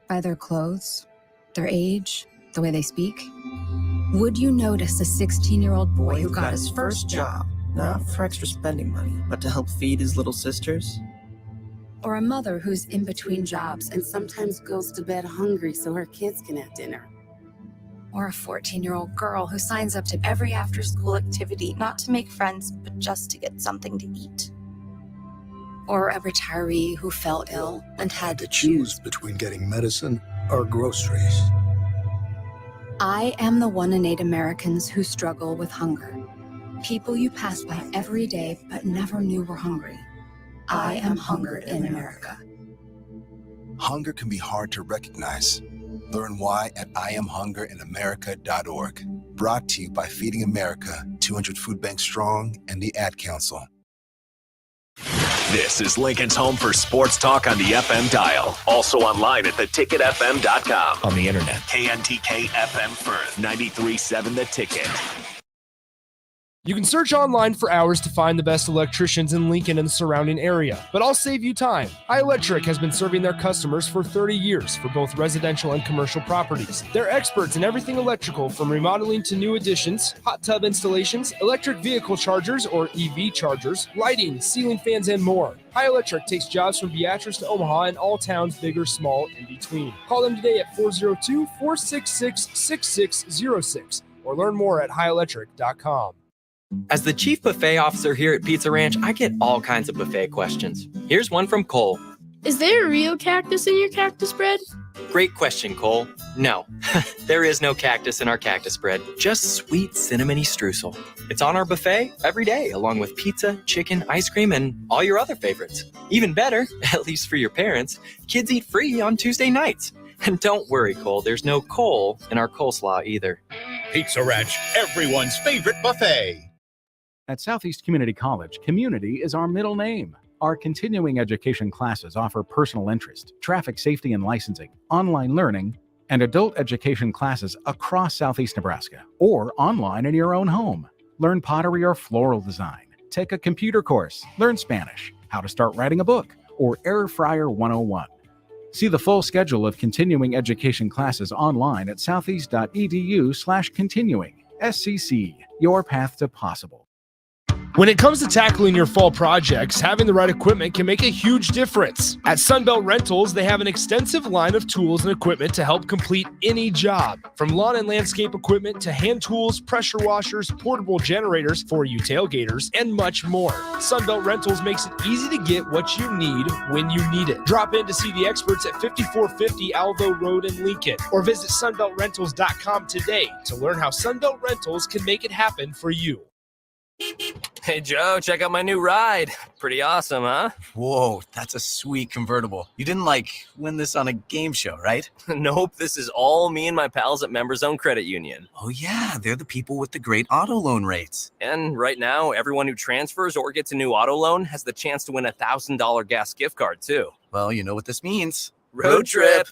By their clothes, their age, the way they speak? Would you notice a 16-year-old boy who got his first job, not for extra spending money, but to help feed his little sisters? or a mother who's in between jobs, And sometimes goes to bed hungry so her kids can have dinner. or a 14-year-old girl who signs up to every after-school activity not to make friends, but just to get something to eat? Or a retiree who fell ill and had to choose between getting medicine or groceries. I am the 1 in 8 Americans who struggle with hunger. People you pass by every day but never knew were hungry. I am hungered in America. Hunger can be hard to recognize. Learn why at IamHungerInAmerica.org. Brought to you by Feeding America, 200 Food Banks Strong, and the Ad Council. This is Lincoln's home for sports talk on the FM dial. Also online at theticketfm.com. On the internet, KNTK FM Firth, 93.7 The Ticket. You can search online for hours to find the best electricians in Lincoln and the surrounding area, but I'll save you time. iElectric has been serving their customers for 30 years for both residential and commercial properties. They're experts in everything electrical, from remodeling to new additions, hot tub installations, electric vehicle chargers or EV chargers, lighting, ceiling fans, and more. iElectric takes jobs from Beatrice to Omaha and all towns, big or small, in between. Call them today at 402-466-6606 or learn more at hielectric.com. As the chief buffet officer here at Pizza Ranch, I get all kinds of buffet questions. Here's one from Cole. Is there a real cactus in your cactus bread? Great question, Cole. No, there is no cactus in our cactus bread, just sweet cinnamony streusel. It's on our buffet every day, along with pizza, chicken, ice cream, and all your other favorites. Even better, at least for your parents, kids eat free on Tuesday nights. And don't worry, Cole, there's no coal in our coleslaw either. Pizza Ranch, everyone's favorite buffet. At Southeast Community College, community is our middle name. Our continuing education classes offer personal interest, traffic safety and licensing, online learning, and adult education classes across Southeast Nebraska, or online in your own home. Learn pottery or floral design, take a computer course, learn Spanish, how to start writing a book, or Air Fryer 101. See the full schedule of continuing education classes online at southeast.edu/continuing. SCC, your path to possible. When it comes to tackling your fall projects, having the right equipment can make a huge difference. At Sunbelt Rentals, they have an extensive line of tools and equipment to help complete any job. From lawn and landscape equipment to hand tools, pressure washers, portable generators for you tailgaters, and much more. Sunbelt Rentals makes it easy to get what you need when you need it. Drop in to see the experts at 5450 Alvo Road in Lincoln, or visit sunbeltrentals.com today to learn how Sunbelt Rentals can make it happen for you. Hey, Joe, check out my new ride. Pretty awesome, huh? Whoa, that's a sweet convertible. You didn't, win this on a game show, right? Nope, this is all me and my pals at Members Own Credit Union. Oh, yeah, they're the people with the great auto loan rates. And right now, everyone who transfers or gets a new auto loan has the chance to win a $1,000 gas gift card, too. Well, you know what this means. Road trip!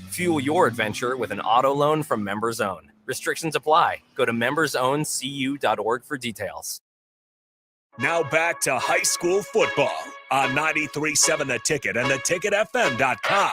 Fuel your adventure with an auto loan from Members Own. Restrictions apply. Go to membersowncu.org for details. Now back to high school football on 93.7 The Ticket and theticketfm.com.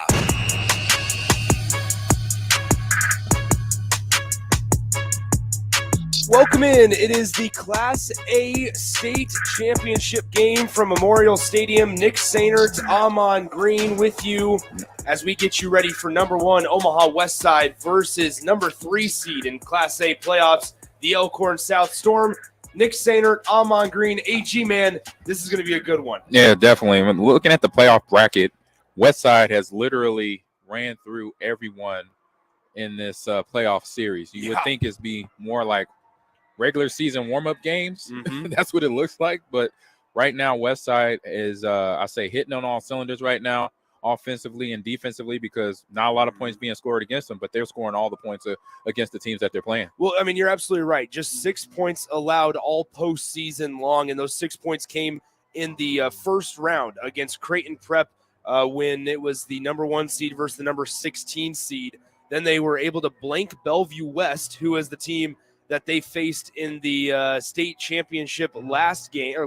Welcome in. It is the Class A state championship game from Memorial Stadium. Nick Sainert, Amon Green with you as we get you ready for number 1 Omaha Westside versus number 3 seed in Class A playoffs, the Elkhorn South Storm. Nick Sainert, Amon Green, AG, man, this is going to be a good one. Yeah, definitely. When looking at the playoff bracket, Westside has literally ran through everyone in this playoff series. You would think it's be more like regular season warm-up games. Mm-hmm. That's what it looks like. But right now, Westside is, hitting on all cylinders right now, offensively and defensively, because not a lot of points being scored against them, but they're scoring all the points against the teams that they're playing. Well, I mean, you're absolutely right. Just 6 points allowed all postseason long, and those 6 points came in the first round against Creighton Prep when it was the number 1 seed versus the number 16 seed. Then they were able to blank Bellevue West, who is the team that they faced in the state championship last year,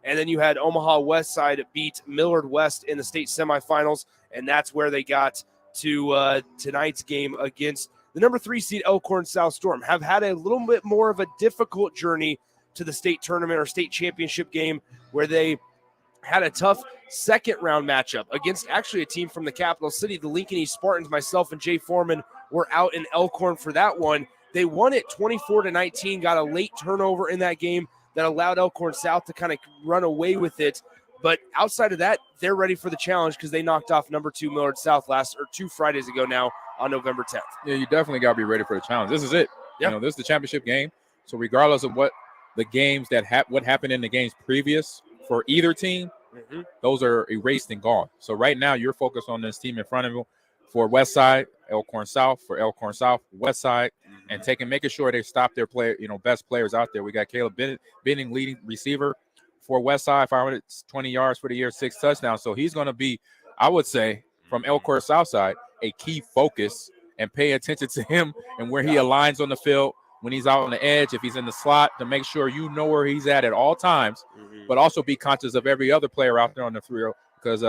and then you had Omaha Westside beat Millard West in the state semifinals, and that's where they got to tonight's game against the number 3 seed Elkhorn South Storm. Have had a little bit more of a difficult journey to the state tournament or state championship game, where they had a tough second-round matchup against actually a team from the capital city, the Lincoln East Spartans. Myself and Jay Foreman were out in Elkhorn for that one. They won it 24-19, got a late turnover in that game that allowed Elkhorn South to kind of run away with it. But outside of that, they're ready for the challenge because they knocked off number 2 Millard South 2 Fridays ago now on November 10th. Yeah, you definitely got to be ready for the challenge. This is it. Yep. This is the championship game. So regardless of what the games that what happened in the games previous for either team, those are erased and gone. So right now you're focused on this team in front of you for Westside, Elkhorn South, Westside, and making sure they stop their best players out there. We got Caleb Benning, leading receiver for Westside, 520 yards for the year, 6 touchdowns. So he's going to be, I would say, from Elkhorn Southside, a key focus, and pay attention to him and where he aligns on the field when he's out on the edge, if he's in the slot, to make sure you know where he's at all times, but also be conscious of every other player out there on the field, because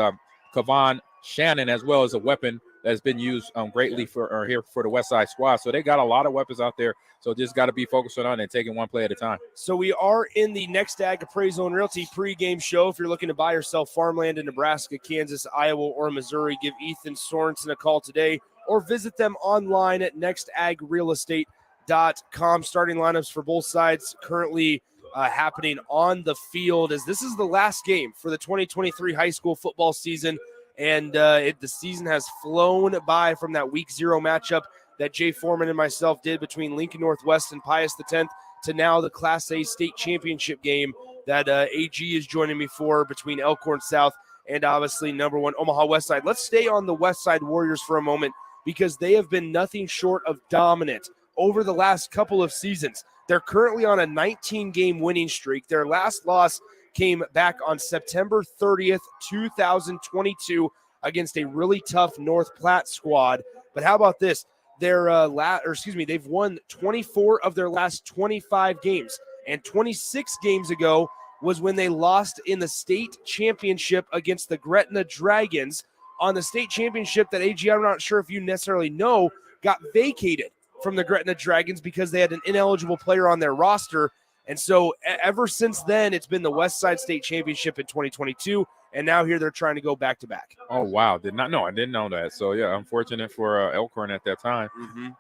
Kavon Shannon as well is a weapon that's been used greatly for the Westside squad. So they got a lot of weapons out there. So just got to be focused on it and taking one play at a time. So we are in the Next Ag Appraisal and Realty pregame show. If you're looking to buy or sell farmland in Nebraska, Kansas, Iowa, or Missouri, give Ethan Sorensen a call today or visit them online at nextagrealestate.com. Starting lineups for both sides currently happening on the field, as this is the last game for the 2023 high school football season. And the season has flown by from that week 0 matchup that Jay Foreman and myself did between Lincoln Northwest and Pius X to now the Class A state championship game that AG is joining me for between Elkhorn South and obviously number 1 Omaha Westside. Let's stay on the Westside Warriors for a moment, because they have been nothing short of dominant over the last couple of seasons. They're currently on a 19-game winning streak. Their last loss came back on September 30th, 2022 against a really tough North Platte squad. But how about this? They've won 24 of their last 25 games, and 26 games ago was when they lost in the state championship against the Gretna Dragons. On the state championship that AG, I'm not sure if you necessarily know, got vacated from the Gretna Dragons because they had an ineligible player on their roster. And so ever since then, it's been the West Side State Championship in 2022, and now here they're trying to go back-to-back. Oh, wow. I didn't know that. So, yeah, unfortunate for Elkhorn at that time.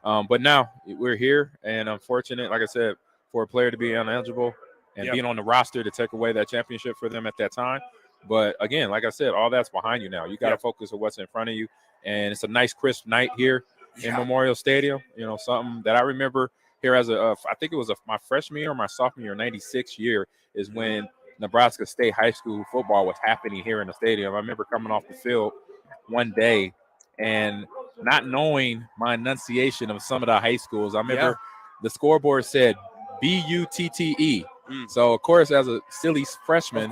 But now we're here, and unfortunate, like I said, for a player to be ineligible and being on the roster to take away that championship for them at that time. But, again, like I said, all that's behind you now. You got to focus on what's in front of you, and it's a nice, crisp night here in Memorial Stadium. Something that I remember here as I think it was my freshman year or my sophomore year, 96 year, is when Nebraska State High School football was happening here in the stadium. I remember coming off the field one day and not knowing my enunciation of some of the high schools. I remember the scoreboard said BUTTE. So, of course, as a silly freshman,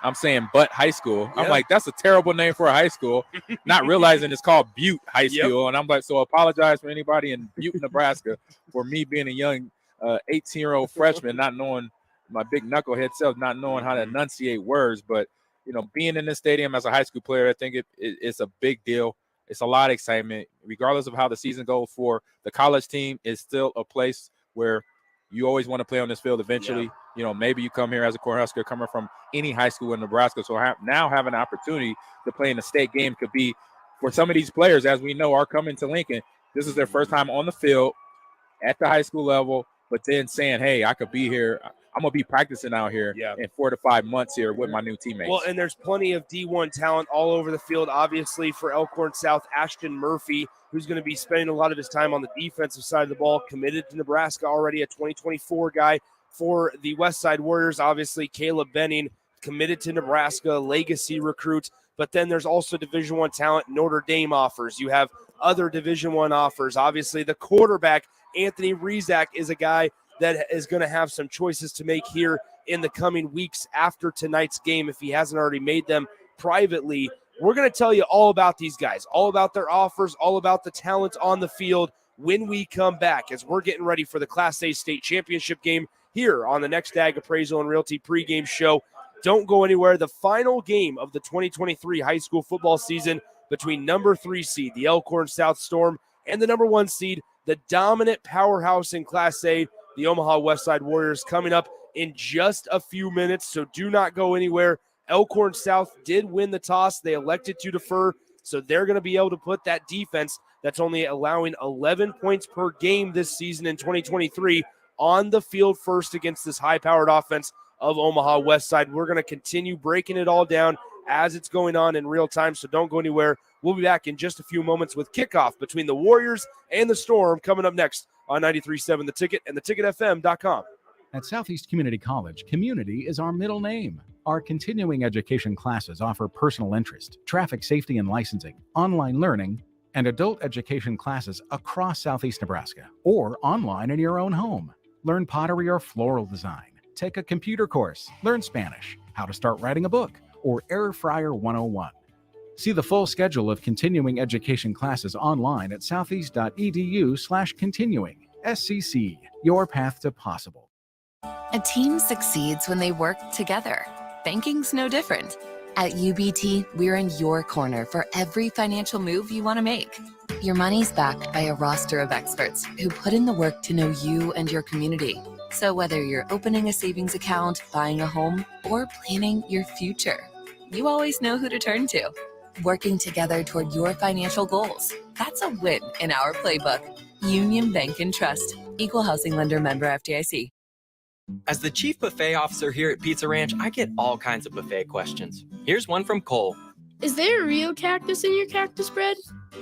I'm saying Butte High School. I'm like, that's a terrible name for a high school, not realizing it's called Butte High School. And I'm like, so apologize for anybody in Butte, Nebraska, for me being a young 18-year-old freshman, not knowing my big knucklehead self, not knowing how to enunciate words. But, being in this stadium as a high school player, I think it's a big deal. It's a lot of excitement. Regardless of how the season goes for the college team, it's still a place where you always want to play on this field eventually. Maybe you come here as a Cornhusker coming from any high school in Nebraska. So now having an opportunity to play in the state game could be, for some of these players, as we know, are coming to Lincoln. This is their first time on the field at the high school level, but then saying, hey, I could be here. I'm going to be practicing out here in 4 to 5 months here with my new teammates. Well, and there's plenty of D1 talent all over the field. Obviously, for Elkhorn South, Ashton Murphy, who's going to be spending a lot of his time on the defensive side of the ball, committed to Nebraska already, a 2024 guy. For the West Side Warriors, obviously, Caleb Benning, committed to Nebraska, legacy recruit. But then there's also Division I talent Notre Dame offers. You have other Division I offers. Obviously, the quarterback, Anthony Rizak, is a guy that is going to have some choices to make here in the coming weeks after tonight's game, if he hasn't already made them privately. We're going to tell you all about these guys, all about their offers, all about the talent on the field when we come back, as we're getting ready for the Class A state championship game here on the Next Ag Appraisal and Realty pregame show. Don't go anywhere. The final game of the 2023 high school football season between number 3 seed, the Elkhorn South Storm, and the number 1 seed, the dominant powerhouse in Class A, the Omaha Westside Warriors, coming up in just a few minutes, so do not go anywhere. Elkhorn South did win the toss. They elected to defer, so they're going to be able to put that defense that's only allowing 11 points per game this season in 2023 on the field first against this high-powered offense of Omaha Westside. We're going to continue breaking it all down as it's going on in real time, so don't go anywhere. We'll be back in just a few moments with kickoff between the Warriors and the Storm coming up next on 93.7 The Ticket and theticketfm.com. At Southeast Community College, community is our middle name. Our continuing education classes offer personal interest, traffic safety and licensing, online learning, and adult education classes across Southeast Nebraska or online in your own home. Learn pottery or floral design, take a computer course, learn Spanish, how to start writing a book, or Air Fryer 101. See the full schedule of continuing education classes online at southeast.edu/continuing. SCC, your path to possible. A team succeeds when they work together. Banking's no different. At UBT, we're in your corner for every financial move you want to make. Your money's backed by a roster of experts who put in the work to know you and your community. So whether you're opening a savings account, buying a home, or planning your future, you always know who to turn to. Working together toward your financial goals. That's a win in our playbook. Union Bank and Trust. Equal housing lender, member FDIC. As the chief buffet officer here at Pizza Ranch, I get all kinds of buffet questions. Here's one from Cole. Is there a real cactus in your cactus bread?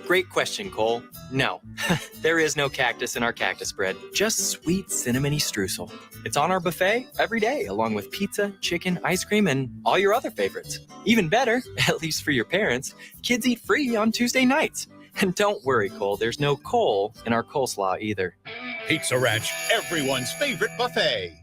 Great question, Cole. No, there is no cactus in our cactus bread, just sweet cinnamony streusel. It's on our buffet every day, along with pizza, chicken, ice cream, and all your other favorites. Even better, at least for your parents, kids eat free on Tuesday nights. And don't worry, Cole, there's no coal in our coleslaw either. Pizza Ranch, everyone's favorite buffet.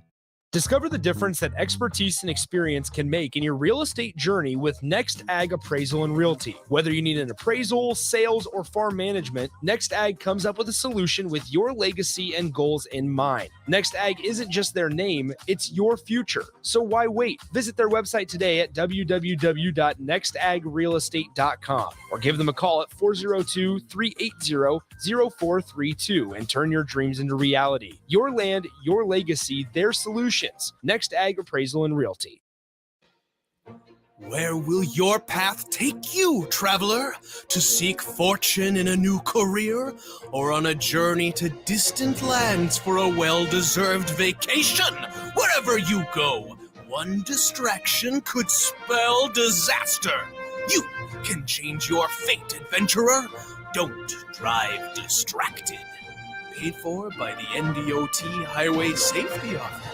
Discover the difference that expertise and experience can make in your real estate journey with Next Ag Appraisal and Realty. Whether you need an appraisal, sales, or farm management, Next Ag comes up with a solution with your legacy and goals in mind. Next Ag isn't just their name, it's your future. So why wait? Visit their website today at www.nextagrealestate.com or give them a call at 402-380-0432 and turn your dreams into reality. Your land, your legacy, their solutions. Next Ag Appraisal and Realty. Where will your path take you, traveler? To seek fortune in a new career? Or on a journey to distant lands for a well-deserved vacation? Wherever you go, one distraction could spell disaster. You can change your fate, adventurer. Don't drive distracted. Paid for by the NDOT Highway Safety Office.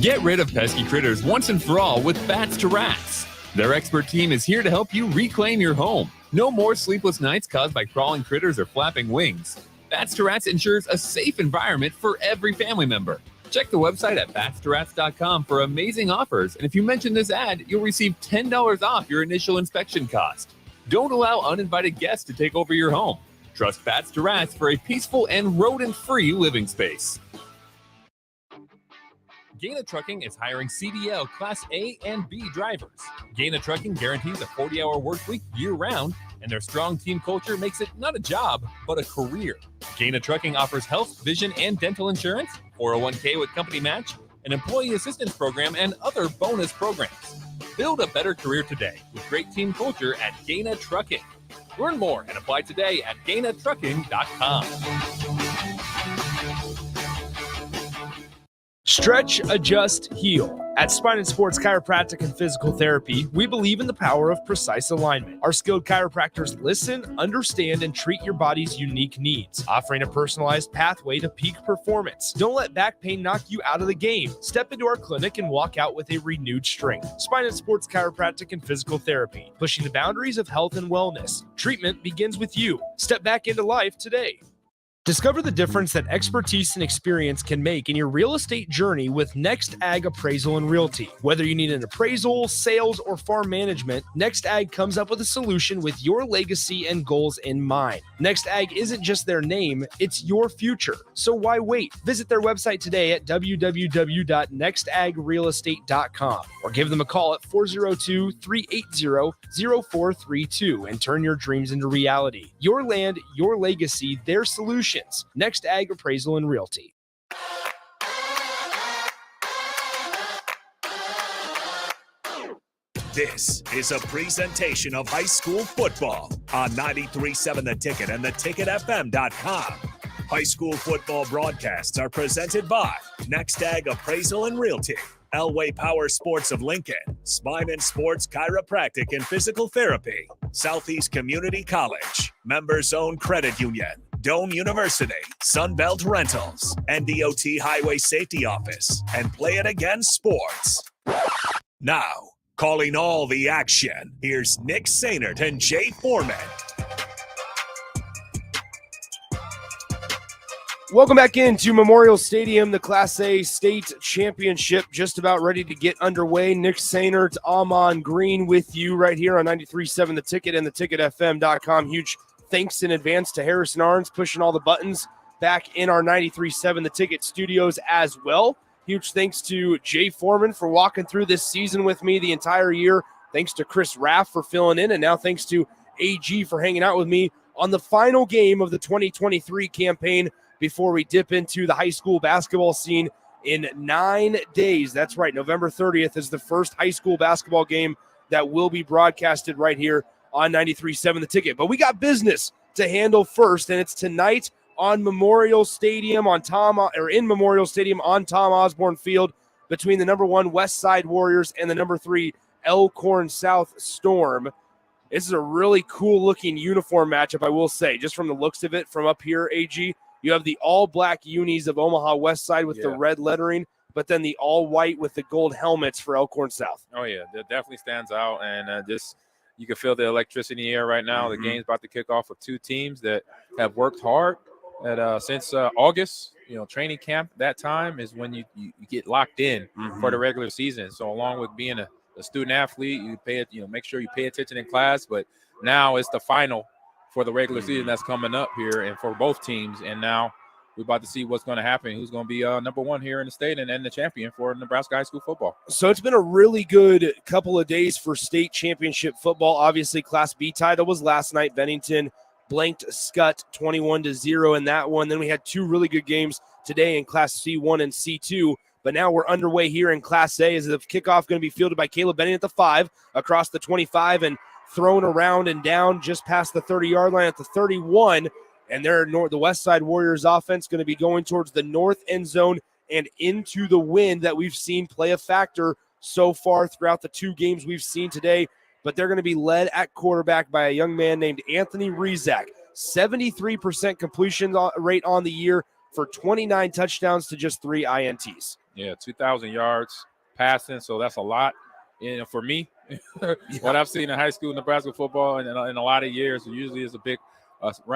Get rid of pesky critters once and for all with Bats to Rats. Their expert team is here to help you reclaim your home. No more sleepless nights caused by crawling critters or flapping wings. Bats to Rats ensures a safe environment for every family member. Check the website at batstorats.com for amazing offers, and if you mention this ad, you'll receive $10 off your initial inspection cost. Don't allow uninvited guests to take over your home. Trust Bats to Rats for a peaceful and rodent-free living space. Gaina Trucking is hiring CDL Class A and B drivers. Gaina Trucking guarantees a 40-hour work week year-round, and their strong team culture makes it not a job, but a career. Gaina Trucking offers health, vision, and dental insurance, 401k with company match, an employee assistance program, and other bonus programs. Build a better career today with great team culture at Gaina Trucking. Learn more and apply today at GainaTrucking.com. Stretch, adjust, heal. At Spine and Sports Chiropractic and Physical Therapy, we believe in the power of precise alignment. Our skilled chiropractors listen, understand, and treat your body's unique needs, offering a personalized pathway to peak performance. Don't let back pain knock you out of the game. Step into our clinic and walk out with a renewed strength. Spine and Sports Chiropractic and Physical Therapy, pushing the boundaries of health and wellness. Treatment begins with you. Step back into life today. Discover the difference that expertise and experience can make in your real estate journey with Next Ag Appraisal and Realty. Whether you need an appraisal, sales, or farm management, Next Ag comes up with a solution with your legacy and goals in mind. Next Ag isn't just their name, it's your future. So why wait? Visit their website today at www.nextagrealestate.com or give them a call at 402-380-0432 and turn your dreams into reality. Your land, your legacy, their solution. Next Ag Appraisal and Realty. This is a presentation of high school football on 93.7 The Ticket and theticketfm.com. High school football broadcasts are presented by Next Ag Appraisal and Realty, Elway Power Sports of Lincoln, Spine and Sports Chiropractic and Physical Therapy, Southeast Community College, Members Owned Credit Union, Doane University, Sunbelt Rentals, NDOT Highway Safety Office, and Play It Again Sports. Now, calling all the action, here's Nick Sainert and Jay Foreman. Welcome back into Memorial Stadium. The Class A State Championship just about ready to get underway. Nick Sainert, Amon Green with you right here on 93.7 The Ticket and theticketfm.com. Huge thanks in advance to Harrison Arns pushing all the buttons back in our 93.7 The Ticket studios as well. Huge thanks to Jay Foreman for walking through this season with me the entire year. Thanks to Chris Raff for filling in. And now thanks to AG for hanging out with me on the final game of the 2023 campaign before we dip into the high school basketball scene in 9 days. That's right. November 30th is the first high school basketball game that will be broadcasted right here on 93.7 The Ticket. But we got business to handle first, and it's tonight on Memorial Stadium in Memorial Stadium on Tom Osborne Field between the number 1 Westside Warriors and the number 3 Elkhorn South Storm. This is a really cool-looking uniform matchup, I will say, just from the looks of it from up here, AG. You have the all-black unis of Omaha Westside with the red lettering, but then the all-white with the gold helmets for Elkhorn South. Oh, yeah, that definitely stands out, and just you can feel the electricity in the air right now. The game's about to kick off with two teams that have worked hard since August. You know, training camp, that time is when you get locked in for the regular season. So along with being a student athlete, make sure you pay attention in class. But now it's the final for the regular season that's coming up here, and for both teams. And now we're about to see what's going to happen, who's going to be number 1 here in the state and the champion for Nebraska high school football. So it's been a really good couple of days for state championship football. Obviously, Class B title was last night. Bennington blanked Scott 21-0 in that one. Then we had 2 really good games today in Class C1 and C2. But now we're underway here in Class A as the kickoff going to be fielded by Caleb Benning at the 5, across the 25, and thrown around and down just past the 30-yard line at the 31. And the West Side Warriors offense going to be going towards the north end zone and into the wind that we've seen play a factor so far throughout the 2 games we've seen today. But they're going to be led at quarterback by a young man named Anthony Rizak. 73% completion rate on the year for 29 touchdowns to just 3 INTs. Yeah, 2,000 yards passing, so that's a lot. And for me, what I've seen in high school Nebraska football in a lot of years, usually is a big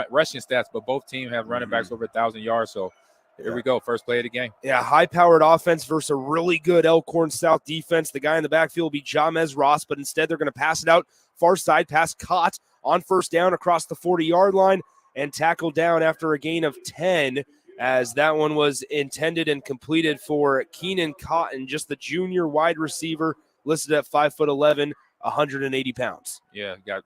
rushing stats, but both teams have running backs over 1,000 yards. So here we go, first play of the game. Yeah, high-powered offense versus a really good Elkhorn South defense. The guy in the backfield will be Jamez Ross, but instead they're going to pass it out far side, pass caught on first down across the 40-yard line and tackled down after a gain of 10, as that one was intended and completed for Keenan Cotton, just the junior wide receiver, listed at 5'11", 180 pounds. Yeah, got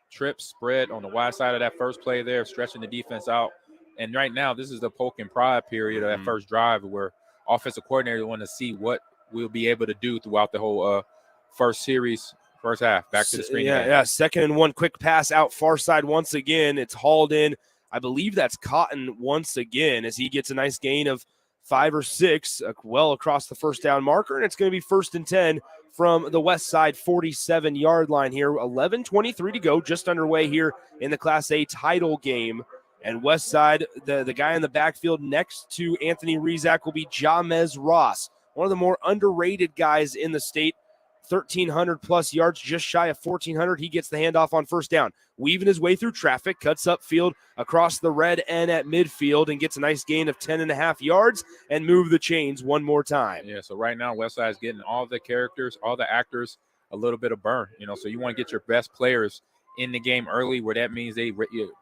trip spread on the wide side of that first play there, stretching the defense out. And right now, this is the poke and prod period of that first drive, where offensive coordinators want to see what we'll be able to do throughout the whole first half. Back to the screen. Yeah, 2nd and 1, quick pass out far side once again. It's hauled in. I believe that's Cotton once again, as he gets a nice gain of 5 or 6, well across the first down marker, and it's going to be 1st and 10 from the West Side 47-yard line here. 11:23 to go, just underway here in the Class A title game. And West Side, the guy in the backfield next to Anthony Rizak will be Jamez Ross, one of the more underrated guys in the state. 1,300 plus yards, just shy of 1,400. He gets the handoff on first down, weaving his way through traffic, cuts upfield across the red end at midfield, and gets a nice gain of 10.5 yards and move the chains one more time. Yeah, so right now Westside is getting all the characters, all the actors, a little bit of burn. So you want to get your best players in the game early, where that means they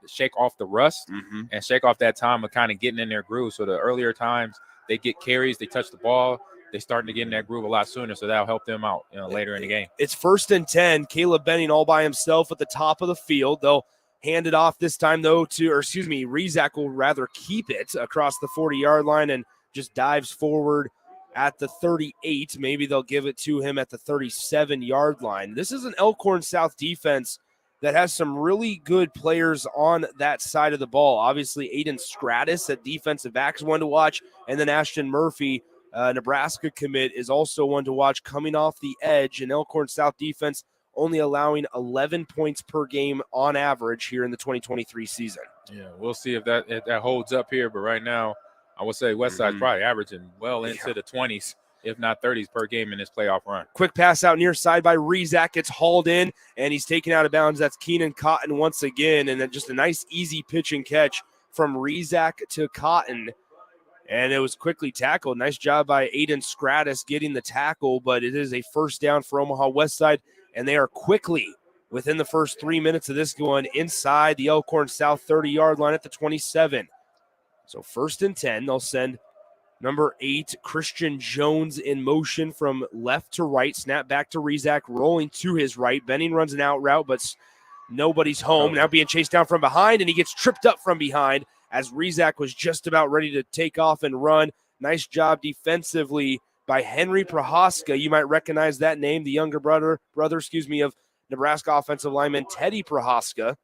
shake off the rust and shake off that time of kind of getting in their groove. So the earlier times they get carries, they touch the ball, they're starting to get in that groove a lot sooner, so that'll help them out later in the game. It's 1st and 10. Caleb Benning all by himself at the top of the field. They'll hand it off this time, though, Rizak will rather keep it across the 40-yard line and just dives forward at the 38. Maybe they'll give it to him at the 37-yard line. This is an Elkhorn South defense that has some really good players on that side of the ball. Obviously, Aiden Stratus at defensive back is one to watch, and then Ashton Murphy, Nebraska commit, is also one to watch coming off the edge. And Elkhorn South defense only allowing 11 points per game on average here in the 2023 season. Yeah, we'll see if that holds up here. But right now, I would say Westside's probably averaging well into the 20s, if not 30s per game in this playoff run. Quick pass out near side by Rizak. Gets hauled in, and he's taken out of bounds. That's Keenan Cotton once again. And then just a nice, easy pitch and catch from Rizak to Cotton. And it was quickly tackled. Nice job by Aiden Stratus getting the tackle, but it is a first down for Omaha Westside, and they are quickly, within the first 3 minutes of this, going inside the Elkhorn South 30-yard line at the 27. So 1st and 10, they'll send number 8, Christian Jones, in motion from left to right. Snap back to Rizak, rolling to his right. Benning runs an out route, but nobody's home. Now being chased down from behind, and he gets tripped up from behind as Rizak was just about ready to take off and run. Nice job defensively by Henry Prohaska. You might recognize that name, the younger brother, of Nebraska offensive lineman Teddy Prohaska.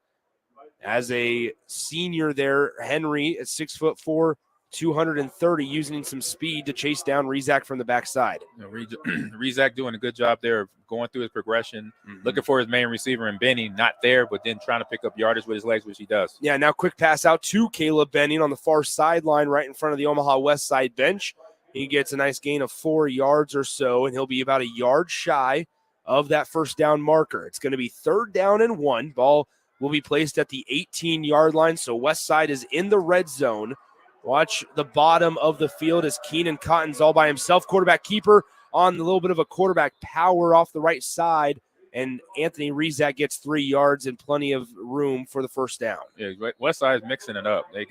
As a senior there, Henry at 6'4", 230, using some speed to chase down Rizak from the backside. Rizak doing a good job there of going through his progression, looking for his main receiver, and Benning not there, but then trying to pick up yardage with his legs, which he does. Yeah, now quick pass out to Caleb Benning on the far sideline right in front of the Omaha Westside bench. He gets a nice gain of 4 yards or so, and he'll be about a yard shy of that first down marker. It's going to be 3rd down and 1. Ball will be placed at the 18-yard line, so Westside is in the red zone. Watch the bottom of the field as Keenan Cotton's all by himself. Quarterback keeper on a little bit of a quarterback power off the right side, and Anthony Rizak gets 3 yards and plenty of room for the first down. Yeah, Westside's mixing it up. They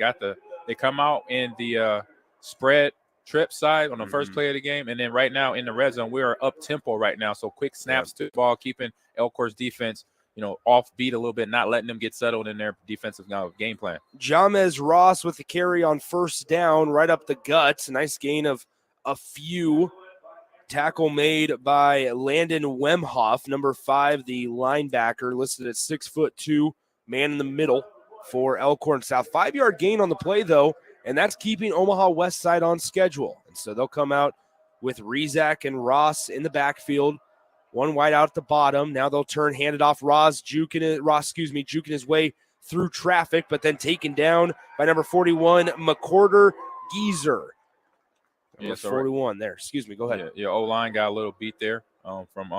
come out in the spread trip side on the first play of the game, and then right now in the red zone, we are up tempo right now. So quick snaps to the ball, keeping Elkhorn's defense offbeat a little bit, not letting them get settled in their defensive game plan. Jamez Ross with the carry on first down, right up the gut. Nice gain of a few. Tackle made by Landon Wemhoff, number 5, the linebacker, listed at 6'2", man in the middle for Elkhorn South. 5-yard gain on the play, though, and that's keeping Omaha Westside on schedule. And so they'll come out with Rizak and Ross in the backfield. One wide out at the bottom. Now they'll turn, hand it off. Ross juking his way through traffic, but then taken down by number 41, McCorder Geezer. Number 41 there. Excuse me. Go ahead. Yeah, O-line got a little beat there from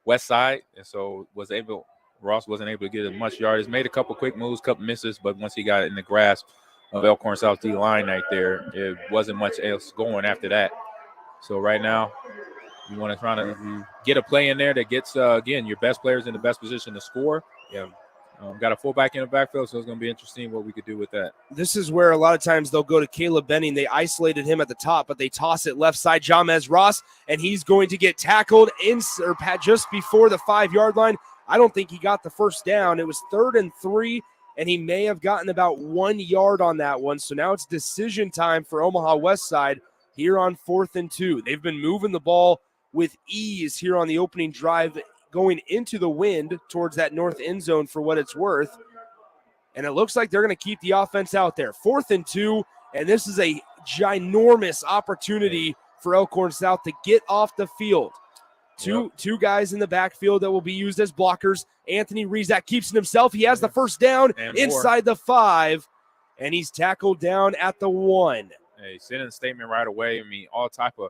Westside, and so Ross wasn't able to get as much yardage. Made a couple quick moves, couple misses, but once he got in the grasp of Elkhorn South D-line right there, it wasn't much else going after that. So right now, you want to try to get a play in there that gets, again, your best players in the best position to score. Yeah. Got a fullback in the backfield, so it's going to be interesting what we could do with that. This is where a lot of times they'll go to Caleb Benning. They isolated him at the top, but they toss it left side, Jamez Ross, and he's going to get tackled just before the 5-yard line. I don't think he got the first down. It was 3rd and 3, and he may have gotten about 1 yard on that one. So now it's decision time for Omaha Westside here on 4th and 2. They've been moving the ball with ease here on the opening drive, going into the wind towards that north end zone for what it's worth. And it looks like they're going to keep the offense out there. 4th and 2, and this is a ginormous opportunity for Elkhorn South to get off the field. Two guys in the backfield that will be used as blockers. Anthony Rizak keeps it himself. He has the first down inside the 5, and he's tackled down at the 1. Hey, sent in a statement right away. I mean, all type of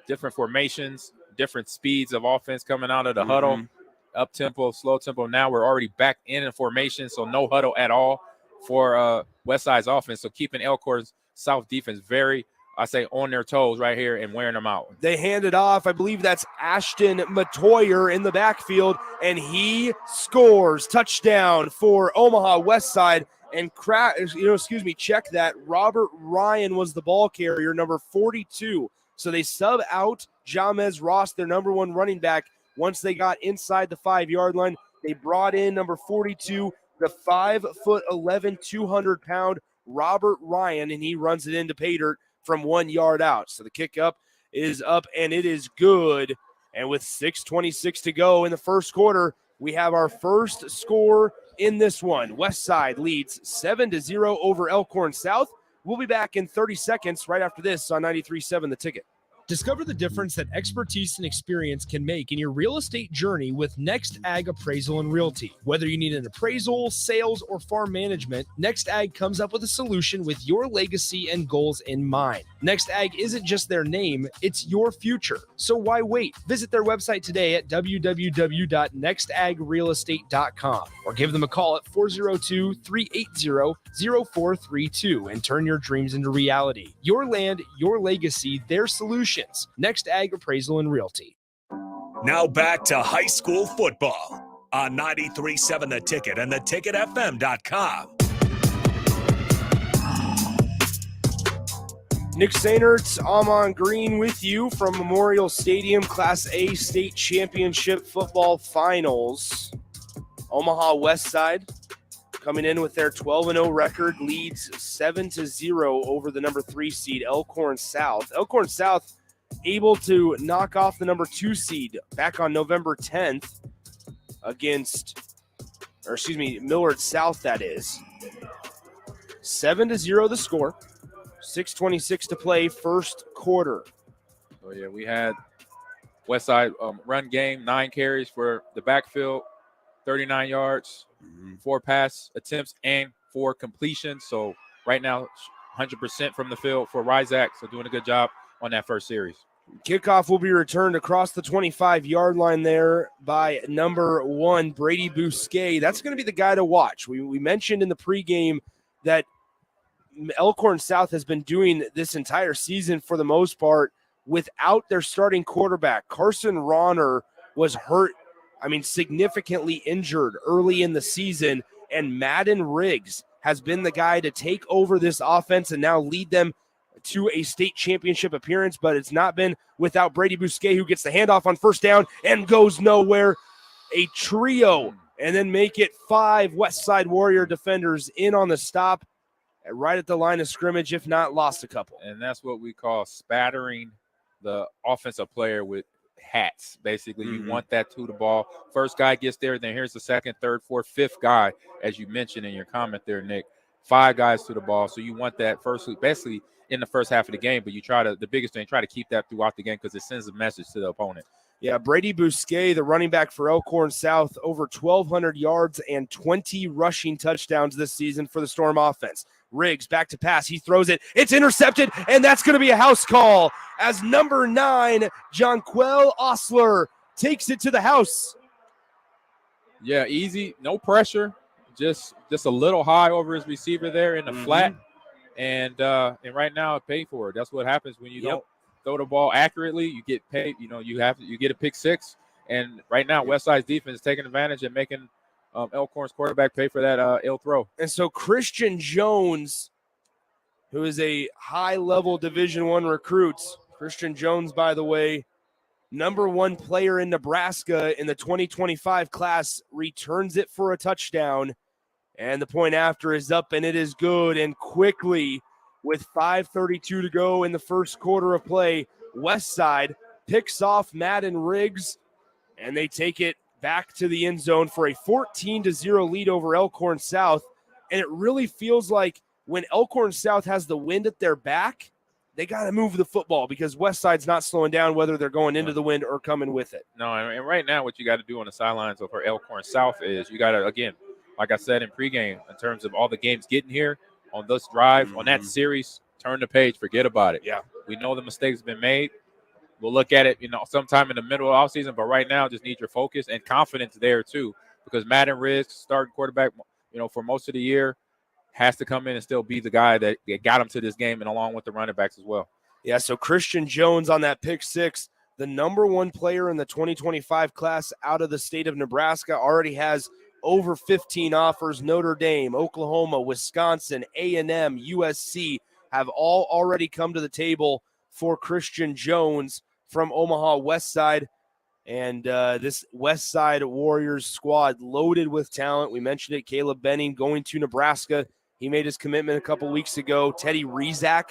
different formations, different speeds of offense coming out of the huddle, up tempo, slow tempo. Now we're already back in formation, so no huddle at all for Westside's offense. So keeping Elkhorn's South defense very, I say, on their toes right here and wearing them out. They hand it off. I believe that's Ashton Matoyer in the backfield, and he scores. Touchdown for Omaha Westside. And check that. Robert Ryan was the ball carrier, number 42. So they sub out Jamez Ross, their number one running back. Once they got inside the 5-yard line, they brought in number 42, the 5'11", 200-pound Robert Ryan, and he runs it into pay dirt from 1 yard out. So the kick up is up, and it is good. And with 6:26 to go in the first quarter, we have our first score in this one. Westside leads 7-0 over Elkhorn South. We'll be back in 30 seconds right after this on 93.7 The Ticket. Discover the difference that expertise and experience can make in your real estate journey with Next Ag Appraisal and Realty. Whether you need an appraisal, sales, or farm management, Next Ag comes up with a solution with your legacy and goals in mind. Next Ag isn't just their name, it's your future. So why wait? Visit their website today at www.nextagrealestate.com or give them a call at 402-380-0432 and turn your dreams into reality. Your land, your legacy, their solutions. Next Ag Appraisal and Realty. Now back to high school football on 93.7 The Ticket and theticketfm.com. Nick Sainert, Amon Green with you from Memorial Stadium, Class A State Championship Football Finals. Omaha Westside coming in with their 12-0 record, leads 7-0 over the number 3 seed, Elkhorn South. Elkhorn South able to knock off the number 2 seed back on November 10th Millard South, that is. 7-0 the score. 6:26 to play, first quarter. So, yeah, we had Westside run game, 9 carries for the backfield, 39 yards, 4 pass attempts, and 4 completions. So right now, 100% from the field for Ryzak. So doing a good job on that first series. Kickoff will be returned across the 25-yard line there by number 1, Brady Bousquet. That's going to be the guy to watch. We mentioned in the pregame that Elkhorn South has been doing this entire season for the most part without their starting quarterback. Carson Ronner was hurt, significantly injured early in the season, and Madden Riggs has been the guy to take over this offense and now lead them to a state championship appearance, but it's not been without Brady Bousquet, who gets the handoff on first down and goes nowhere. A trio, and then make it 5 Westside Warrior defenders in on the stop right at the line of scrimmage, if not lost a couple. And that's what we call spattering the offensive player with hats. Basically, you want that to the ball. First guy gets there, then here's the second, third, fourth, fifth guy, as you mentioned in your comment there, Nick. 5 guys to the ball. So you want that first, basically in the first half of the game, but you try to keep that throughout the game because it sends a message to the opponent. Yeah, Brady Bousquet, the running back for Elkhorn South, over 1,200 yards and 20 rushing touchdowns this season for the Storm offense. Riggs back to pass. He throws it. It's intercepted, and that's going to be a house call as number 9, Jonquel Osler, takes it to the house. Yeah, easy, no pressure, just a little high over his receiver there in the flat, and right now pay for it. That's what happens when you don't throw the ball accurately. You get paid. You get a pick 6, and right now Westside's defense is taking advantage and making Elkhorn's quarterback pay for that ill throw. And so Christian Jones, who is a high-level Division I recruit, Christian Jones, by the way, number 1 player in Nebraska in the 2025 class, returns it for a touchdown. And the point after is up, and it is good. And quickly, with 5:32 to go in the first quarter of play, Westside picks off Madden Riggs, and they take it back to the end zone for a 14-0 lead over Elkhorn South. And it really feels like when Elkhorn South has the wind at their back, they got to move the football because Westside's not slowing down, whether they're going into the wind or coming with it. No, and right now what you got to do on the sidelines for Elkhorn South is you got to, again, like I said in pregame, in terms of all the games getting here, on this drive, on that series, turn the page, forget about it. Yeah. We know the mistakes have been made. We'll look at it, sometime in the middle of the offseason, but right now just need your focus and confidence there too, because Madden Riggs, starting quarterback, for most of the year, has to come in and still be the guy that got him to this game, and along with the running backs as well. Yeah, so Christian Jones on that pick six, the number one player in the 2025 class out of the state of Nebraska, already has over 15 offers. Notre Dame, Oklahoma, Wisconsin, A&M, USC have all already come to the table for Christian Jones from Omaha Westside. And this Westside Warriors squad loaded with talent. We mentioned it, Caleb Benning going to Nebraska. He made his commitment a couple weeks ago. Teddy Rizak,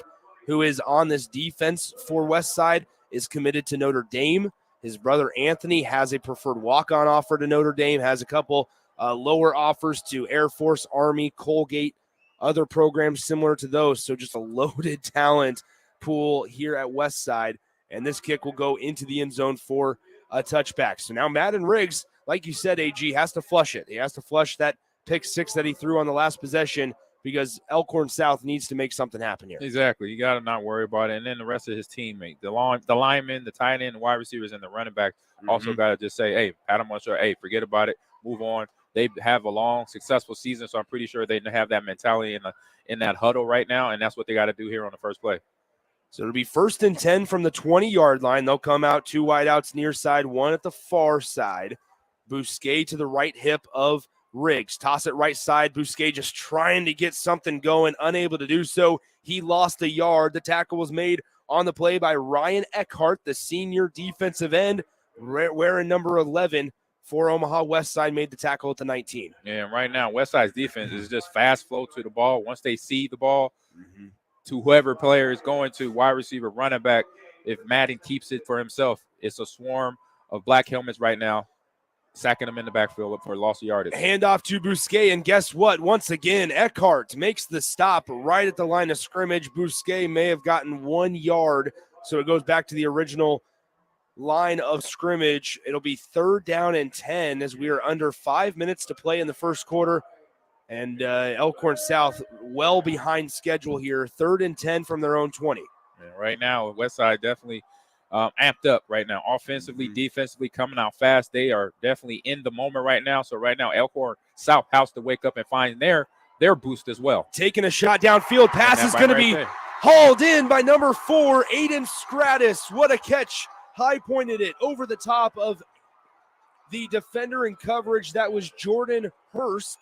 who is on this defense for Westside, is committed to Notre Dame. His brother Anthony has a preferred walk-on offer to Notre Dame, has a couple lower offers to Air Force, Army, Colgate, other programs similar to those. So just a loaded talent pool here at Westside. And this kick will go into the end zone for a touchback. So now Madden Riggs, like you said, AG, has to flush it. He has to flush that pick six that he threw on the last possession, because Elkhorn South needs to make something happen here. Exactly. You got to not worry about it. And then the rest of his teammates, the linemen, the tight end, the wide receivers, and the running back also got to just say, hey, pat them on the shoulder, hey, forget about it, move on. They have a long, successful season, so I'm pretty sure they have that mentality in that huddle right now, and that's what they got to do here on the first play. So it'll be 1st and 10 from the 20-yard line. They'll come out, two wideouts near side, one at the far side. Bousquet to the right hip of Riggs. Toss it right side. Bousquet just trying to get something going, unable to do so. He lost a yard. The tackle was made on the play by Ryan Eckhart, the senior defensive end, wearing number 11 for Omaha Westside, made the tackle at the 19. Yeah, and right now, Westside's defense is just fast flow to the ball. Once they see the ball, to whoever player is going to, wide receiver, running back, if Madden keeps it for himself, it's a swarm of black helmets right now, sacking them in the backfield for loss of yardage. Handoff to Bousquet, and guess what? Once again, Eckhart makes the stop right at the line of scrimmage. Bousquet may have gotten 1 yard, so it goes back to the original line of scrimmage. It'll be 3rd down and 10 as we are under 5 minutes to play in the first quarter. And Elkhorn South well behind schedule here. 3rd and 10 from their own 20. And right now, Westside definitely amped up right now. Offensively, defensively, coming out fast. They are definitely in the moment right now. So right now, Elkhorn South has to wake up and find their boost as well. Taking a shot downfield. Pass is going to be hauled in by number 4, Aiden Stratus. What a catch. High pointed it over the top of the defender in coverage. That was Jordan Hurst.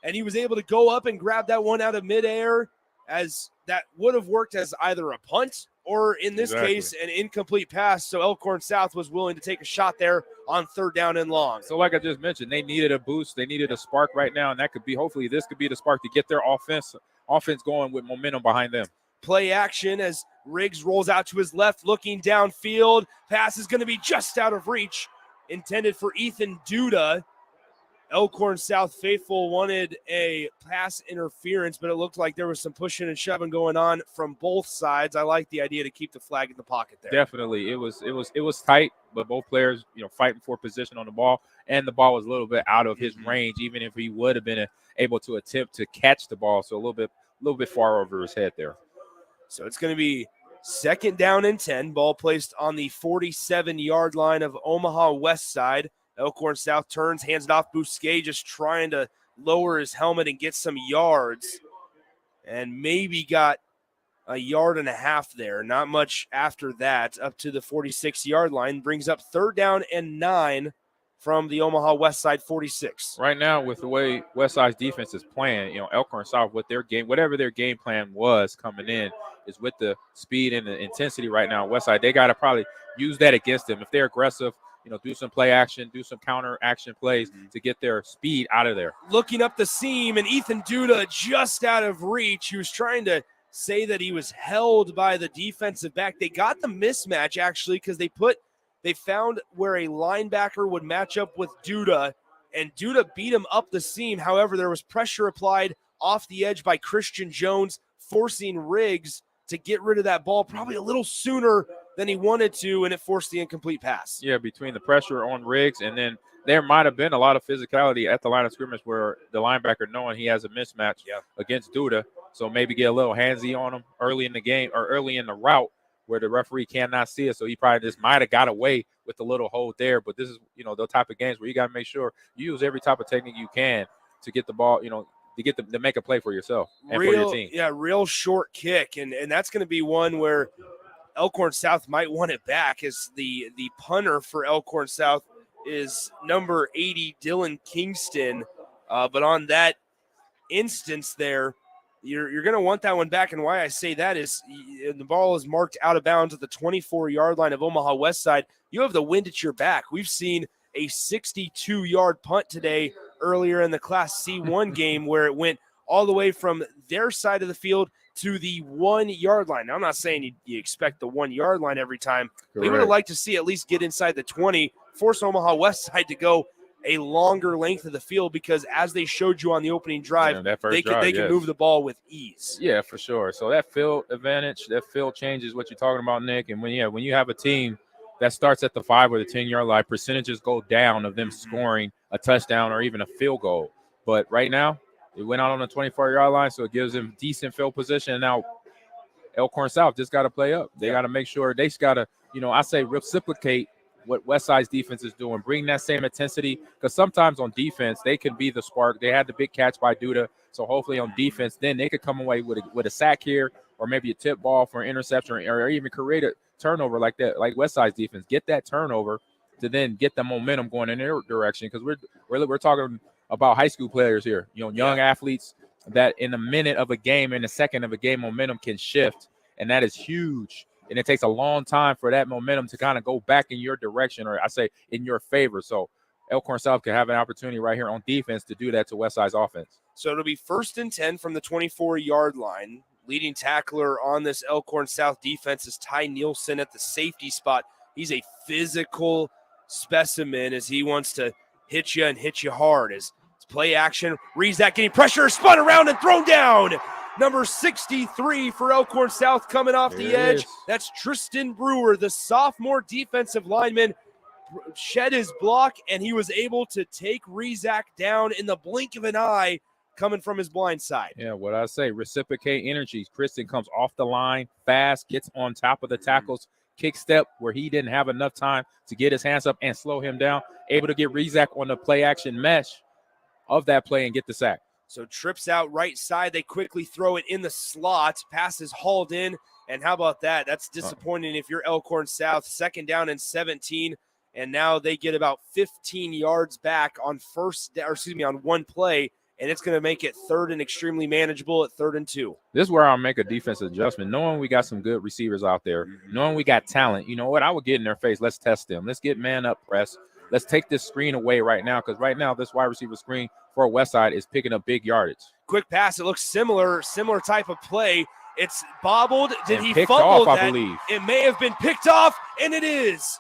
And he was able to go up and grab that one out of midair, as that would have worked as either a punt or, in this case, an incomplete pass. So Elkhorn South was willing to take a shot there on 3rd down and long. So like I just mentioned, they needed a boost. They needed a spark right now, and that could be, hopefully this could be the spark to get their offense going with momentum behind them. Play action as Riggs rolls out to his left, looking downfield. Pass is going to be just out of reach, intended for Ethan Duda. Elkhorn South faithful wanted a pass interference, but it looked like there was some pushing and shoving going on from both sides. I like the idea to keep the flag in the pocket there. Definitely. It was tight, but both players, fighting for position on the ball, and the ball was a little bit out of his range, even if he would have been able to attempt to catch the ball. So a little bit far over his head there. So it's going to be 2nd down and 10. Ball placed on the 47-yard line of Omaha Westside. Elkhorn South turns, hands it off. Bousquet just trying to lower his helmet and get some yards. And maybe got a yard and a half there. Not much after that, up to the 46-yard line. Brings up 3rd down and 9 from the Omaha Westside 46. Right now, with the way Westside's defense is playing, Elkhorn South, with their game, whatever their game plan was coming in, is with the speed and the intensity right now. Westside, they got to probably use that against them. If they're aggressive, do some play action, do some counter action plays to get their speed out of there. Looking up the seam, and Ethan Duda just out of reach. He was trying to say that he was held by the defensive back. They got the mismatch, actually, because they found where a linebacker would match up with Duda, and Duda beat him up the seam. However, there was pressure applied off the edge by Christian Jones, forcing Riggs to get rid of that ball probably a little sooner than he wanted to, and it forced the incomplete pass. Yeah, between the pressure on Riggs, and then there might have been a lot of physicality at the line of scrimmage where the linebacker, knowing he has a mismatch against Duda, so maybe get a little handsy on him early in the game or early in the route, where the referee cannot see it. So he probably just might have got away with a little hold there. But this is, the type of games where you got to make sure you use every type of technique you can to get the ball, to make a play for yourself and for your team. Yeah, real short kick. And that's going to be one where Elkhorn South might want it back, as the punter for Elkhorn South is number 80, Dylan Kingston. But on that instance there, you're going to want that one back. And why I say that is the ball is marked out of bounds at the 24-yard line of Omaha Westside. You have the wind at your back. We've seen a 62-yard punt today earlier in the Class C1 game where it went all the way from their side of the field to the 1-yard line. Now, I'm not saying you expect the 1-yard line every time. We would have liked to see at least get inside the 20, force Omaha Westside to go a longer length of the field, because as they showed you on the opening drive, they can move the ball with ease. Yeah, for sure. So that field advantage, that field change is what you're talking about, Nick. And when you have a team that starts at the 5 or the 10-yard line, percentages go down of them scoring a touchdown or even a field goal. But right now, it went out on the 24-yard line, so it gives them decent field position. And now Elkhorn South just got to play up. They got to make sure they just got to, I say reciprocate what Westside's defense is doing. Bring that same intensity, because sometimes on defense, they can be the spark. They had the big catch by Duda, so hopefully on defense, then they could come away with a sack here, or maybe a tip ball for an interception, or even create a turnover like that, like Westside's defense. Get that turnover to then get the momentum going in their direction, because we're talking about high school players here, young athletes that in a minute of a game, in a second of a game, momentum can shift, and that is huge. And it takes a long time for that momentum to kind of go back in your direction, or I say in your favor. So Elkhorn South can have an opportunity right here on defense to do that to Westside's offense. So it'll be 1st and 10 from the 24-yard line. Leading tackler on this Elkhorn South defense is Ty Nielsen at the safety spot. He's a physical specimen, as he wants to hit you and hit you hard. As play action, Rezak getting pressure, spun around and thrown down. Number 63 for Elkhorn South coming off the edge. That's Tristan Brewer, the sophomore defensive lineman, shed his block, and he was able to take Rezak down in the blink of an eye coming from his blind side. Yeah, what I say, reciprocate energies. Kristen comes off the line fast, gets on top of the tackles, kick step where he didn't have enough time to get his hands up and slow him down, able to get Rezak on the play action mesh of that play and get the sack. So trips out right side. They quickly throw it in the slot. Pass is hauled in. And how about that? That's disappointing if you're Elkhorn South. 2nd down and 17. And now they get about 15 yards back on on one play. And it's going to make it 3rd and extremely manageable at 3rd and 2. This is where I'll make a defensive adjustment. Knowing we got some good receivers out there, knowing we got talent, you know what? I would get in their face. Let's test them. Let's get man up press. Let's take this screen away right now, because right now this wide receiver screen for Westside is picking up big yardage. Quick pass. It looks similar type of play. It's bobbled. Did he picked fumble off, that? I believe. It may have been picked off, and it is.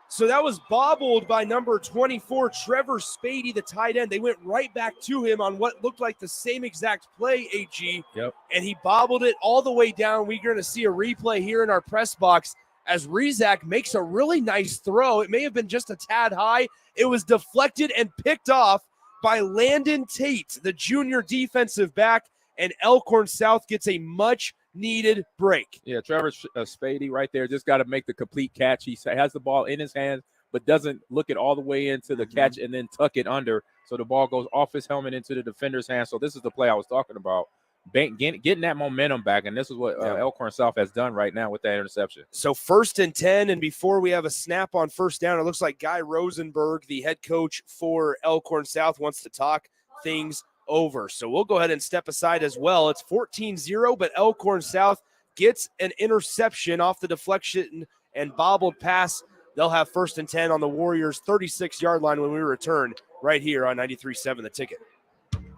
So that was bobbled by number 24, Trevor Spady, the tight end. They went right back to him on what looked like the same exact play, AG. Yep. And he bobbled it all the way down. We're going to see a replay here in our press box as Rezak makes a really nice throw. It may have been just a tad high. It was deflected and picked off by Landon Tate, the junior defensive back, and Elkhorn South gets a much-needed break. Yeah, Trevor Spady right there just got to make the complete catch. He has the ball in his hands, but doesn't look it all the way into the catch and then tuck it under. So the ball goes off his helmet into the defender's hand. So this is the play I was talking about. Getting that momentum back, and this is what Elkhorn South has done right now with that interception. So 1st and 10, and before we have a snap on 1st down, it looks like Guy Rosenberg, the head coach for Elkhorn South, wants to talk things over. So we'll go ahead and step aside as well. It's 14-0, but Elkhorn South gets an interception off the deflection and bobbled pass. They'll have 1st and 10 on the Warriors' 36-yard line when we return right here on 93.7 The Ticket.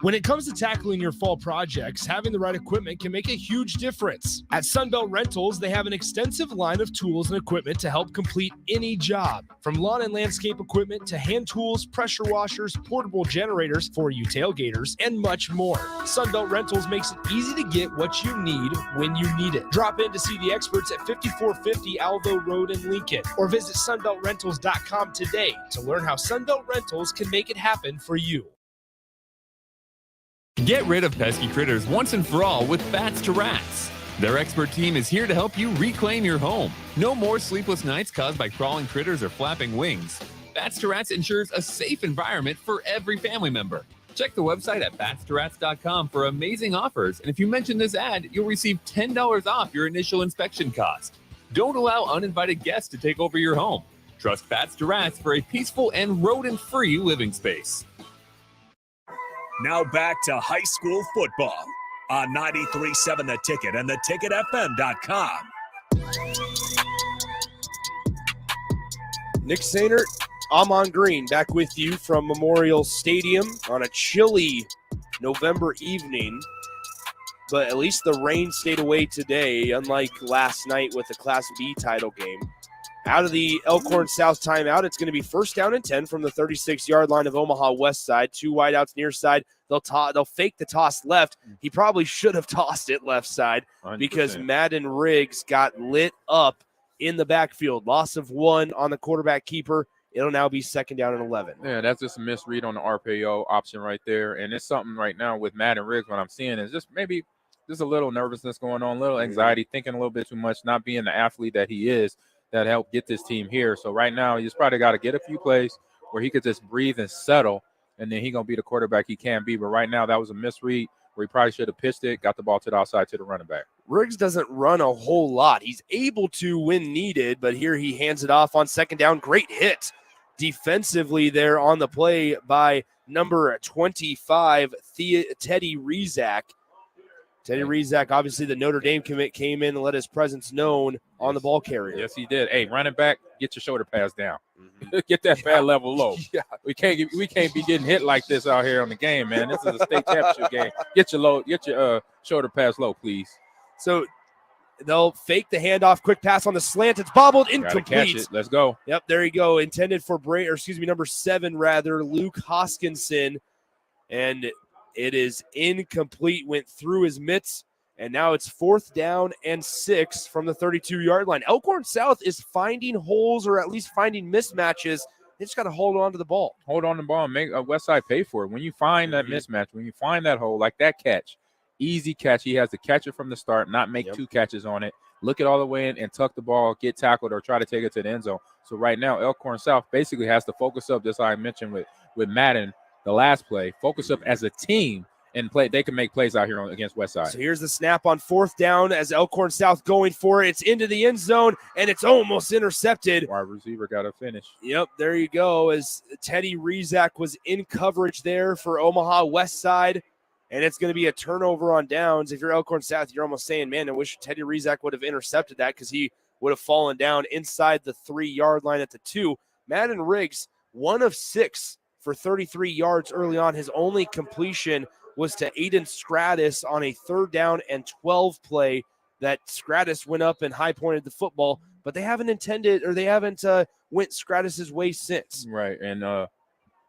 When it comes to tackling your fall projects, having the right equipment can make a huge difference. At Sunbelt Rentals, they have an extensive line of tools and equipment to help complete any job. From lawn and landscape equipment to hand tools, pressure washers, portable generators for you tailgaters, and much more. Sunbelt Rentals makes it easy to get what you need when you need it. Drop in to see the experts at 5450 Alvo Road in Lincoln, or visit sunbeltrentals.com today to learn how Sunbelt Rentals can make it happen for you. Get rid of pesky critters once and for all with Bats to Rats. Their expert team is here to help you reclaim your home. No more sleepless nights caused by crawling critters or flapping wings. Bats to Rats ensures a safe environment for every family member. Check the website at batstoRats.com for amazing offers, and if you mention this ad, you'll receive $10 off your initial inspection cost. Don't allow uninvited guests to take over your home. Trust Bats to Rats for a peaceful and rodent-free living space. Now back to high school football on 93.7 The Ticket and theticketfm.com. Nick Sainert, Amon Green, back with you from Memorial Stadium on a chilly November evening. But at least the rain stayed away today, unlike last night with the Class B title game. Out of the Elkhorn South timeout, it's going to be 1st down and 10 from the 36-yard line of Omaha Westside. 2 wideouts near side. They'll fake the toss left. He probably should have tossed it left side 100%. Because Madden Riggs got lit up in the backfield. Loss of 1 on the quarterback keeper. It'll now be 2nd down and 11. Yeah, that's just a misread on the RPO option right there. And it's something right now with Madden Riggs, what I'm seeing is just maybe just a little nervousness going on, a little anxiety, thinking a little bit too much, not being the athlete that he is that helped get this team here. So right now, he's probably got to get a few plays where he could just breathe and settle, and then he's going to be the quarterback he can be. But right now, that was a misread where he probably should have pitched it, got the ball to the outside to the running back. Riggs doesn't run a whole lot. He's able to when needed, but here he hands it off on 2nd down. Great hit defensively there on the play by number 25, Teddy Rizak. Teddy Rizak, obviously the Notre Dame commit, came in and let his presence known on the ball carrier. Yes, he did. Hey, running back, get your shoulder pads down. Get that pad level low. Yeah. We can't be getting hit like this out here on the game, man. This is a state championship game. Get your shoulder pads low, please. So they'll fake the handoff, quick pass on the slant. It's bobbled, incomplete. Gotta catch it. Let's go. Yep, there you go. Intended for number 7 rather, Luke Hoskinson, and it is incomplete. Went through his mitts, and now it's 4th down and 6 from the 32-yard line. Elkhorn South is finding holes or at least finding mismatches. They just got to hold on to the ball. Hold on to the ball and make Westside pay for it. When you find that mismatch, when you find that hole, like that catch, easy catch. He has to catch it from the start, not make 2 catches on it. Look it all the way in and tuck the ball, get tackled, or try to take it to the end zone. So right now, Elkhorn South basically has to focus up, just like I mentioned with Madden, the last play, focus up as a team and play. They can make plays out here against Westside. So here's the snap on 4th down as Elkhorn South going for it. It's into the end zone, and it's almost intercepted. Wide receiver got to finish. Yep, there you go, as Teddy Rizak was in coverage there for Omaha Westside, and it's going to be a turnover on downs. If you're Elkhorn South, you're almost saying, man, I wish Teddy Rizak would have intercepted that because he would have fallen down inside the 3-yard line at the 2. Madden Riggs, 1 of 6 for 33 yards early on. His only completion was to Aiden Stratus on a 3rd down and 12 play that Stratus went up and high pointed the football, but they haven't went Stratus's way since. Right, and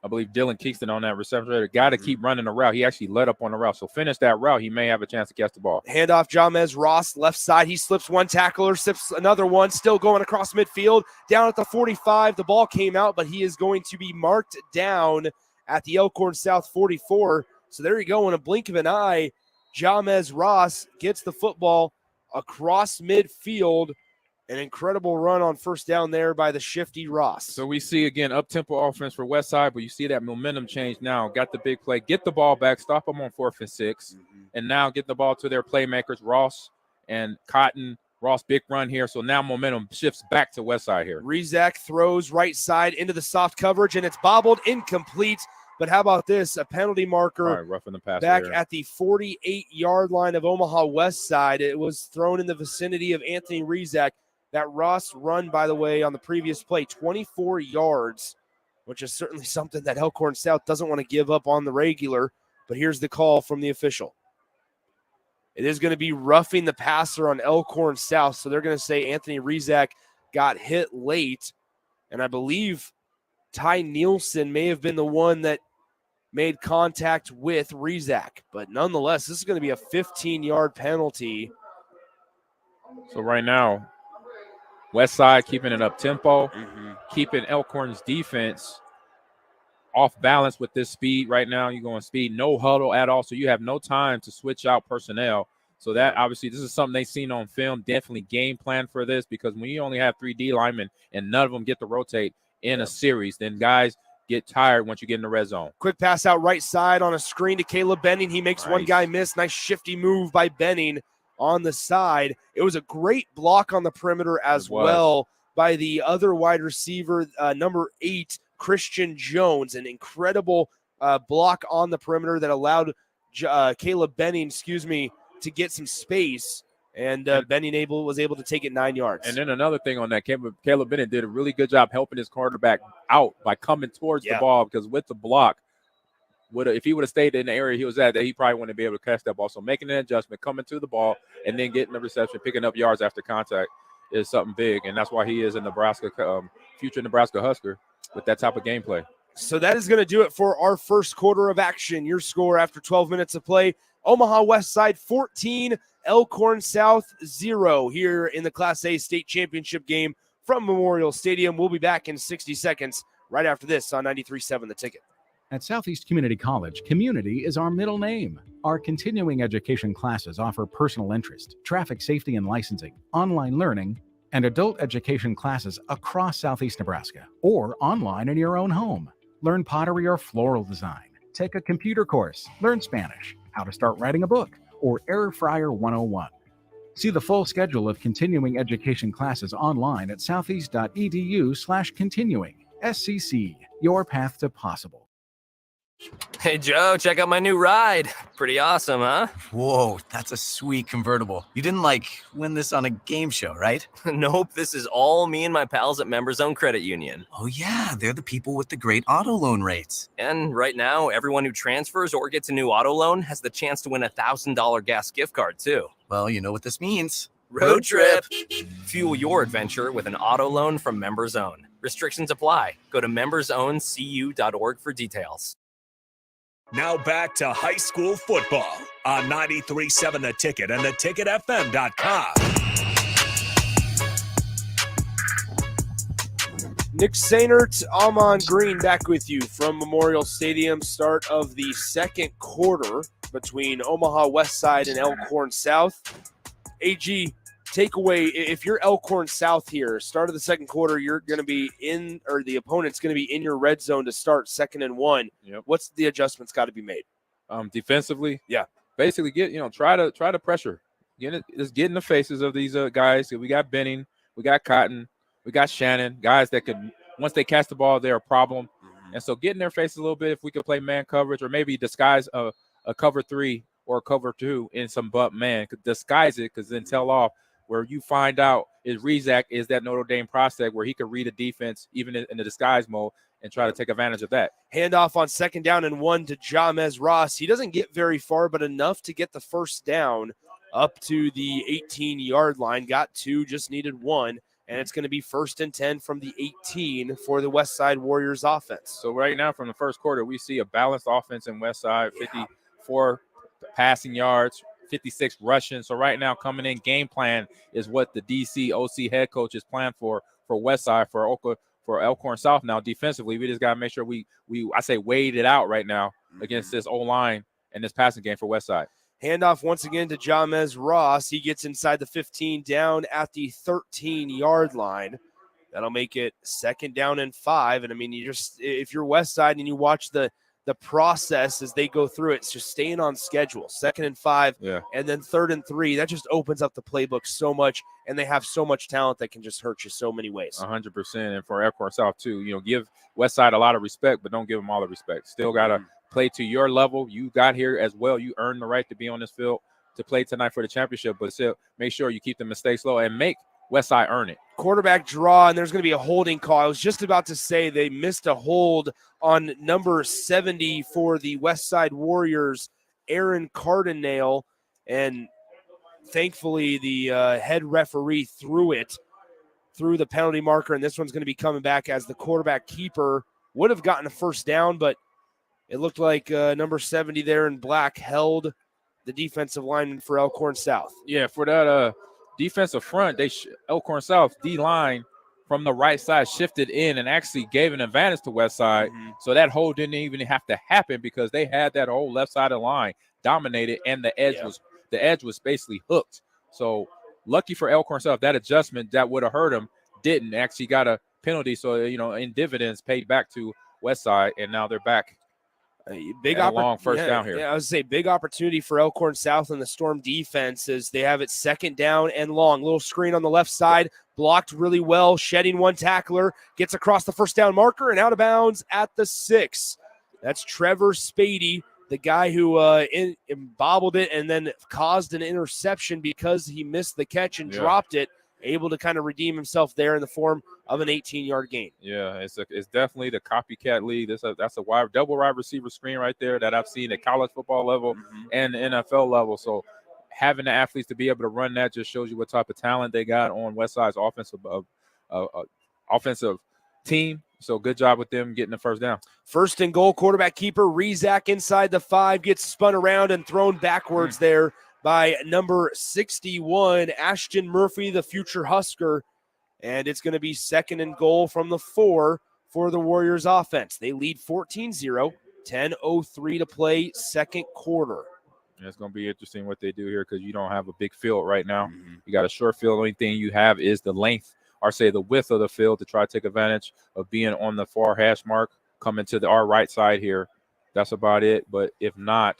I believe Dylan Kingston on that reception. Got to keep running the route. He actually let up on the route, so finish that route. He may have a chance to catch the ball. Handoff, Jamez Ross, left side. He slips one tackler, slips another one, still going across midfield. Down at the 45, the ball came out, but he is going to be marked down at the Elkhorn South 44. So there you go, in a blink of an eye, Jamez Ross gets the football across midfield. An incredible run on 1st down there by the shifty Ross. So we see, again, up-tempo offense for Westside, but you see that momentum change now. Got the big play. Get the ball back. Stop them on 4th and 6. And now get the ball to their playmakers, Ross and Cotton. Ross, big run here. So now momentum shifts back to Westside here. Rizak throws right side into the soft coverage, and it's bobbled, incomplete. But how about this? A penalty marker roughing the pass back there. at the 48-yard line of Omaha Westside. It was thrown in the vicinity of Anthony Rizak. That Ross run, by the way, on the previous play, 24 yards, which is certainly something that Elkhorn South doesn't want to give up on the regular. But here's the call from the official. It is going to be roughing the passer on Elkhorn South. So they're going to say Anthony Rizak got hit late. And I believe Ty Nielsen may have been the one that made contact with Rizak. But nonetheless, this is going to be a 15-yard penalty. So right now, Westside keeping it up tempo, keeping Elkhorn's defense off balance with this speed right now. You're going speed, no huddle at all, so you have no time to switch out personnel. So that obviously this is something they've seen on film. Definitely game plan for this, because when you only have 3 D linemen and none of them get to rotate in a series, then guys get tired once you get in the red zone. Quick pass out right side on a screen to Caleb Benning. He makes one guy miss. Nice shifty move by Benning on the side. It was a great block on the perimeter as well by the other wide receiver, number 8, Christian Jones. An incredible block on the perimeter that allowed Caleb Benning, to get some space. And Benning was able to take it 9 yards. And then another thing on that, Caleb Bennett did a really good job helping his quarterback out by coming towards the ball, because with the block, if he would have stayed in the area he was at, he probably wouldn't be able to catch that ball. So making an adjustment, coming to the ball, and then getting the reception, picking up yards after contact is something big. And that's why he is a future Nebraska Husker with that type of gameplay. So that is going to do it for our first quarter of action. Your score after 12 minutes of play: Omaha Westside 14, Elkhorn South 0 here in the Class A state championship game from Memorial Stadium. We'll be back in 60 seconds right after this on 93.7 The Ticket. At Southeast Community College, community is our middle name. Our continuing education classes offer personal interest, traffic safety and licensing, online learning, and adult education classes across Southeast Nebraska, or online in your own home. Learn pottery or floral design, take a computer course, learn Spanish, how to start writing a book, or Air Fryer 101. See the full schedule of continuing education classes online at southeast.edu/continuing. SCC, your path to possible. Hey, Joe, check out my new ride. Pretty awesome, huh? Whoa, that's a sweet convertible. You didn't win this on a game show, right? Nope, this is all me and my pals at Members Own Credit Union. Oh yeah, they're the people with the great auto loan rates. And right now, everyone who transfers or gets a new auto loan has the chance to win a $1,000 gas gift card, too. Well, you know what this means. Road trip! Fuel your adventure with an auto loan from Members Own. Restrictions apply. Go to membersowncu.org for details. Now back to high school football on 93.7 The Ticket and theticketfm.com. Nick Sainert, Amon Green back with you from Memorial Stadium. Start of the second quarter between Omaha Westside and Elkhorn South. AG, takeaway, if you're Elkhorn South here, start of the second quarter, you're going to be the opponent's going to be in your red zone to start 2nd and 1. Yep. What's the adjustments got to be made? Defensively, basically try to pressure, just get in the faces of these guys. We got Benning, we got Cotton, we got Shannon, guys that could, once they catch the ball, they're a problem. And so get in their faces a little bit. If we could play man coverage, or maybe disguise a cover 3 or a cover 2 in some butt man, could disguise it, because then tell off. Where you find out is Rizak is that Notre Dame prospect where he could read a defense even in the disguise mode and try to take advantage of that. Handoff on 2nd down and 1 to Jamez Ross. He doesn't get very far, but enough to get the first down up to the 18-yard line. Got 2, just needed 1, and it's going to be 1st and 10 from the 18 for the Westside Warriors offense. So right now from the first quarter, we see a balanced offense in Westside, 54 passing yards, 56 rushing. So right now coming in, game plan is what the DC OC head coach is planned for Westside, for Elkhorn South. Now defensively, we just got to make sure we wade it out right now against this O-line and this passing game for Westside. Handoff once again to Jamez Ross. He gets inside the 15, down at the 13-yard line. That'll make it 2nd down and 5. And I mean, if you're Westside and you watch the process as they go through, it's just staying on schedule. 2nd and 5, and then 3rd and 3. That just opens up the playbook so much, and they have so much talent that can just hurt you so many ways. 100%. And for Elkhorn South too, give Westside a lot of respect, but don't give them all the respect. Still got to play to your level. You got here as well. You earned the right to be on this field to play tonight for the championship, but still make sure you keep the mistakes low and make Westside earn it. Quarterback draw, and there's going to be a holding call. I was just about to say they missed a hold on number 70 for the Westside Warriors, Aaron Cardinale, and thankfully the head referee threw the penalty marker, and this one's going to be coming back as the quarterback keeper would have gotten a first down, but it looked like number 70 there in black held the defensive lineman for Elkhorn South. Yeah, for that defensive front, Elkhorn South D-line from the right side shifted in and actually gave an advantage to Westside. So that hold didn't even have to happen because they had that whole left side of the line dominated, and the edge the edge was basically hooked. So lucky for Elkhorn South, that adjustment that would have hurt him didn't. Actually got a penalty, so in dividends paid back to Westside, and now they're back. Big long first down here. Yeah, I was say big opportunity for Elkhorn South and the Storm defense as they have it second down and long. Little screen on the left side, blocked really well, shedding one tackler, gets across the first down marker and out of bounds at the 6. That's Trevor Spady, the guy who bobbled it and then caused an interception because he missed the catch and dropped it, able to kind of redeem himself there in the form of an 18-yard gain. Yeah, it's definitely the copycat league. That's a double wide receiver screen right there that I've seen at college football level and NFL level. So having the athletes to be able to run that just shows you what type of talent they got on Westside's offensive team. So good job with them getting the first down. First and goal, quarterback keeper Rezak inside the 5, gets spun around and thrown backwards there by number 61, Ashton Murphy, the future Husker. And it's going to be second and goal from the 4 for the Warriors offense. They lead 14-0, 10:03 to play, second quarter. And it's going to be interesting what they do here because you don't have a big field right now. You got a short field. The only thing you have is the length, or say the width of the field to try to take advantage of being on the far hash mark, coming to our right side here. That's about it. But if not,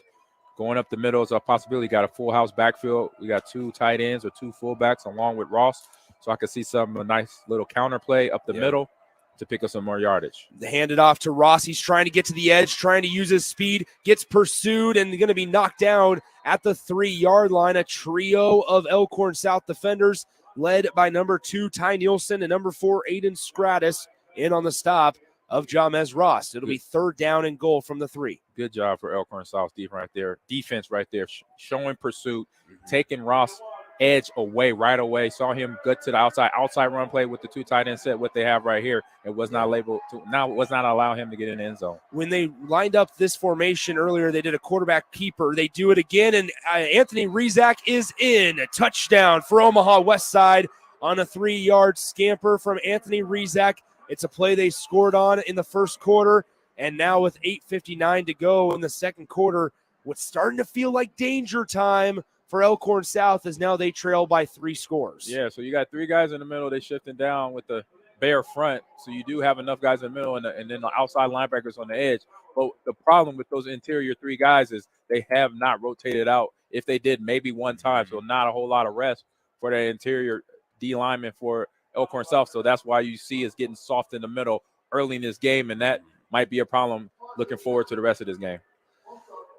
going up the middle is a possibility. Got a full house backfield. We got 2 tight ends or 2 fullbacks along with Ross. So I could see a nice little counter play up the middle to pick up some more yardage. They hand it off to Ross. He's trying to get to the edge, trying to use his speed, gets pursued and going to be knocked down at the 3-yard line. A trio of Elkhorn South defenders led by number 2, Ty Nielsen, and number 4, Aiden Stratus, in on the stop of Jamez Ross. It'll be third down and goal from the 3. Good job for Elkhorn South defense right there, showing pursuit, taking Ross edge away right away. Saw him gut to the outside run play with the 2 tight end set. What they have right here, it was not allow him to get in the end zone. When they lined up this formation earlier, they did a quarterback keeper. They do it again, and Anthony Rezak is in. A touchdown for Omaha Westside on a 3-yard scamper from Anthony Rezak. It's a play they scored on in the first quarter, and now with 8:59 to go in the second quarter, what's starting to feel like danger time for Elkhorn South is now they trail by 3 scores. Yeah, so you got 3 guys in the middle. They shifting down with the bare front, so you do have enough guys in the middle and then the outside linebackers on the edge. But the problem with those interior 3 guys is they have not rotated out. If they did, maybe one time, so not a whole lot of rest for the interior D lineman for Elkhorn South. So that's why you see it's getting soft in the middle early in this game, and that might be a problem looking forward to the rest of this game.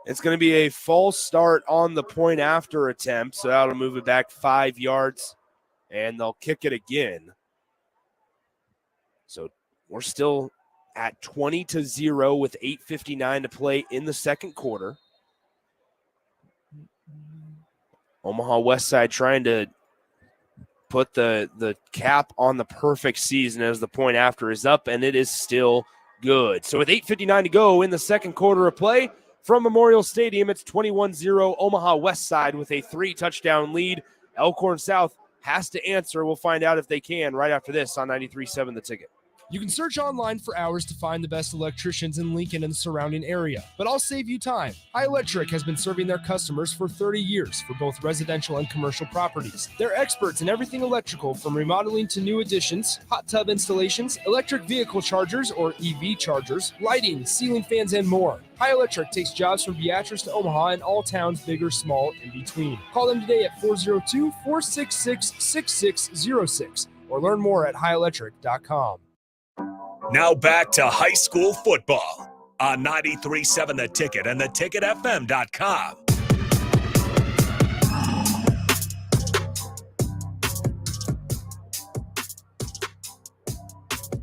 It's going to be a false start on the point after attempt, so that'll move it back 5 yards, and they'll kick it again. So we're still at 20-0 with 8:59 to play in the second quarter. Omaha Westside trying to put the cap on the perfect season as the point after is up, and it is still good. So with 8:59 to go in the second quarter of play, from Memorial Stadium, it's 21-0 Omaha Westside with a 3-touchdown lead. Elkhorn South has to answer. We'll find out if they can right after this on 93.7 The Ticket. You can search online for hours to find the best electricians in Lincoln and the surrounding area, but I'll save you time. High Electric has been serving their customers for 30 years for both residential and commercial properties. They're experts in everything electrical, from remodeling to new additions, hot tub installations, electric vehicle chargers or EV chargers, lighting, ceiling fans, and more. High Electric takes jobs from Beatrice to Omaha and all towns, big or small, in between. Call them today at 402-466-6606 or learn more at highelectric.com. Now back to high school football on 93.7 The Ticket and theticketfm.com.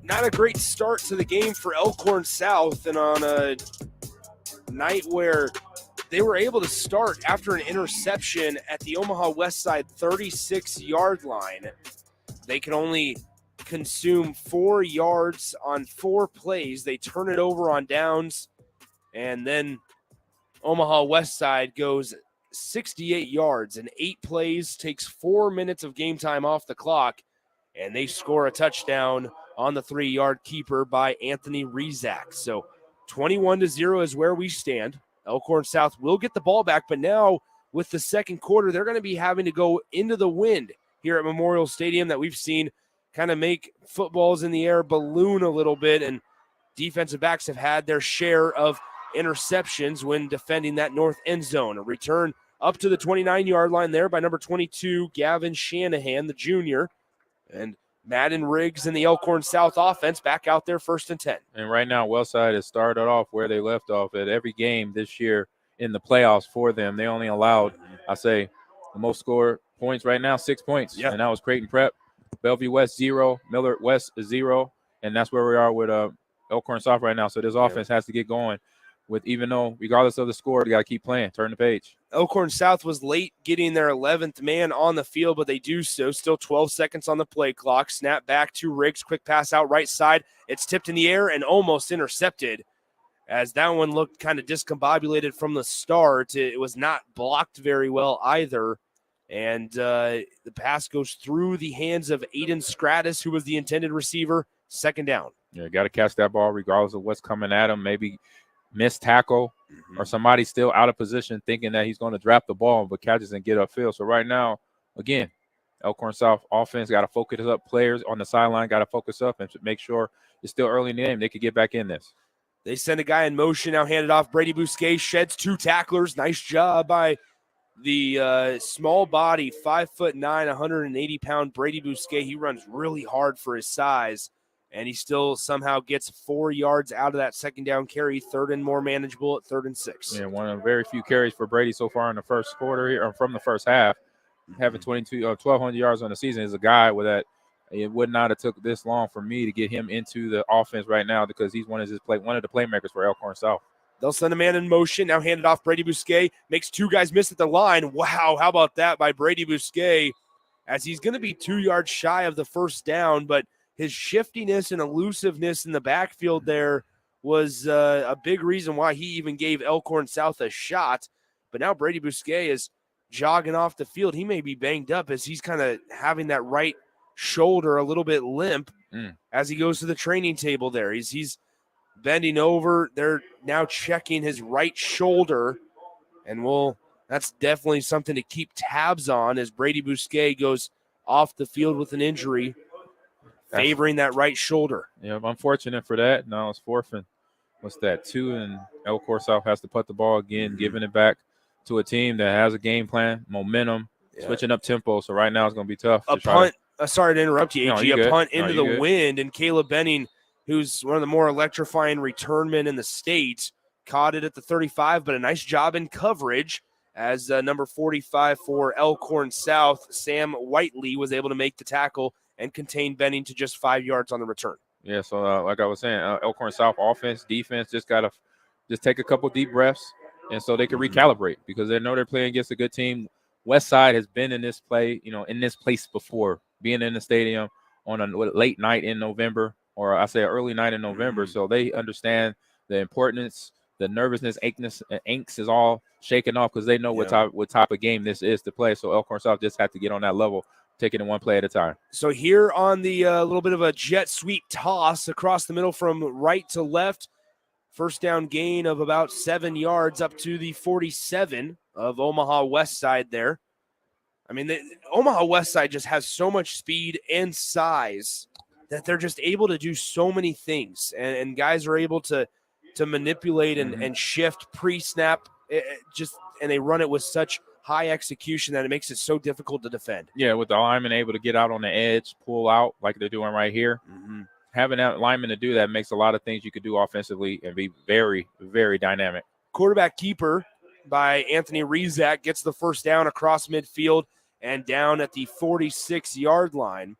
Not a great start to the game for Elkhorn South, and on a night where they were able to start after an interception at the Omaha Westside 36-yard line. They can only consume 4 yards on 4 plays. They turn it over on downs, and then Omaha Westside goes 68 yards in 8 plays, takes 4 minutes of game time off the clock, and they score a touchdown on the 3-yard keeper by Anthony Rezak. So 21-0 is where we stand. Elkhorn South will get the ball back, but now with the second quarter, they're going to be having to go into the wind here at Memorial Stadium that we've seen kind of make footballs in the air balloon a little bit, and defensive backs have had their share of interceptions when defending that north end zone. A return up to the 29-yard line there by number 22, Gavin Shanahan, the junior, and Madden Riggs and the Elkhorn South offense back out there 1st and 10. And right now, Westside has started off where they left off at every game this year in the playoffs for them. They only allowed, the most score points right now, 6 points. Yeah. And that was Creighton Prep. Bellevue West 0, Millard West 0, and that's where we are with Elkhorn South right now. So this offense has to get going. Even though, regardless of the score, they got to keep playing. Turn the page. Elkhorn South was late getting their 11th man on the field, but they do so. Still 12 seconds on the play clock. Snap back to Riggs. Quick pass out right side. It's tipped in the air and almost intercepted, as that one looked kind of discombobulated from the start. It was not blocked very well either. And the pass goes through the hands of Aiden Stratus, who was the intended receiver. 2nd down. Yeah, got to catch that ball regardless of what's coming at him. Maybe missed tackle or somebody still out of position thinking that he's going to drop the ball but catches and get upfield. So right now, again, Elkhorn South offense got to focus up. Players on the sideline got to focus up and make sure it's still early in the game. They could get back in this. They send a guy in motion, now handed off. Brady Bousquet sheds 2 tacklers. Nice job by the small body, 5'9", 180-pound Brady Bousquet. He runs really hard for his size, and he still somehow gets 4 yards out of that 2nd down carry. 3rd and more manageable at 3rd and 6. Yeah, one of the very few carries for Brady so far in the first quarter here, or from the first half. Having 1,200 yards on the season is a guy with that. It would not have took this long for me to get him into the offense right now because he's one of the playmakers for Elkhorn South. They'll send a man in motion, now handed off. Brady Bousquet makes 2 guys miss at the line. Wow, how about that by Brady Bousquet, as he's going to be 2 yards shy of the 1st down, but his shiftiness and elusiveness in the backfield there was a big reason why he even gave Elkhorn South a shot. But now Brady Bousquet is jogging off the field. He may be banged up as he's kind of having that right shoulder a little bit limp as he goes to the training table there. He's bending over. They're now checking his right shoulder, and that's definitely something to keep tabs on as Brady Bousquet goes off the field with an injury, favoring that right shoulder. Yeah, unfortunate for that. Now it's 4th and what's that, 2, and Elkhorn South has to put the ball again, giving it back to a team that has a game plan, momentum, switching up tempo. So right now it's going to be tough. A punt. Sorry to interrupt you, AG. A punt into the wind, and Caleb Benning, who's one of the more electrifying return men in the state, caught it at the 35, but a nice job in coverage as number 45 for Elkhorn South, Sam Whiteley, was able to make the tackle and contain Benning to just 5 yards on the return. Yeah, so like I was saying, Elkhorn South offense, defense just got to take a couple deep breaths, and so they can recalibrate because they know they're playing against a good team. Westside has been in this place before, being in the stadium on a late night in November, or I say early night in November. So they understand the importance, the nervousness, angst is all shaken off because they know what type of game this is to play. So Elkhorn South just had to get on that level, taking it one play at a time. So here on the little bit of a jet sweep toss across the middle from right to left, 1st down gain of about 7 yards up to the 47 of Omaha Westside there. I mean, Omaha Westside just has so much speed and size that they're just able to do so many things, and guys are able to manipulate and shift pre-snap, and they run it with such high execution that it makes it so difficult to defend. Yeah, with the lineman able to get out on the edge, pull out like they're doing right here. Having that lineman to do that makes a lot of things you could do offensively and be very, very dynamic. Quarterback keeper by Anthony Rezak gets the 1st down across midfield and down at the 46-yard line.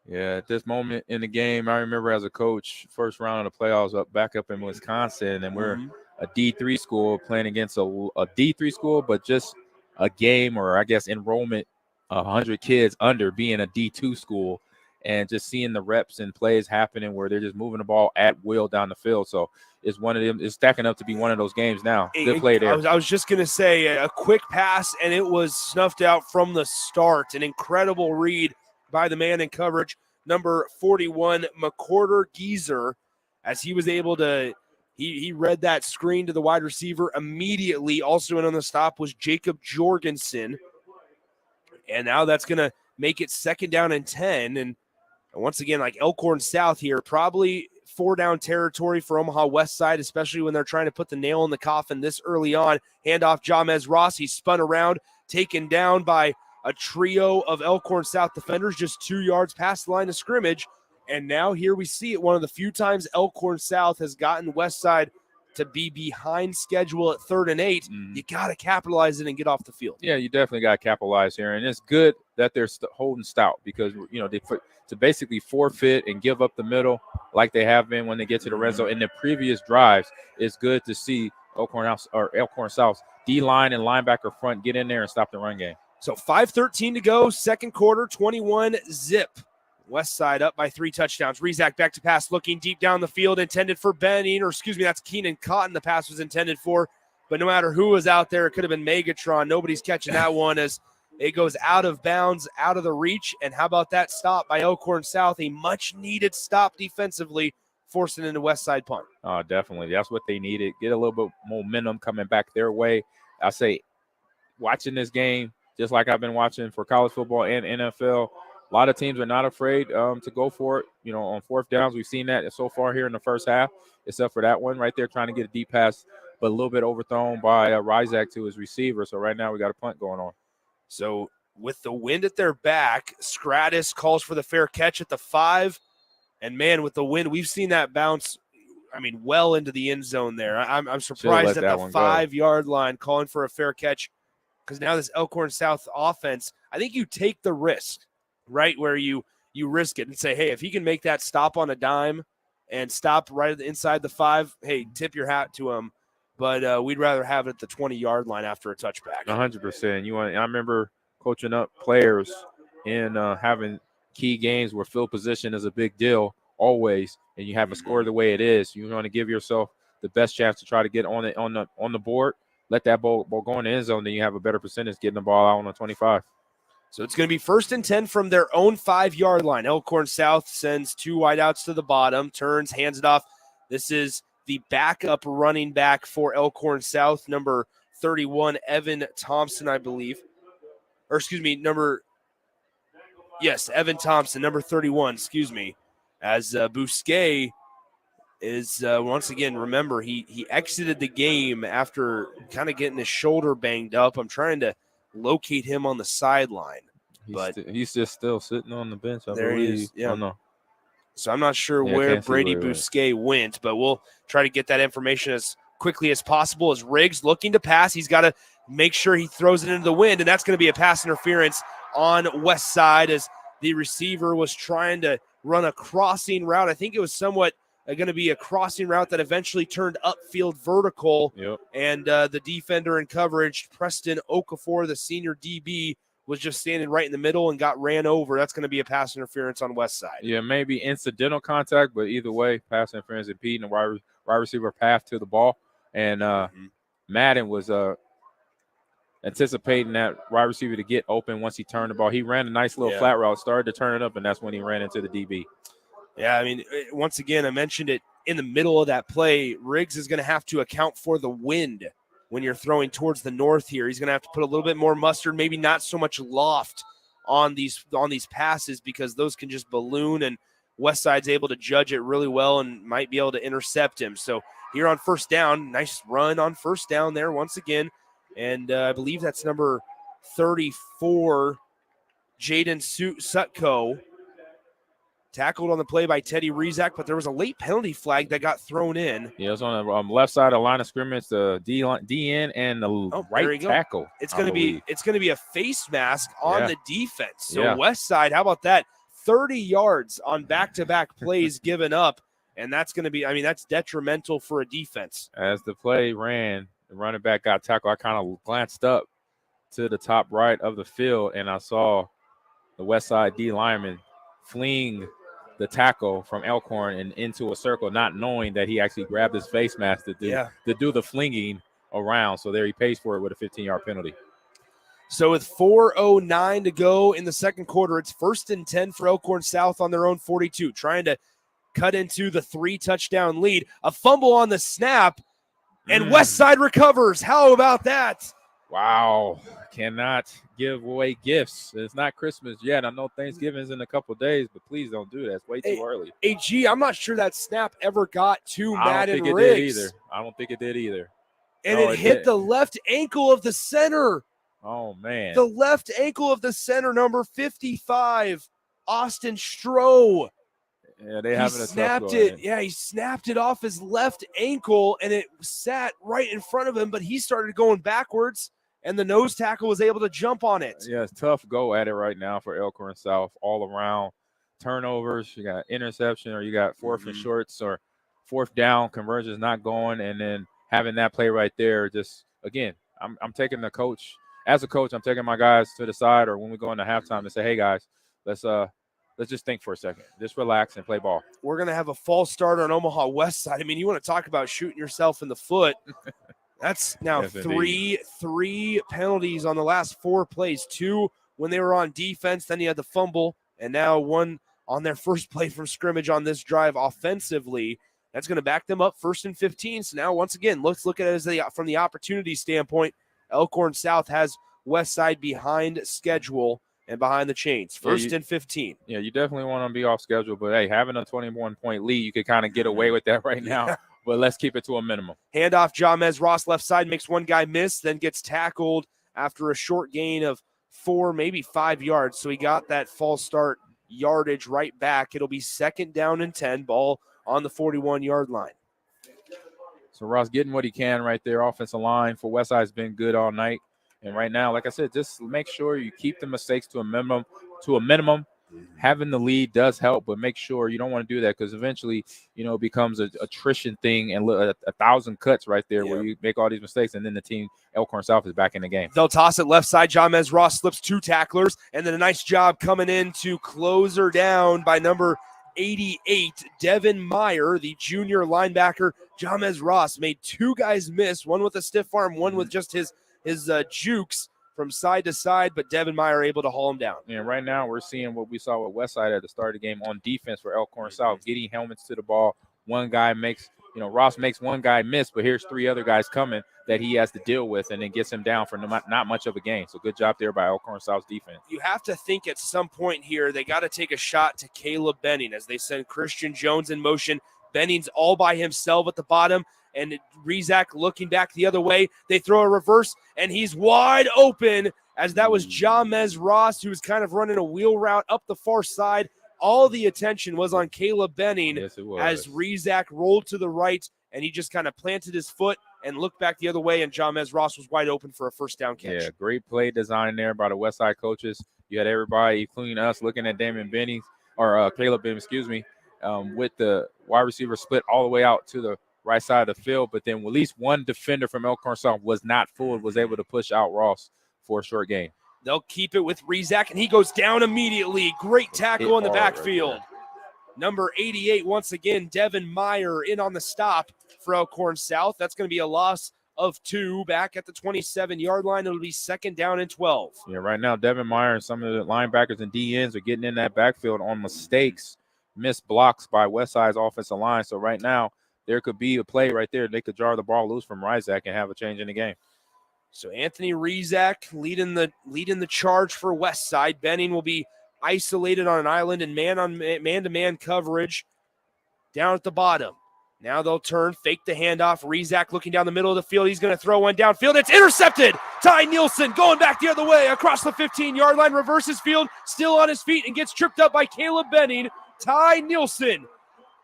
Yeah, at this moment in the game, I remember as a coach, 1st round of the playoffs back up in Wisconsin, and we're a D3 school playing against a D3 school, but just a game, or I guess enrollment, 100 kids under being a D2 school, and just seeing the reps and plays happening where they're just moving the ball at will down the field. So it's one of them. It's stacking up to be one of those games now. Good play there. I was just going to say a quick pass, and it was snuffed out from the start. An incredible read by the man in coverage, number 41, McCorder Geezer, as he was able to He read that screen to the wide receiver immediately. Also in on the stop was Jacob Jorgensen. And now that's going to make it 2nd down and 10. And once again, like Elkhorn South here, probably 4-down territory for Omaha Westside, especially when they're trying to put the nail in the coffin this early on. Handoff Jamez Ross. He spun around, taken down by a trio of Elkhorn South defenders just 2 yards past the line of scrimmage. And now here we see it, one of the few times Elkhorn South has gotten Westside to be behind schedule at 3rd and 8. You got to capitalize it and get off the field. Yeah, you definitely got to capitalize here. And it's good that they're holding stout because, they to basically forfeit and give up the middle like they have been when they get to the red zone in the previous drives. It's good to see Elkhorn South D-line and linebacker front get in there and stop the run game. So 5:13 to go, 2nd quarter, 21-zip. Westside up by 3 touchdowns. Rezac back to pass, looking deep down the field, intended for that's Keenan Cotton the pass was intended for. But no matter who was out there, it could have been Megatron. Nobody's catching that one as it goes out of bounds, out of the reach. And how about that stop by Elkhorn South? A much-needed stop defensively, forcing into Westside punt. Oh, definitely. That's what they needed. Get a little bit momentum coming back their way. I say watching this game, just like I've been watching for college football and NFL, a lot of teams are not afraid to go for it. On 4th downs, we've seen that so far here in the first half, except for that one right there trying to get a deep pass, but a little bit overthrown by Rizak to his receiver. So right now we got a punt going on. So with the wind at their back, Stratus calls for the fair catch at the 5. And, man, with the wind, we've seen that bounce, well into the end zone there. I'm surprised at the 5-yard line calling for a fair catch because now this Elkhorn South offense, I think you take the risk, right, where you risk it and say, hey, if he can make that stop on a dime and stop right inside the 5, hey, tip your hat to him. But we'd rather have it at the 20-yard line after a touchback. 100%. I remember coaching up players and having key games where field position is a big deal always, and you have a score the way it is. You want to give yourself the best chance to try to get on the board, let that ball go in the end zone, then you have a better percentage getting the ball out on the 25. So it's going to be 1st and 10 from their own 5-yard line. Elkhorn South sends 2 wideouts to the bottom, turns, hands it off. This is the backup running back for Elkhorn South, number 31, Evan Thompson, I believe. Or, Evan Thompson, number 31, as Bousquet is, once again, remember, he exited the game after kind of getting his shoulder banged up. I'm trying to locate him on the sideline. He's just still sitting on the bench. I there believe. he is. Yeah. Oh, no. So I'm not sure where Brady Bousquet went, but we'll try to get that information as quickly as possible. As Riggs looking to pass, he's got to make sure he throws it into the wind, and that's going to be a pass interference on Westside as the receiver was trying to run a crossing route. I think it was somewhat going to be a crossing route that eventually turned upfield vertical. Yep. And the defender in coverage, Preston Okafor, the senior DB, was just standing right in the middle and got ran over. That's going to be a pass interference on Westside. Yeah, maybe incidental contact, but either way, pass interference impeding the wide receiver path to the ball. And Madden was anticipating that wide receiver to get open once he turned the ball. He ran a nice little flat route, started to turn it up, and that's when he ran into the DB. Yeah, once again, I mentioned it in the middle of that play. Riggs is going to have to account for the wind when you're throwing towards the north here. He's going to have to put a little bit more mustard, maybe not so much loft on these passes because those can just balloon, and Westside's able to judge it really well and might be able to intercept him. So here on 1st down, nice run on 1st down there once again. And I believe that's number 34, Jaden Sutko. Tackled on the play by Teddy Rezac, but there was a late penalty flag that got thrown in. Yeah, it was on the left side of the line of scrimmage, the DN and the right tackle. It's going to be a face mask on the defense. So Westside, how about that? 30 yards on back-to-back plays given up, and that's going to be, that's detrimental for a defense. As the play ran, the running back got tackled. I kind of glanced up to the top right of the field, and I saw the Westside D lineman fleeing the tackle from Elkhorn and into a circle, not knowing that he actually grabbed his face mask to do the flinging around. So there he pays for it with a 15-yard penalty. So with 4:09 to go in the 2nd quarter, it's 1st and 10 for Elkhorn South on their own 42, trying to cut into the 3-touchdown lead. A fumble on the snap, and Westside recovers. How about that? Wow. Cannot give away gifts. It's not Christmas yet. I know Thanksgiving's in a couple days, but please don't do that. It's way too early. AG, I'm not sure that snap ever got to I Madden don't think Riggs. it did either. I don't think it did either. And No, it hit did. the left ankle of the center. Oh, man. The left ankle of the center, number 55, Austin Stroh. Yeah, they He having a tough snapped go it. at Yeah, he snapped it off his left ankle, and it sat right in front of him, but he started going backwards, and the nose tackle was able to jump on it. Yeah, it's tough go at it right now for Elkhorn South all around. Turnovers, you got interception, or you got fourth and shorts, or fourth down conversions not going, and then having that play right there. Just again, I'm taking the coach as a coach. I'm taking my guys to the side, or when we go into halftime, to say, hey guys, let's just think for a second, just relax and play ball. We're gonna have a false start on Omaha Westside. I mean, you want to talk about shooting yourself in the foot? That's now Yes, three penalties on the last 4 plays. 2 when they were on defense, then you had the fumble, and now 1 on their first play from scrimmage on this drive offensively. That's going to back them up 1st and 15. So now, once again, let's look at it as from the opportunity standpoint. Elkhorn South has Westside behind schedule and behind the chains. 1st and 15. Yeah, you definitely want to be off schedule, but hey, having a 21-point lead, you could kind of get away with that right now. Yeah. But let's keep it to a minimum. Handoff, Jamez Ross left side, makes one guy miss, then gets tackled after a short gain of 4, maybe 5 yards. So he got that false start yardage right back. It'll be 2nd down and 10, ball on the 41-yard line. So Ross getting what he can right there. Offensive line for Westside has been good all night. And right now, like I said, just make sure you keep the mistakes to a minimum. Having the lead does help, but make sure you don't want to do that, because eventually, it becomes an attrition thing and 1,000 cuts right there where you make all these mistakes, and then the team, Elkhorn South, is back in the game. They'll toss it left side. Jamez Ross slips 2 tacklers, and then a nice job coming in to close her down by number 88, Devin Meyer, the junior linebacker. Jamez Ross made 2 guys miss, one with a stiff arm, one with just his jukes from side to side, but Devin Meyer able to haul him down. And right now we're seeing what we saw with Westside at the start of the game on defense for Elkhorn South, getting helmets to the ball. One guy makes, Ross makes one guy miss, but here's 3 other guys coming that he has to deal with, and then gets him down for not much of a gain. So good job there by Elkhorn South's defense. You have to think at some point here they got to take a shot to Caleb Benning as they send Christian Jones in motion. Benning's all by himself at the bottom, and Rizak looking back the other way. They throw a reverse, and he's wide open, as that was Jamez Ross, who was kind of running a wheel route up the far side. All the attention was on Caleb Benning, yes, it was, as Rizak rolled to the right, and he just kind of planted his foot and looked back the other way, and Jamez Ross was wide open for a 1st down catch. Yeah, great play design there by the Westside coaches. You had everybody, including us, looking at Caleb Benning, with the wide receiver split all the way out to the right side of the field, but then at least one defender from Elkhorn South was not fooled, was able to push out Ross for a short gain. They'll keep it with Rizak, and he goes down immediately. Great tackle in the backfield. Number 88, once again, Devin Meyer in on the stop for Elkhorn South. That's going to be a loss of 2 back at the 27-yard line. It'll be 2nd down and 12. Yeah, right now, Devin Meyer and some of the linebackers and DNs are getting in that backfield on mistakes, missed blocks by Westside's offensive line. So right now, there could be a play right there. They could jar the ball loose from Rizak and have a change in the game. So Anthony Rizak leading the charge for Westside. Benning will be isolated on an island and man-to-man coverage down at the bottom. Now they'll turn, fake the handoff. Rizak looking down the middle of the field. He's going to throw one downfield. It's intercepted. Ty Nielsen going back the other way across the 15-yard line, reverses field, still on his feet, and gets tripped up by Caleb Benning. Ty Nielsen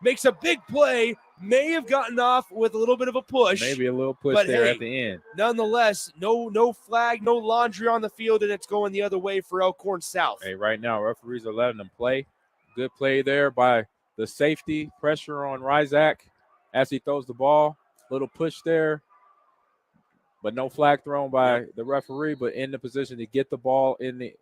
makes a big play. May have gotten off with a little bit of a push. Maybe a little push there at the end. Nonetheless, no flag, no laundry on the field, and it's going the other way for Elkhorn South. Hey, right now, referees are letting them play. Good play there by the safety. Pressure on Rizak as he throws the ball. Little push there, but no flag thrown by the referee, but in the position to get the ball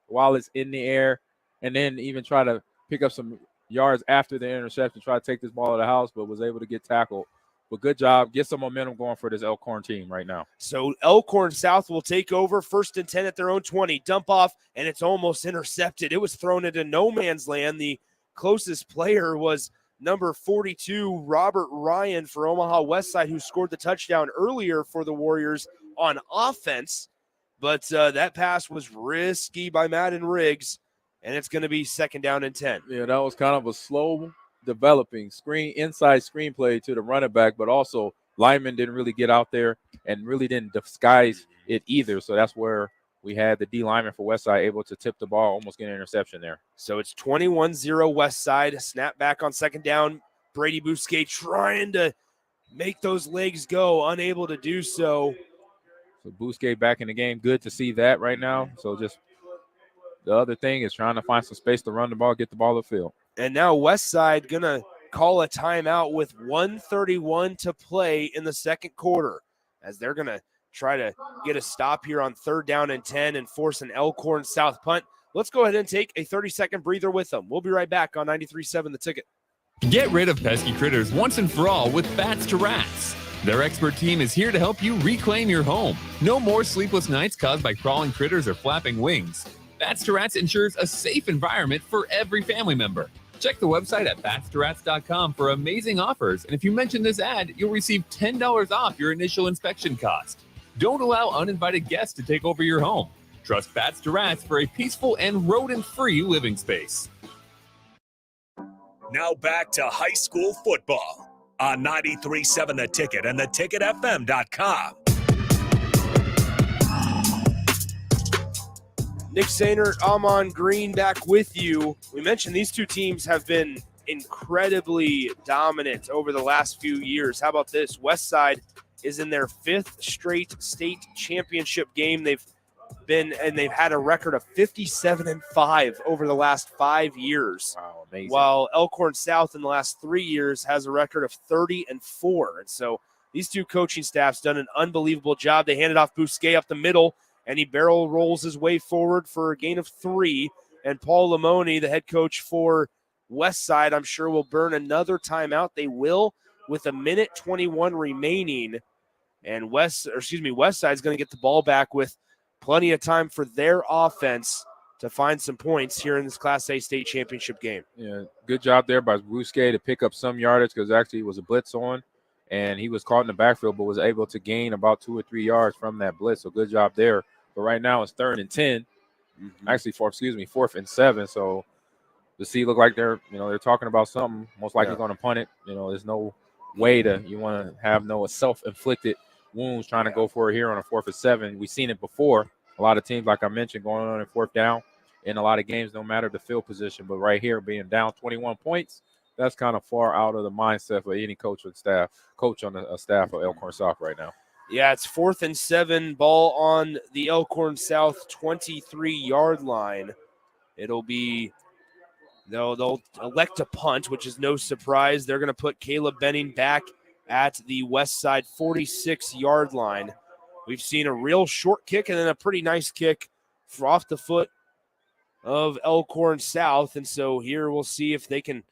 while it's in the air, and then even try to pick up some yards after the interception, try to take this ball to the house, but was able to get tackled. But good job. Get some momentum going for this Elkhorn team right now. So Elkhorn South will take over 1st and 10 at their own 20. Dump off, and it's almost intercepted. It was thrown into no man's land. The closest player was number 42, Robert Ryan for Omaha Westside, who scored the touchdown earlier for the Warriors on offense. But that pass was risky by Madden Riggs, and it's going to be 2nd down and 10. Yeah, that was kind of a slow developing inside screenplay to the running back, but also lineman didn't really get out there and really didn't disguise it either. So that's where we had the D lineman for Westside able to tip the ball, almost get an interception there. So it's 21-0 Westside. Snap back on 2nd down. Brady Bousquet trying to make those legs go, unable to do so. So Bousquet back in the game. Good to see that right now. So just the other thing is trying to find some space to run the ball, get the ball upfield. And now Westside going to call a timeout with 1:31 to play in the 2nd quarter, as they're going to try to get a stop here on 3rd down and 10 and force an Elkhorn South punt. Let's go ahead and take a 30-second breather with them. We'll be right back on 93.7 The Ticket. Get rid of pesky critters once and for all with Bats to Rats. Their expert team is here to help you reclaim your home. No more sleepless nights caused by crawling critters or flapping wings. Bats to Rats ensures a safe environment for every family member. Check the website at batstoRats.com for amazing offers, and if you mention this ad, you'll receive $10 off your initial inspection cost. Don't allow uninvited guests to take over your home. Trust Bats to Rats for a peaceful and rodent-free living space. Now back to high school football on 93.7 The Ticket and theticketfm.com. Nick Sainert, Amon Green back with you. We mentioned these two teams have been incredibly dominant over the last few years. How about this? Westside is in their 5th straight state championship game. They've had a record of 57-5 over the last 5 years. Wow, amazing. While Elkhorn South in the last 3 years has a record of 30-4. And so these two coaching staffs done an unbelievable job. They handed off Bousquet up the middle, and he barrel rolls his way forward for a gain of 3. And Paul Lamoni, the head coach for Westside, I'm sure will burn another timeout. They will, with 1:21 remaining. And Westside's going to get the ball back with plenty of time for their offense to find some points here in this Class A state championship game. Yeah, good job there by Bousquet to pick up some yardage, because actually it was a blitz on, and he was caught in the backfield but was able to gain about 2 or 3 yards from that blitz. So good job there. But right now it's 3rd and 10. Actually, 4th and 7. So the C look like they're talking about something. Most likely going to punt it. There's no way you want to have no self-inflicted wounds trying to go for it here on a 4th and 7. We've seen it before. A lot of teams, like I mentioned, going on in 4th down in a lot of games, no matter the field position. But right here, being down 21 points, that's kind of far out of the mindset for any coach on the staff of Elkhorn South right now. Yeah, it's 4th and 7, ball on the Elkhorn South 23-yard line. It'll be, they'll elect to punt, which is no surprise. They're going to put Caleb Benning back at the Westside 46-yard line. We've seen a real short kick and then a pretty nice kick off the foot of Elkhorn South. And so here we'll see if they can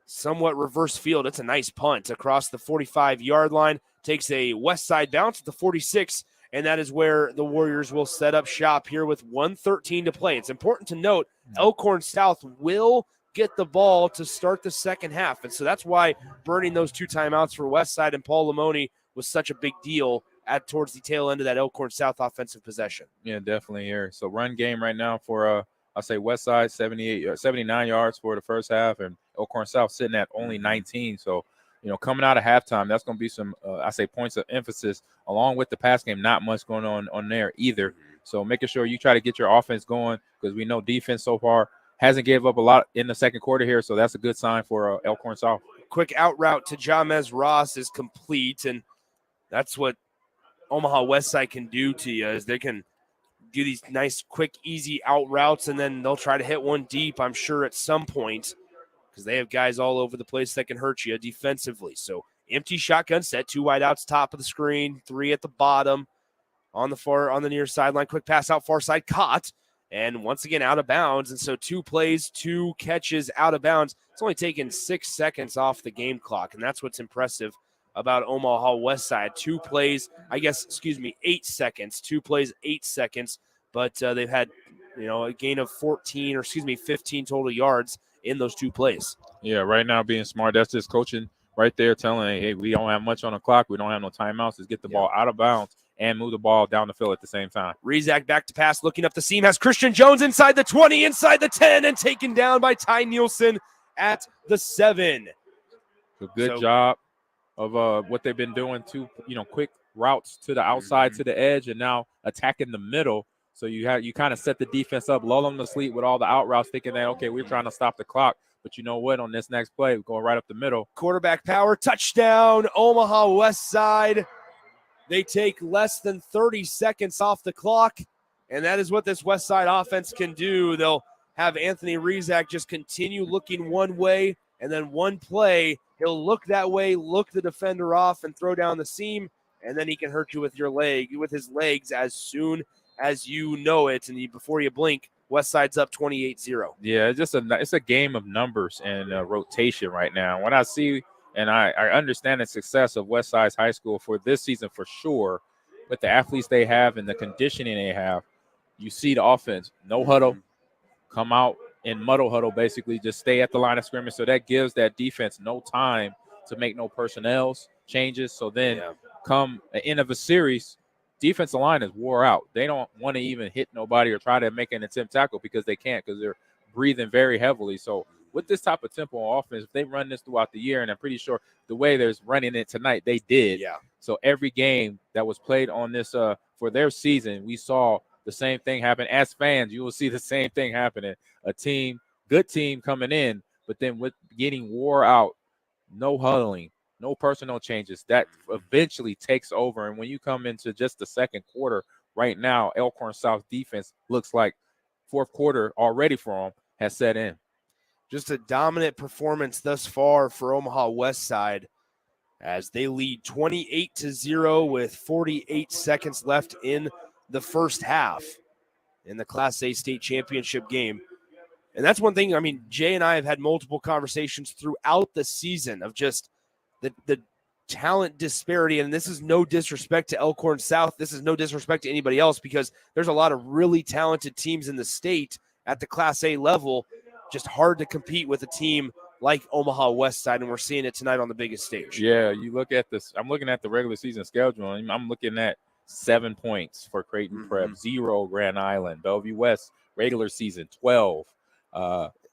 somewhat reverse field. It's a nice punt across the 45-yard line. Takes a Westside bounce at the 46, and that is where the Warriors will set up shop here with 1:13 to play. It's important to note Elkhorn South will get the ball to start the second half, and so that's why burning those 2 timeouts for Westside and Paul Lamoni was such a big deal towards the tail end of that Elkhorn South offensive possession. Yeah, definitely here. So run game right now for I'll say Westside 79 yards for the first half, and Elkhorn South sitting at only 19. So coming out of halftime, that's going to be some, points of emphasis along with the pass game. Not much going on there either. So making sure you try to get your offense going, because we know defense so far hasn't gave up a lot in the second quarter here. So that's a good sign for Elkhorn South. Quick out route to Jamez Ross is complete, and that's what Omaha Westside can do to you, is they can do these nice, quick, easy out routes, and then they'll try to hit one deep, I'm sure, at some point, because they have guys all over the place that can hurt you defensively. So empty shotgun set, 2 wide outs, top of the screen, 3 at the bottom, on the near sideline. Quick pass out far side, caught, and once again out of bounds. And so 2 plays, 2 catches out of bounds. It's only taken 6 seconds off the game clock, and that's what's impressive about Omaha Westside. 2 plays, 8 seconds. 2 plays, 8 seconds, but they've had a gain of 15 total yards in those 2 plays. Yeah, right now being smart, that's just coaching right there telling, hey, we don't have much on the clock. We don't have no timeouts. Just get the ball out of bounds and move the ball down the field at the same time. Rizak back to pass, looking up the seam, has Christian Jones inside the 20, inside the 10, and taken down by Ty Nielsen at the 7. A good job of what they've been doing, quick routes to the outside to the edge, and now attacking the middle. So you kind of set the defense up, lull them to sleep with all the out routes, thinking that, okay, we're trying to stop the clock. But you know what? On this next play, we're going right up the middle. Quarterback power, touchdown, Omaha Westside. They take less than 30 seconds off the clock, and that is what this Westside offense can do. They'll have Anthony Rizak just continue looking one way, and then one play, he'll look that way, look the defender off, and throw down the seam, and then he can hurt you with his legs as soon as you know it. And before you blink, Westside's up 28-0. Yeah, it's a game of numbers and rotation right now. What I see, and I understand the success of Westside High School for this season for sure, with the athletes they have and the conditioning they have, you see the offense, no huddle, come out in muddle huddle, basically just stay at the line of scrimmage. So that gives that defense no time to make no personnel changes. So then come the end of a series, defensive line is wore out. They don't want to even hit nobody or try to make an attempt tackle because they can't, because they're breathing very heavily. So with this type of tempo on offense, if they run this throughout the year, and I'm pretty sure the way they're running it tonight, they did. Yeah. So every game that was played on this for their season, we saw the same thing happen. As fans, you will see the same thing happening. A team, good team coming in, but then with getting wore out, no huddling, no personal changes, that eventually takes over. And when you come into just the second quarter right now, Elkhorn South defense looks like fourth quarter already for them has set in. Just a dominant performance thus far for Omaha Westside as they lead 28-0 with 48 seconds left in the first half in the Class A state championship game. And that's one thing, I mean, Jay and I have had multiple conversations throughout the season of just the talent disparity. And this is no disrespect to Elkhorn South. This is no disrespect to anybody else, because there's a lot of really talented teams in the state at the Class A level. Just hard to compete with a team like Omaha Westside, and we're seeing it tonight on the biggest stage. Yeah, you look at this. I'm looking at the regular season schedule, and I'm looking at 7 points for Creighton Prep, 0 Grand Island, Bellevue West regular season 12,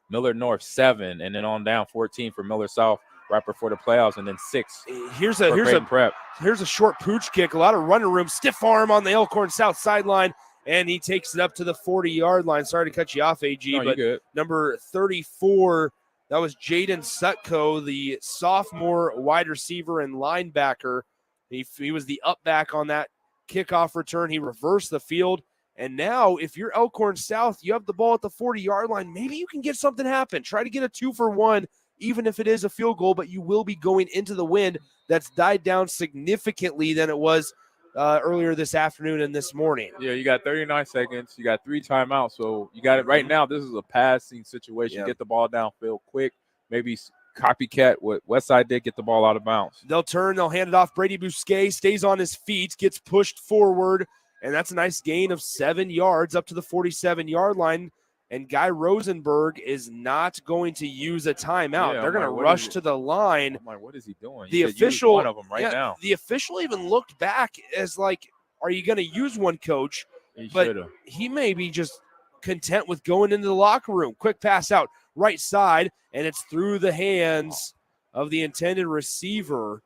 Miller North 7, and then on down 14 for Miller South right before the playoffs, and then 6. Here's a short pooch kick, a lot of running room, stiff arm on the Elkhorn South sideline, and he takes it up to the 40-yard line. Sorry to cut you off, AG, no, but number 34, that was Jaden Sutko, the sophomore wide receiver and linebacker. He was the up back on that kickoff return. He reversed the field. And now, if you're Elkhorn South, you have the ball at the 40-yard line. Maybe you can get something happen. Try to get a 2-for-1, even if it is a field goal, but you will be going into the wind that's died down significantly than it was earlier this afternoon and this morning. Yeah, you got 39 seconds. You got 3 timeouts. So you got it right now. This is a passing situation. Get the ball downfield quick. Maybe copycat what Westside did, get the ball out of bounds. They'll hand it off. Brady Bousquet stays on his feet, gets pushed forward, and that's a nice gain of 7 yards up to the 47-yard line. And Guy Rosenberg is not going to use a timeout. Yeah, they're going to rush to the line. I'm like, what is he doing? The official, one of them right now. The official even looked back as like, are you going to use one, coach? But he may be just content with going into the locker room. Quick pass out right side, and it's through the hands of the intended receiver.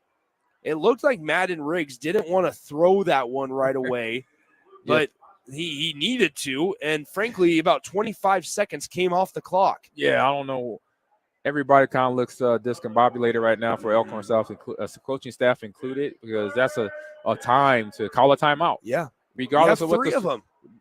It looked like Madden Riggs didn't want to throw that one right away, but he needed to, and frankly, about 25 seconds came off the clock. Yeah, I don't know. Everybody kind of looks discombobulated right now for Elkhorn South, coaching staff included, because that's a time to call a timeout. Yeah, regardless of what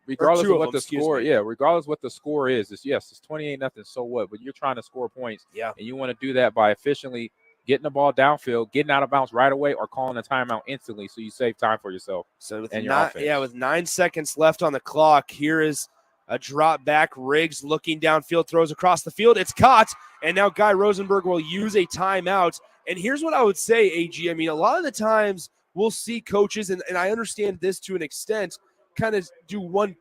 regardless of what the score. Me. Yeah, regardless what the score is. It's 28-0. So what? But you're trying to score points. Yeah, and you want to do that by efficiently getting the ball downfield, getting out of bounds right away, or calling a timeout instantly, so you save time for yourself. So with and your offense. with 9 seconds left on the clock, here is a drop back. Riggs looking downfield, throws across the field. It's caught, and now Guy Rosenberg will use a timeout. And here's what I would say, AG. I mean, a lot of the times we'll see coaches, and I understand this to an extent, kind of do one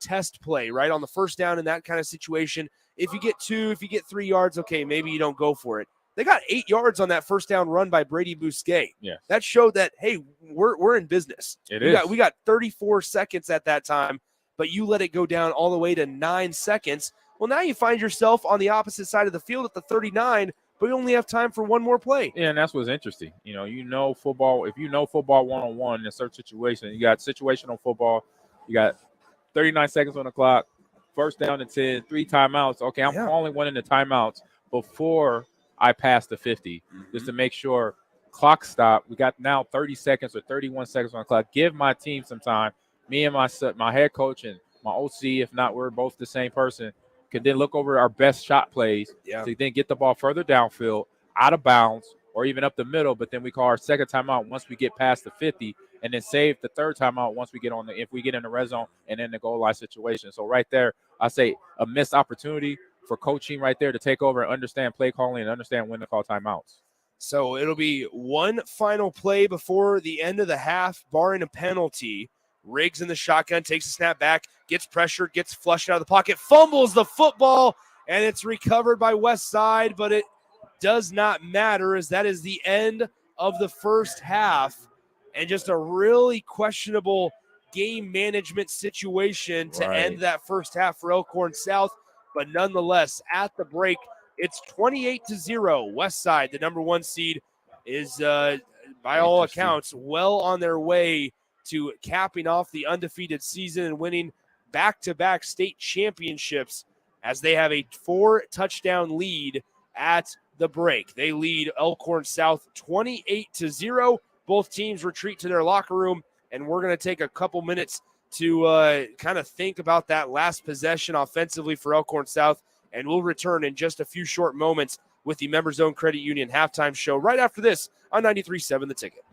test play, right? On the first down in that kind of situation, if you get 2, if you get 3 yards, okay, maybe you don't go for it. They got 8 yards on that first down run by Brady Bousquet. Yeah. That showed that, hey, we're in business. We got 34 seconds at that time, but you let it go down all the way to 9 seconds. Well, now you find yourself on the opposite side of the field at the 39, but you only have time for one more play. Yeah, and that's what's interesting. Football, if you know football one-on-one in a certain situation, you got situational football, you got 39 seconds on the clock, first down and 10, 3 timeouts. Okay, I'm calling one in the timeouts before I pass the 50, just to make sure clock stop. We got now 30 seconds or 31 seconds on the clock. Give my team some time. Me and my head coach and my OC, if not, we're both the same person, could then look over our best shot plays to then get the ball further downfield, out of bounds, or even up the middle. But then we call our second timeout once we get past the 50, and then save the third timeout once we get if we get in the red zone and in the goal line situation. So right there, I say a missed opportunity for coaching right there to take over and understand play calling and understand when to call timeouts. So it'll be one final play before the end of the half, barring a penalty. Riggs in the shotgun, takes a snap back, gets pressured, gets flushed out of the pocket, fumbles the football, and it's recovered by Westside, but it does not matter as that is the end of the first half, and just a really questionable game management situation to end that first half for Elkhorn South. But nonetheless, at the break, it's 28-0. Westside, the number 1 seed, is, by all accounts, well on their way to capping off the undefeated season and winning back-to-back state championships as they have a 4-touchdown lead at the break. They lead Elkhorn South 28-0. Both teams retreat to their locker room, and we're going to take a couple minutes to kind of think about that last possession offensively for Elkhorn South, and we'll return in just a few short moments with the Members Owned Credit Union halftime show right after this on 93.7 The Ticket.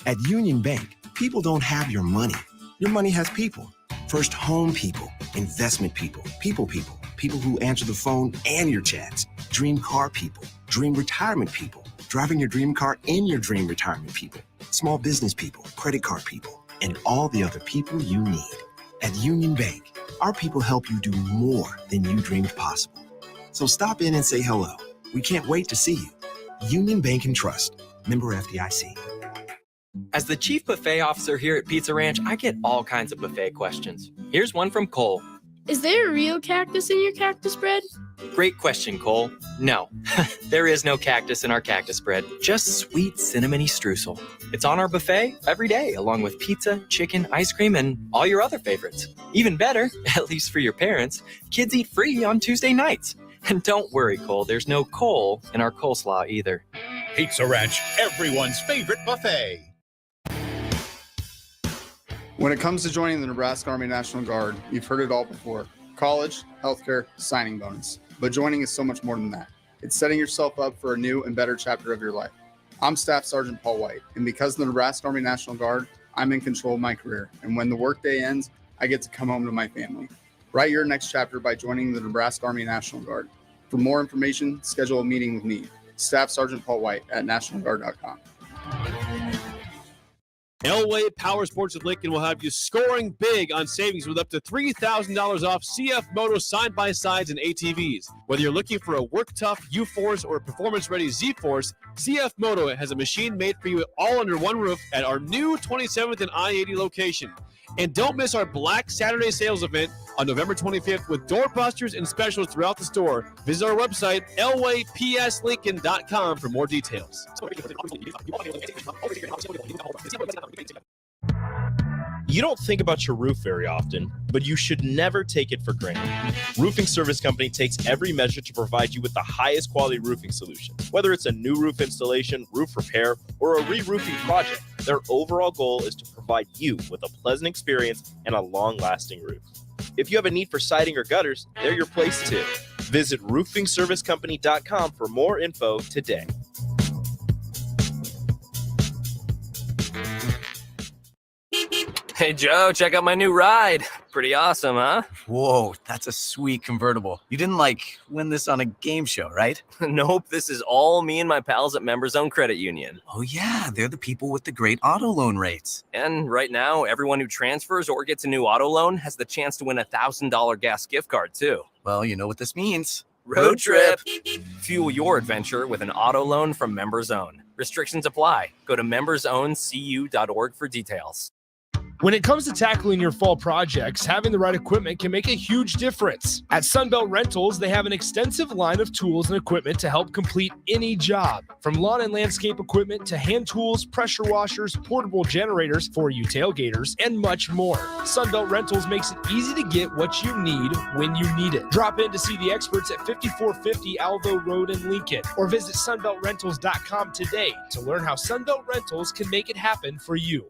At Union Bank, people don't have your money. Your money has people. First home people, investment people, people who answer the phone and your chats, dream car people, dream retirement people, driving your dream car in your dream retirement people, small business people, credit card people, and all the other people you need. At Union Bank, our people help you do more than you dreamed possible. So stop in and say hello. We can't wait to see you. Union Bank and Trust. Member FDIC. As the chief buffet officer here at Pizza Ranch, I get all kinds of buffet questions. Here's one from Cole. Is there a real cactus in your cactus bread? Great question, Cole. No, there is no cactus in our cactus bread, just sweet cinnamony streusel. It's on our buffet every day, along with pizza, chicken, ice cream, and all your other favorites. Even better, at least for your parents, kids eat free on Tuesday nights. And don't worry, Cole, there's no coal in our coleslaw either. Pizza Ranch, everyone's favorite buffet. When it comes to joining the Nebraska Army National Guard, you've heard it all before. College, healthcare, signing bonus. But joining is so much more than that. It's setting yourself up for a new and better chapter of your life. I'm Staff Sergeant Paul White, and because of the Nebraska Army National Guard, I'm in control of my career. And when the workday ends, I get to come home to my family. Write your next chapter by joining the Nebraska Army National Guard. For more information, schedule a meeting with me, Staff Sergeant Paul White at nationalguard.com. Elway Power Sports of Lincoln will have you scoring big on savings with up to $3,000 off CF Moto side-by-sides and ATVs. Whether you're looking for a work-tough U-Force or a performance-ready Z-Force, CF Moto has a machine made for you all under one roof at our new 27th and I-80 location. And don't miss our Black Saturday sales event on November 25th with doorbusters and specials throughout the store. Visit our website, elwaypslincoln.com for more details. You don't think about your roof very often, but you should never take it for granted. Roofing Service Company takes every measure to provide you with the highest quality roofing solution. Whether it's a new roof installation, roof repair, or a re-roofing project, their overall goal is to provide you with a pleasant experience and a long-lasting roof. If you have a need for siding or gutters, they're your place too. Visit roofingservicecompany.com for more info today. Hey, Joe, check out my new ride. Pretty awesome, huh? Whoa, that's a sweet convertible. You didn't win this on a game show, right? Nope, this is all me and my pals at Members Own Credit Union. Oh, yeah, they're the people with the great auto loan rates. And right now, everyone who transfers or gets a new auto loan has the chance to win a $1,000 gas gift card, too. Well, you know what this means. Road trip. Fuel your adventure with an auto loan from Members Own. Restrictions apply. Go to membersowncu.org for details. When it comes to tackling your fall projects, having the right equipment can make a huge difference. At Sunbelt Rentals, they have an extensive line of tools and equipment to help complete any job. From lawn and landscape equipment to hand tools, pressure washers, portable generators for you tailgaters, and much more. Sunbelt Rentals makes it easy to get what you need when you need it. Drop in to see the experts at 5450 Alvo Road in Lincoln, or visit sunbeltrentals.com today to learn how Sunbelt Rentals can make it happen for you.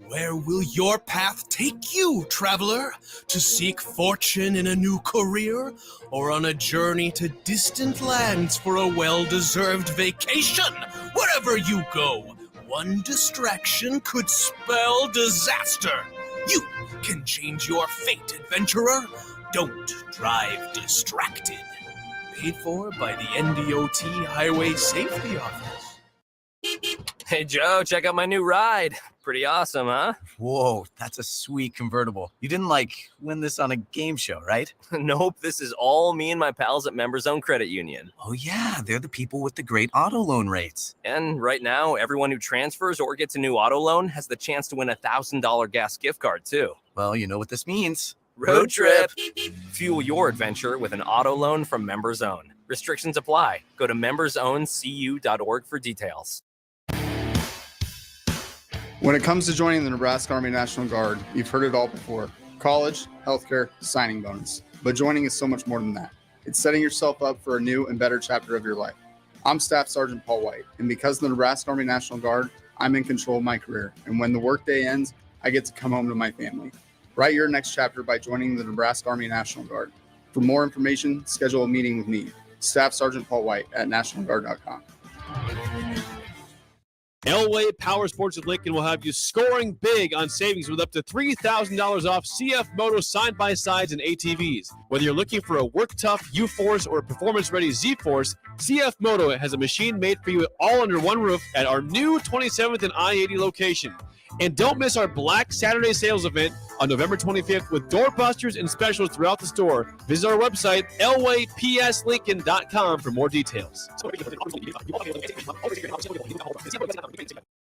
Where will your path take you, traveler? To seek fortune in a new career? Or on a journey to distant lands for a well-deserved vacation? Wherever you go, one distraction could spell disaster. You can change your fate, adventurer. Don't drive distracted. Paid for by the NDOT Highway Safety Office. Hey, Joe, check out my new ride. Pretty awesome, huh? Whoa, that's a sweet convertible. You didn't win this on a game show, right? Nope, this is all me and my pals at Members Own Credit Union. Oh, yeah, they're the people with the great auto loan rates. And right now, everyone who transfers or gets a new auto loan has the chance to win a $1,000 gas gift card, too. Well, you know what this means. Road trip. Fuel your adventure with an auto loan from Members Own. Restrictions apply. Go to membersowncu.org for details. When it comes to joining the Nebraska Army National Guard, you've heard it all before. College, healthcare, signing bonus. But joining is so much more than that. It's setting yourself up for a new and better chapter of your life. I'm Staff Sergeant Paul White, and because of the Nebraska Army National Guard, I'm in control of my career. And when the workday ends, I get to come home to my family. Write your next chapter by joining the Nebraska Army National Guard. For more information, schedule a meeting with me, Staff Sergeant Paul White at nationalguard.com. Elway Power Sports of Lincoln will have you scoring big on savings with up to $3,000 off CF Moto side-by-sides and ATVs. Whether you're looking for a work-tough U-Force or a performance-ready Z-Force, CF Moto has a machine made for you all under one roof at our new 27th and I-80 location. And don't miss our Black Saturday sales event on November 25th with doorbusters and specials throughout the store. Visit our website, elwaypslincoln.com for more details.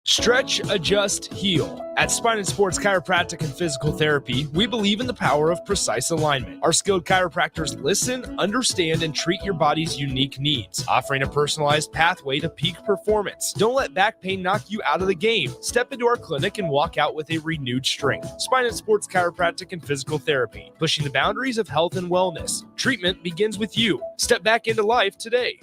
Stretch, adjust, heal. At Spine and Sports Chiropractic and Physical Therapy, we believe in the power of precise alignment. Our skilled chiropractors listen, understand, and treat your body's unique needs, offering a personalized pathway to peak performance. Don't let back pain knock you out of the game. Step into our clinic and walk out with a renewed strength. Spine and Sports Chiropractic and Physical Therapy, pushing the boundaries of health and wellness. Treatment begins with you. Step back into life today.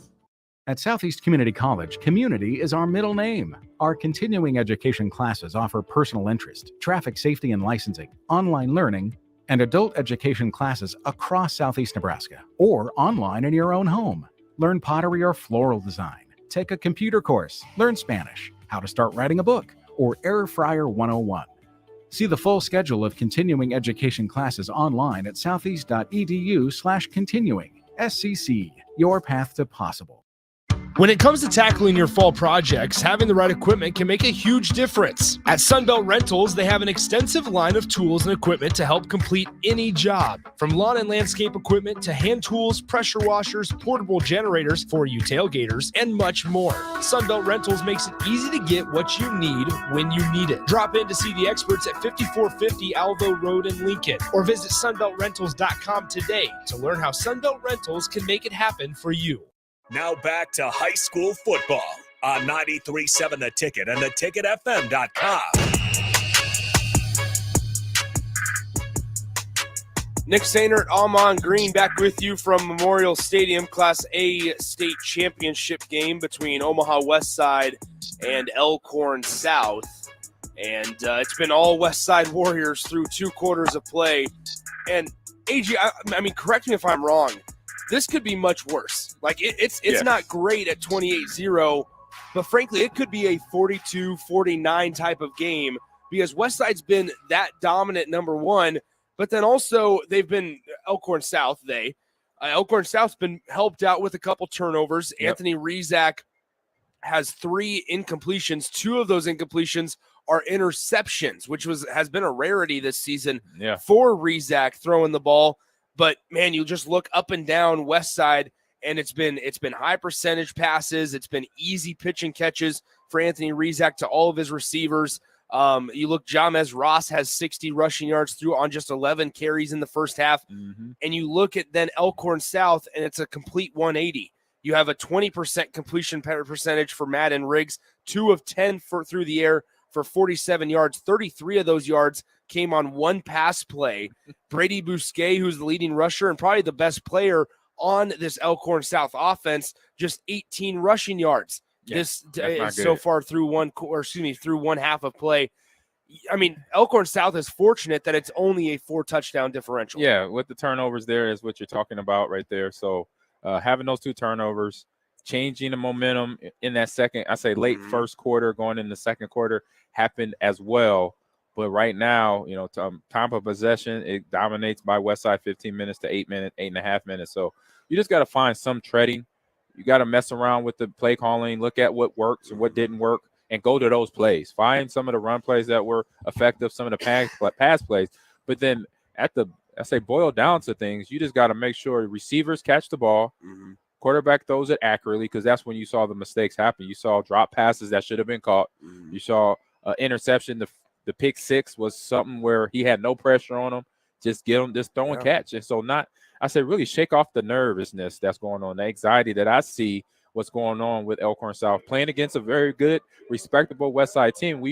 At Southeast Community College, community is our middle name. Our continuing education classes offer personal interest, traffic safety and licensing, online learning, and adult education classes across Southeast Nebraska, or online in your own home. Learn pottery or floral design, take a computer course, learn Spanish, how to start writing a book, or Air Fryer 101. See the full schedule of continuing education classes online at southeast.edu/continuing. SCC, your path to possible. When it comes to tackling your fall projects, having the right equipment can make a huge difference. At Sunbelt Rentals, they have an extensive line of tools and equipment to help complete any job. From lawn and landscape equipment to hand tools, pressure washers, portable generators for you tailgaters, and much more. Sunbelt Rentals makes it easy to get what you need when you need it. Drop in to see the experts at 5450 Alvo Road in Lincoln, or visit sunbeltrentals.com today to learn how Sunbelt Rentals can make it happen for you. Now back to high school football on 93.7 The Ticket and theticketfm.com. Nick Sainer at Omaha Green back with you from Memorial Stadium, Class A state championship game between Omaha Westside and Elkhorn South. And it's been all Westside Warriors through 2 quarters of play. And AG, I mean, correct me if I'm wrong. This could be much worse. Like, it's not great at 28-0, but frankly, it could be a 42-49 type of game because Westside's been that dominant number one, but then also they've been Elkhorn South. Elkhorn South's been helped out with a couple turnovers. Yep. Anthony Rizak has 3 incompletions. 2 of those incompletions are interceptions, which has been a rarity this season for Rizak throwing the ball. But man, you just look up and down Westside, and it's been high percentage passes. It's been easy pitch and catches for Anthony Rizak to all of his receivers. You look, Jamez Ross has 60 rushing yards through on just 11 carries in the first half. And you look at then Elkhorn South, and it's a complete 180. You have a 20% completion percentage for Madden Riggs, 2 of 10 through the air for 47 yards. 33 of those yards came on 1 pass play. Brady Bousquet, who's the leading rusher and probably the best player on this Elkhorn South offense, just 18 rushing yards so far through through one half of play. I mean, Elkhorn South is fortunate that it's only a 4-touchdown differential. Yeah, with the turnovers there is what you're talking about right there. So having those 2 turnovers, changing the momentum in that second, I say late first quarter, going in the second quarter, happened as well. But right now, time of possession, it dominates by Westside 15 minutes to 8.5 minutes. So you just got to find some treading. You got to mess around with the play calling, look at what works and what didn't work, and go to those plays. Find some of the run plays that were effective, some of the pass plays. But then boil down to things, you just got to make sure receivers catch the ball, quarterback throws it accurately, because that's when you saw the mistakes happen. You saw drop passes that should have been caught. You saw interception. The pick 6 was something where he had no pressure on him, just throw and catch. And so really shake off the nervousness that's going on, the anxiety that I see what's going on with Elkhorn South playing against a very good, respectable Westside team.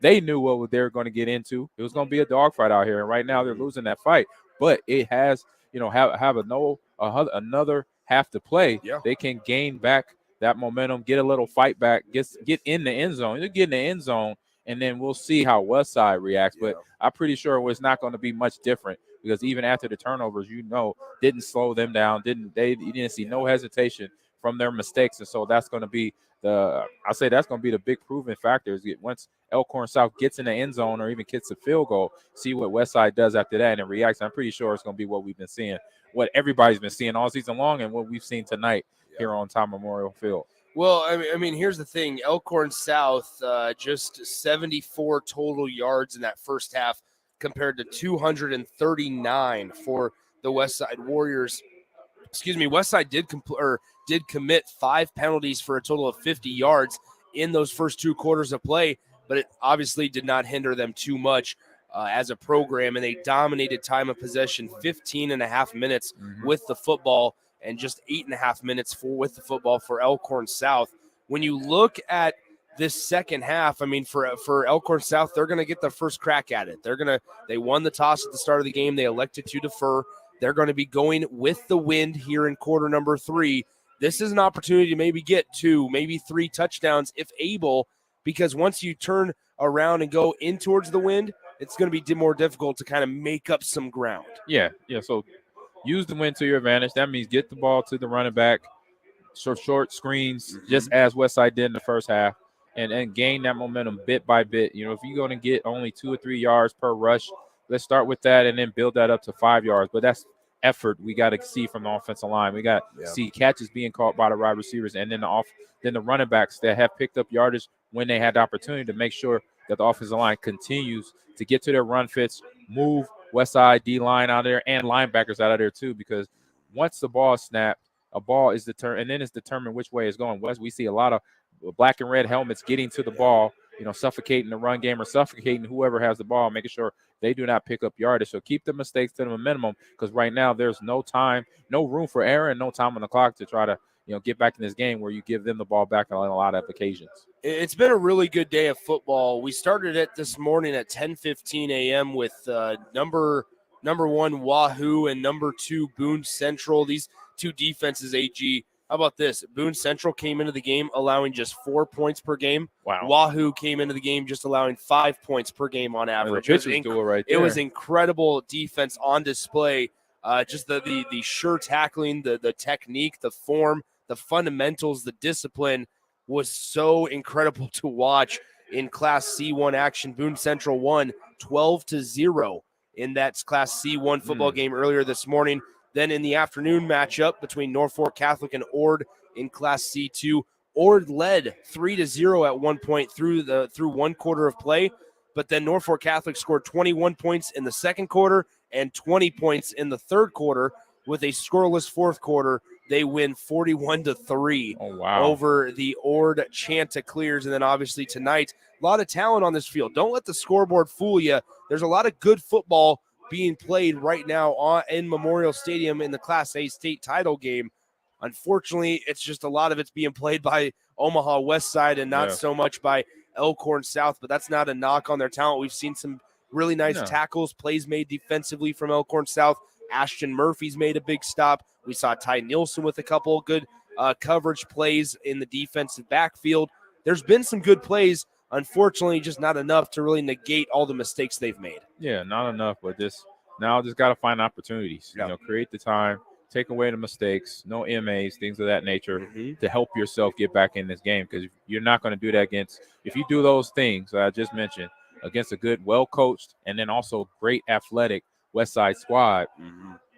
They knew what they were going to get into. It was going to be a dogfight out here, and right now they're losing that fight. But it has, another half to play. Yeah. They can gain back that momentum, get a little fight back, get in the end zone. You get in the end zone, and then we'll see how Westside reacts. But I'm pretty sure it's not going to be much different, because even after the turnovers, didn't slow them down. You didn't see no hesitation from their mistakes. And so that's going to be the big proven factor is once Elkhorn South gets in the end zone or even gets a field goal, see what Westside does after that and reacts. I'm pretty sure it's going to be what we've been seeing, what everybody's been seeing all season long, and what we've seen tonight here on Tom Memorial Field. Well, I mean, here's the thing. Elkhorn South, just 74 total yards in that first half compared to 239 for the Westside Warriors. Westside did commit 5 penalties for a total of 50 yards in those first 2 quarters of play, but it obviously did not hinder them too much as a program, and they dominated time of possession 15.5 minutes with the football and just 8.5 minutes with the football for Elkhorn South. When you look at this second half, I mean, for Elkhorn South, they're going to get the first crack at it. They won the toss at the start of the game. They elected to defer. They're going to be going with the wind here in quarter number 3. This is an opportunity to maybe get 2, maybe 3 touchdowns if able, because once you turn around and go in towards the wind, it's going to be more difficult to kind of make up some ground. Yeah. So use the wind to your advantage. That means get the ball to the running back, short screens, just as Westside did in the first half, and gain that momentum bit by bit. If you're going to get only 2 or 3 yards per rush, let's start with that and then build that up to 5 yards. But that's effort we got to see from the offensive line. We got to see catches being caught by the wide receivers, and then the running backs that have picked up yardage when they had the opportunity to make sure that the offensive line continues to get to their run fits, move Westside D-line out of there and linebackers out of there too, because once the ball is snapped, a ball is determined, and then it's determined which way it's going. We see a lot of black and red helmets getting to the ball, suffocating the run game or suffocating whoever has the ball, making sure they do not pick up yardage. So keep the mistakes to the minimum, because right now there's no room for error and no time on the clock to try to get back in this game where you give them the ball back on a lot of occasions. It's been a really good day of football. We started it this morning at 10:15 a.m. with number 1 Wahoo and number 2 Boone Central. These 2 defenses, AG. How about this? Boone Central came into the game allowing just 4 points per game. Wow. Wahoo came into the game just allowing 5 points per game on average. It was incredible defense on display. Just the sure tackling, the technique, the form, the fundamentals, the discipline was so incredible to watch. in Class C1 action. Boone Central won 12-0 in that Class C1 football game earlier this morning. Then in the afternoon matchup between Norfolk Catholic and Ord in Class C2, Ord led 3-0 at one point through one quarter of play, but then Norfolk Catholic scored 21 points in the second quarter and 20 points in the third quarter. With a scoreless fourth quarter, they win 41-3 over the Ord Chanticleers. And then obviously tonight, a lot of talent on this field. Don't let the scoreboard fool you. There's a lot of good football being played right now in Memorial Stadium in the Class A state title game. Unfortunately, it's just a lot of it's being played by Omaha Westside and not so much by Elkhorn South, but that's not a knock on their talent. We've seen some really nice tackles, plays made defensively from Elkhorn South. Ashton Murphy's made a big stop. We saw Ty Nielsen with a couple good coverage plays in the defensive backfield. There's been some good plays. Unfortunately, just not enough to really negate all the mistakes they've made. Yeah, not enough, but just got to find opportunities. You know, create the time, take away the mistakes, no MAs, things of that nature to help yourself get back in this game, because you're not going to do that if you do those things that I just mentioned against a good, well-coached, and then also great athletic Westside squad,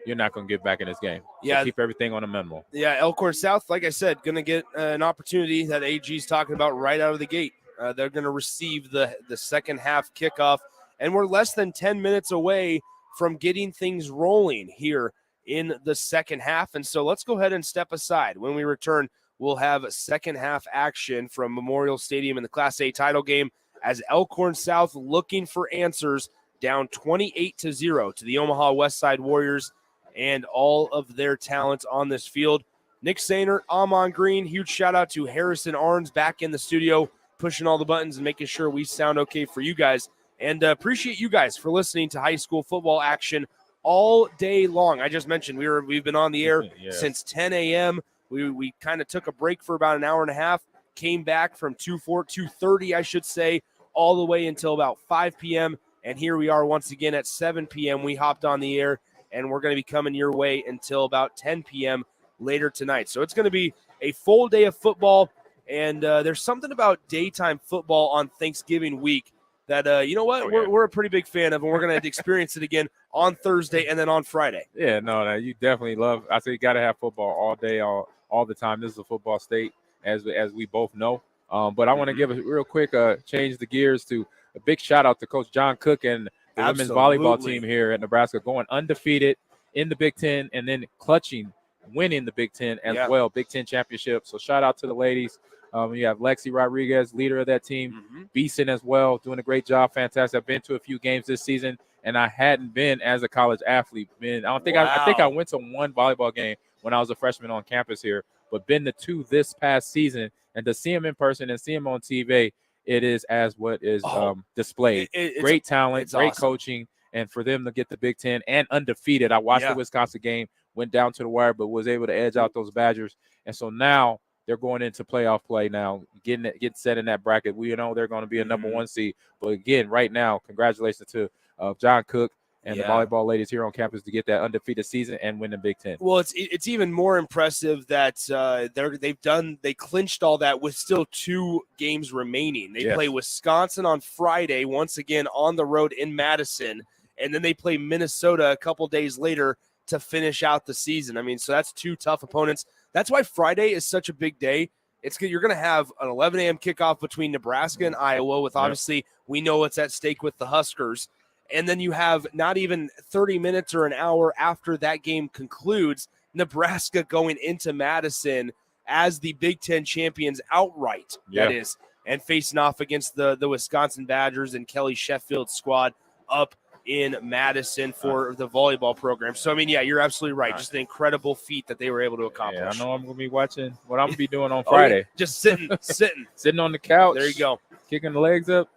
you're not going to get back in this game. So keep everything on a minimal. Yeah, Elkhorn South, like I said, going to get an opportunity that AG's talking about right out of the gate. They're going to receive the second half kickoff, and we're less than 10 minutes away from getting things rolling here in the second half. And so let's go ahead and step aside. When we return, we'll have second half action from Memorial Stadium in the Class A title game as Elkhorn South looking for answers, down 28-0 to the Omaha Westside Warriors and all of their talent on this field. Nick Sainer, Amon Green, huge shout out to Harrison Arns back in the studio, pushing all the buttons and making sure we sound okay for you guys. And appreciate you guys for listening to high school football action all day long. I just mentioned we've been on the air since 10 a.m. We kind of took a break for about an hour and a half, came back from 2:30, I should say, all the way until about 5 p.m., and here we are once again at 7 p.m. We hopped on the air, and we're going to be coming your way until about 10 p.m. later tonight. So it's going to be a full day of football, and there's something about daytime football on Thanksgiving week that, you know what, we're a pretty big fan of, and we're going to experience it again on Thursday and then on Friday. Yeah, no, you definitely love. I say you got to have football all day, all the time. This is a football state, as we both know. But I want to give a real quick change the gears to a big shout out to Coach John Cook and the women's volleyball team here at Nebraska, going undefeated in the Big Ten and then winning the Big Ten as well, Big Ten championship. So shout out to the ladies. You have Lexi Rodriguez, leader of that team, Beeson as well, doing a great job, fantastic. I've been to a few games this season, and I hadn't been as a college athlete. I think I went to one volleyball game when I was a freshman on campus here, but been to two this past season. And to see them in person and see them on TV, it is as what is displayed. Great talent, great coaching, and for them to get the Big Ten and undefeated. I watched the Wisconsin game, went down to the wire, but was able to edge out those Badgers. And so now they're going into playoff play now, getting set in that bracket. We know they're going to be a number one seed. But again, right now, congratulations to John Cook and the volleyball ladies here on campus to get that undefeated season and win the Big Ten. Well, it's even more impressive that they clinched all that with still 2 games remaining. They play Wisconsin on Friday, once again on the road in Madison, and then they play Minnesota a couple days later to finish out the season. I mean, so that's 2 tough opponents. That's why Friday is such a big day. You're going to have an 11 a.m. kickoff between Nebraska and Iowa with obviously we know what's at stake with the Huskers. And then you have not even 30 minutes or an hour after that game concludes, Nebraska going into Madison as the Big Ten champions outright, that is, and facing off against the Wisconsin Badgers and Kelly Sheffield's squad up in Madison for the volleyball program. So, I mean, you're absolutely right. Just an incredible feat that they were able to accomplish. Yeah, I know I'm going to be watching what I'm going to be doing on Friday. Just sitting. Sitting on the couch. There you go. Kicking the legs up.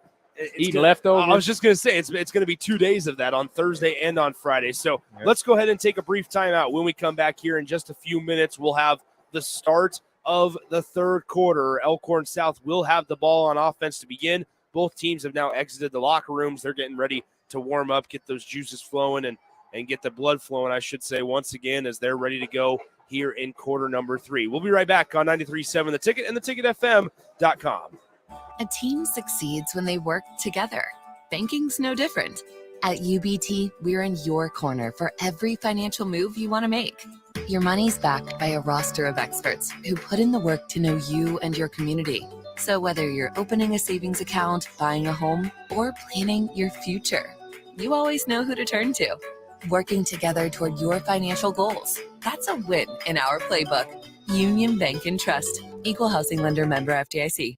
Eating leftovers. I was just going to say, it's going to be 2 days of that on Thursday and on Friday. So let's go ahead and take a brief timeout. When we come back here in just a few minutes, we'll have the start of the third quarter. Elkhorn South will have the ball on offense to begin. Both teams have now exited the locker rooms. They're getting ready to warm up, get those juices flowing, and get the blood flowing, I should say, once again, as they're ready to go here in quarter number 3. We'll be right back on 93.7 The Ticket and theticketfm.com. A team succeeds when they work together. Banking's no different. At UBT, we're in your corner for every financial move you want to make. Your money's backed by a roster of experts who put in the work to know you and your community. So whether you're opening a savings account, buying a home, or planning your future, you always know who to turn to. Working together toward your financial goals. That's a win in our playbook. Union Bank and Trust. Equal housing lender, member FDIC.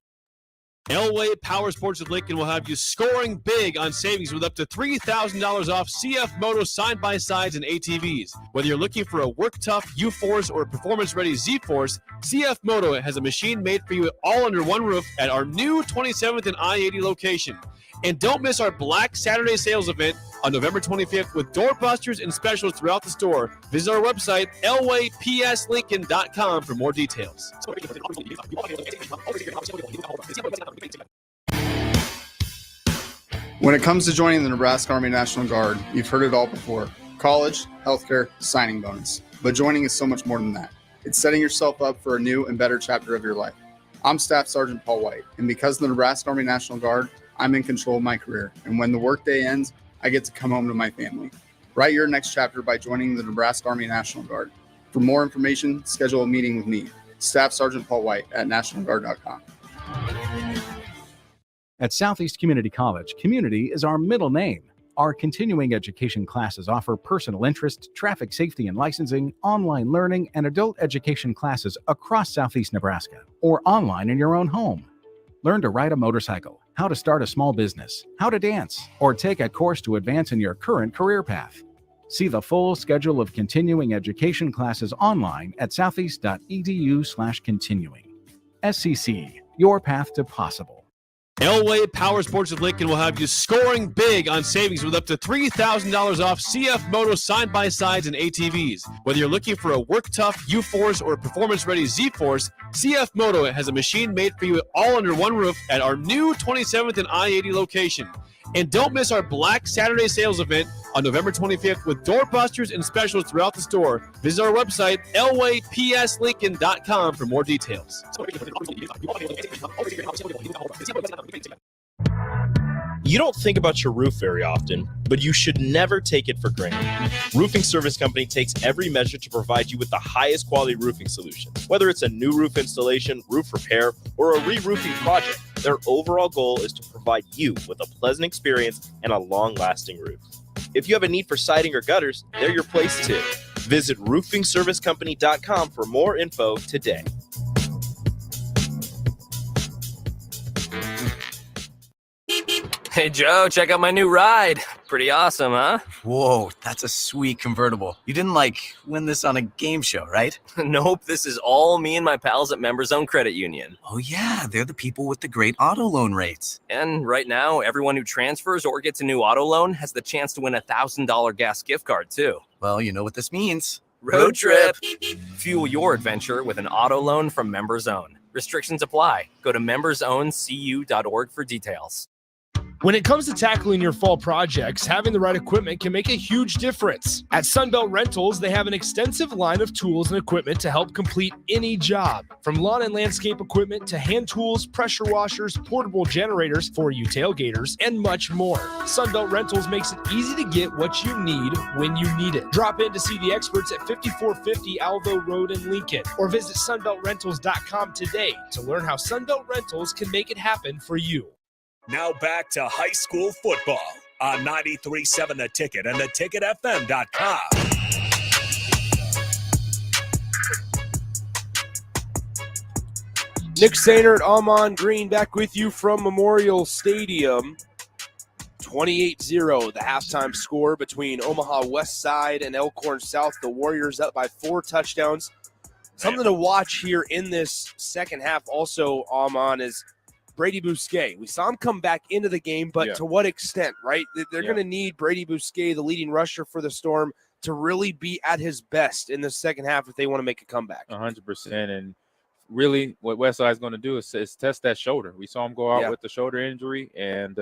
Elway Power Sports of Lincoln will have you scoring big on savings with up to $3,000 off CF Moto side-by-sides and ATVs. Whether you're looking for a work-tough U-Force or a performance-ready Z-Force, CF Moto has a machine made for you all under one roof at our new 27th and I-80 location. And don't miss our Black Saturday sales event on November 25th with doorbusters and specials throughout the store. Visit our website, elwaypslincoln.com for more details. When it comes to joining the Nebraska Army National Guard, you've heard it all before. College, healthcare, signing bonus. But joining is so much more than that. It's setting yourself up for a new and better chapter of your life. I'm Staff Sergeant Paul White, and because of the Nebraska Army National Guard, I'm in control of my career. And when the workday ends, I get to come home to my family. Write your next chapter by joining the Nebraska Army National Guard. For more information, schedule a meeting with me, Staff Sergeant Paul White at nationalguard.com. At Southeast Community College, community is our middle name. Our continuing education classes offer personal interest, traffic safety and licensing, online learning, and adult education classes across Southeast Nebraska or online in your own home. Learn to ride a motorcycle, how to start a small business, how to dance, or take a course to advance in your current career path. See the full schedule of continuing education classes online at southeast.edu/continuing. SCC, your path to possible. Elway Power Sports of Lincoln will have you scoring big on savings with up to $3,000 off CF Moto side-by-sides and ATVs. Whether you're looking for a work-tough U-Force or a performance-ready Z-Force, CF Moto has a machine made for you all under one roof at our new 27th and I-80 location. And don't miss our Black Saturday sales event on November 25th with doorbusters and specials throughout the store. Visit our website, elwaypslincoln.com for more details. You don't think about your roof very often, but you should never take it for granted. Roofing Service Company takes every measure to provide you with the highest quality roofing solution. Whether it's a new roof installation, roof repair, or a re-roofing project, their overall goal is to provide you with a pleasant experience and a long-lasting roof. If you have a need for siding or gutters, they're your place too. Visit roofingservicecompany.com for more info today. Hey, Joe, check out my new ride. Pretty awesome, huh? Whoa, that's a sweet convertible. You didn't, win this on a game show, right? Nope, this is all me and my pals at Members Own Credit Union. Oh, yeah, they're the people with the great auto loan rates. And right now, everyone who transfers or gets a new auto loan has the chance to win a $1,000 gas gift card, too. Well, you know what this means. Road trip! Fuel your adventure with an auto loan from Members Own. Restrictions apply. Go to membersowncu.org for details. When it comes to tackling your fall projects, having the right equipment can make a huge difference. At Sunbelt Rentals, they have an extensive line of tools and equipment to help complete any job. From lawn and landscape equipment to hand tools, pressure washers, portable generators for you tailgaters, and much more. Sunbelt Rentals makes it easy to get what you need when you need it. Drop in to see the experts at 5450 Alvo Road in Lincoln, or visit sunbeltrentals.com today to learn how Sunbelt Rentals can make it happen for you. Now back to high school football on 93.7 The Ticket and theticketfm.com. Nick Sainer at Amon Green back with you from Memorial Stadium. 28-0, the halftime score between Omaha Westside and Elkhorn South. The Warriors up by 4 touchdowns. Something to watch here in this second half also, Amon, is Brady Bousquet. We saw him come back into the game, but to what extent, right? They're going to need Brady Bousquet, the leading rusher for the Storm, to really be at his best in the second half if they want to make a comeback. 100%. And really what Westside is going to do is test that shoulder. We saw him go out with the shoulder injury and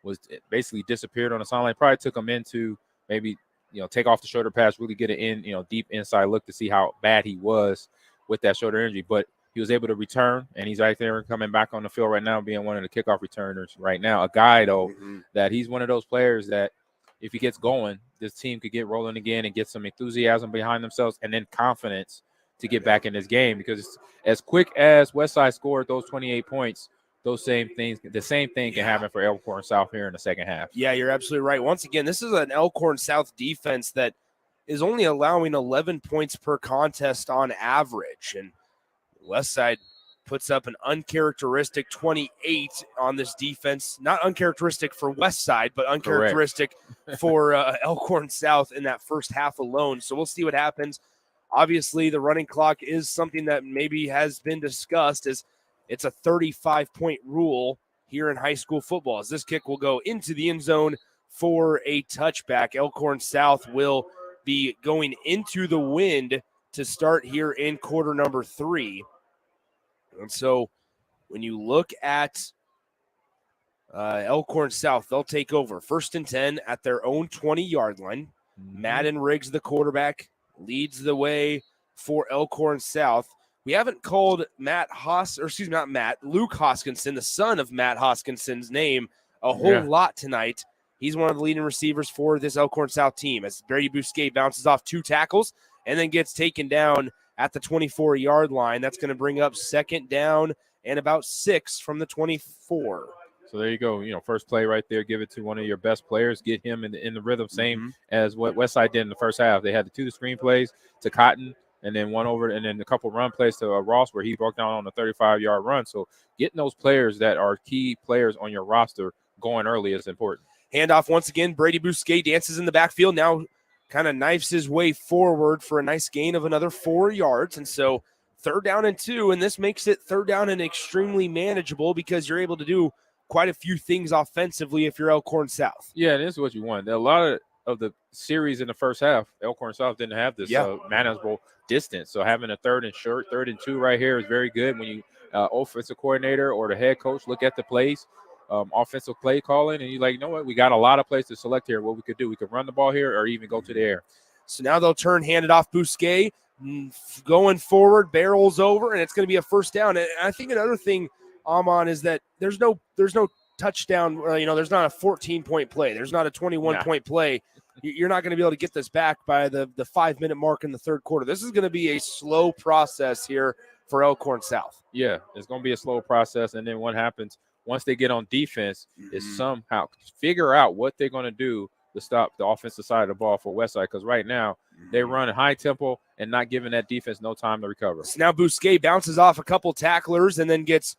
was basically disappeared on the sideline. Probably took him into maybe, take off the shoulder pads, really get an deep inside look to see how bad he was with that shoulder injury. But he was able to return, and he's right there coming back on the field right now, being one of the kickoff returners right now. A guy, though, that he's one of those players that if he gets going, this team could get rolling again and get some enthusiasm behind themselves and then confidence to get back in this game, because as quick as Westside scored those 28 points, the same thing can happen for Elkhorn South here in the second half. Yeah, you're absolutely right. Once again, this is an Elkhorn South defense that is only allowing 11 points per contest on average, and Westside puts up an uncharacteristic 28 on this defense. Not uncharacteristic for Westside, but uncharacteristic for Elkhorn South in that first half alone. So we'll see what happens. Obviously, the running clock is something that maybe has been discussed, as it's a 35-point rule here in high school football, as this kick will go into the end zone for a touchback. Elkhorn South will be going into the wind to start here in quarter number 3. And so when you look at Elkhorn South, they'll take over 1st and 10 at their own 20-yard line. Madden Riggs, the quarterback, leads the way for Elkhorn South. We haven't called Luke Hoskinson, the son of Matt Hoskinson's name, a whole lot tonight. He's one of the leading receivers for this Elkhorn South team, as Brady Bousquet bounces off 2 tackles and then gets taken down at the 24-yard line. That's going to bring up 2nd down and about 6 from the 24. So there you go. First play right there. Give it to one of your best players. Get him in the rhythm. Same as what Westside did in the first half. They had the 2 screen plays to Cotton, and then one over, and then a couple run plays to Ross, where he broke down on the 35-yard run. So getting those players that are key players on your roster going early is important. Handoff once again. Brady Bousquet dances in the backfield. Now kind of knifes his way forward for a nice gain of another 4 yards. And so 3rd down and 2, and this makes it 3rd down and extremely manageable, because you're able to do quite a few things offensively if you're Elkhorn South. Yeah, this is what you want. A lot of the series in the first half, Elkhorn South didn't have this manageable distance. So having a 3rd and short, 3rd and 2 right here is very good when you offensive coordinator or the head coach look at the plays, offensive play calling, and you're like, you know what, we got a lot of plays to select here. What we could do, we could run the ball here or even go to the air. So now they'll hand it off. Bousquet going forward, barrels over, and it's going to be a 1st down. And I think another thing, Amon, is that there's no touchdown. There's not a 14-point play. There's not a 21-point play. You're not going to be able to get this back by the 5-minute mark in the 3rd quarter. This is going to be a slow process here for Elkhorn South. Yeah, it's going to be a slow process. And then what happens once they get on defense is somehow figure out what they're going to do to stop the offensive side of the ball for Westside, because right now they run high tempo and not giving that defense no time to recover. So now Bousquet bounces off a couple tacklers and then gets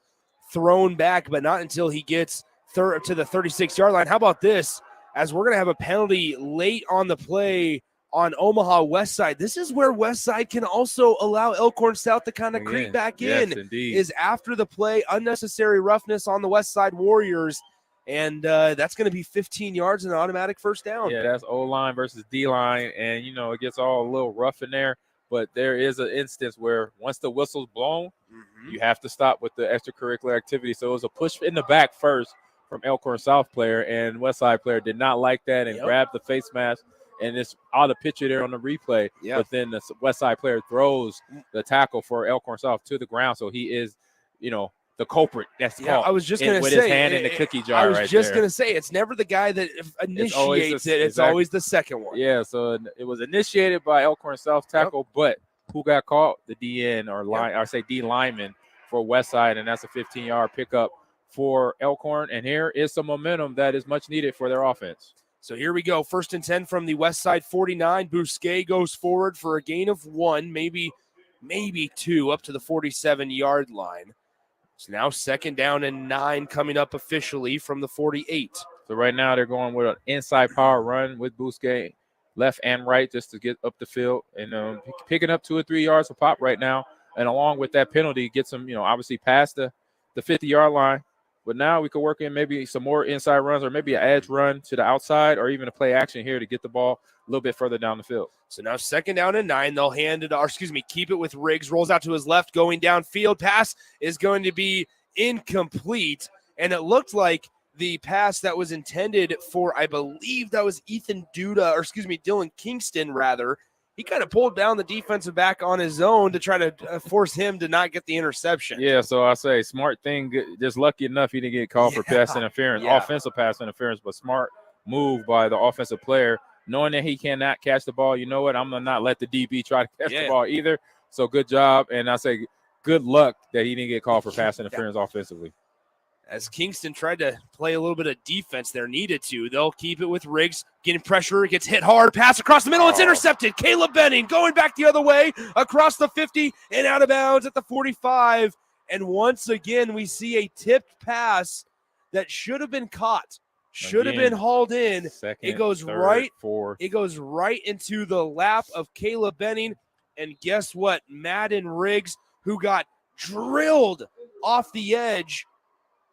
thrown back, but not until he gets to the 36-yard line. How about this? As we're going to have a penalty late on the play on Omaha Westside. This is where Westside can also allow Elkhorn South to kind of creep back in. Yes, indeed. Is after the play, unnecessary roughness on the Westside Warriors, and that's going to be 15 yards and an automatic 1st down. Yeah, that's O-line versus D-line, and, it gets all a little rough in there. But there is an instance where once the whistle's blown, you have to stop with the extracurricular activity. So it was a push in the back first from Elkhorn South player, and Westside player did not like that and grabbed the face mask. And it's all the picture there on the replay. But then the Westside player throws the tackle for Elkhorn South to the ground. So he is, the culprit. That's I was just going to say, with his hand in the cookie jar. I was just going to say, it's never the guy that initiates it. It's always the second one. Yeah. So it was initiated by Elkhorn South tackle, but who got caught? The DN or line, or say D lineman for Westside, and that's a 15-yard pickup for Elkhorn. And here is some momentum that is much needed for their offense. So here we go. 1st and 10 from the Westside 49. Bousquet goes forward for a gain of 1, maybe 2, up to the 47-yard line. So now 2nd down and 9 coming up officially from the 48. So right now they're going with an inside power run with Bousquet, left and right, just to get up the field, and picking up 2 or 3 yards a pop right now. And along with that penalty, gets them, obviously past the 50-yard line. But now we could work in maybe some more inside runs, or maybe an edge run to the outside, or even a play action here to get the ball a little bit further down the field. So now 2nd down and 9. They'll keep it with Riggs. Rolls out to his left, going downfield. Pass is going to be incomplete. And it looked like the pass that was intended for, I believe that was Dylan Kingston, rather. he kind of pulled down the defensive back on his own to try to force him to not get the interception. Yeah, so I say smart thing, just lucky enough he didn't get called for pass interference, offensive pass interference, but smart move by the offensive player, knowing that he cannot catch the ball. You know what? I'm going to not let the DB try to catch the ball either. So good job, and I say good luck that he didn't get called for pass interference offensively. As Kingston tried to play a little bit of defense there, needed to. They'll keep it with Riggs, getting pressure, gets hit hard, pass across the middle, it's intercepted. Caleb Benning going back the other way, across the 50 and out of bounds at the 45. And once again, we see a tipped pass that should have been caught, should have been hauled in. Second, it goes third, fourth. It goes right into the lap of Caleb Benning. And guess what? Madden Riggs, who got drilled off the edge,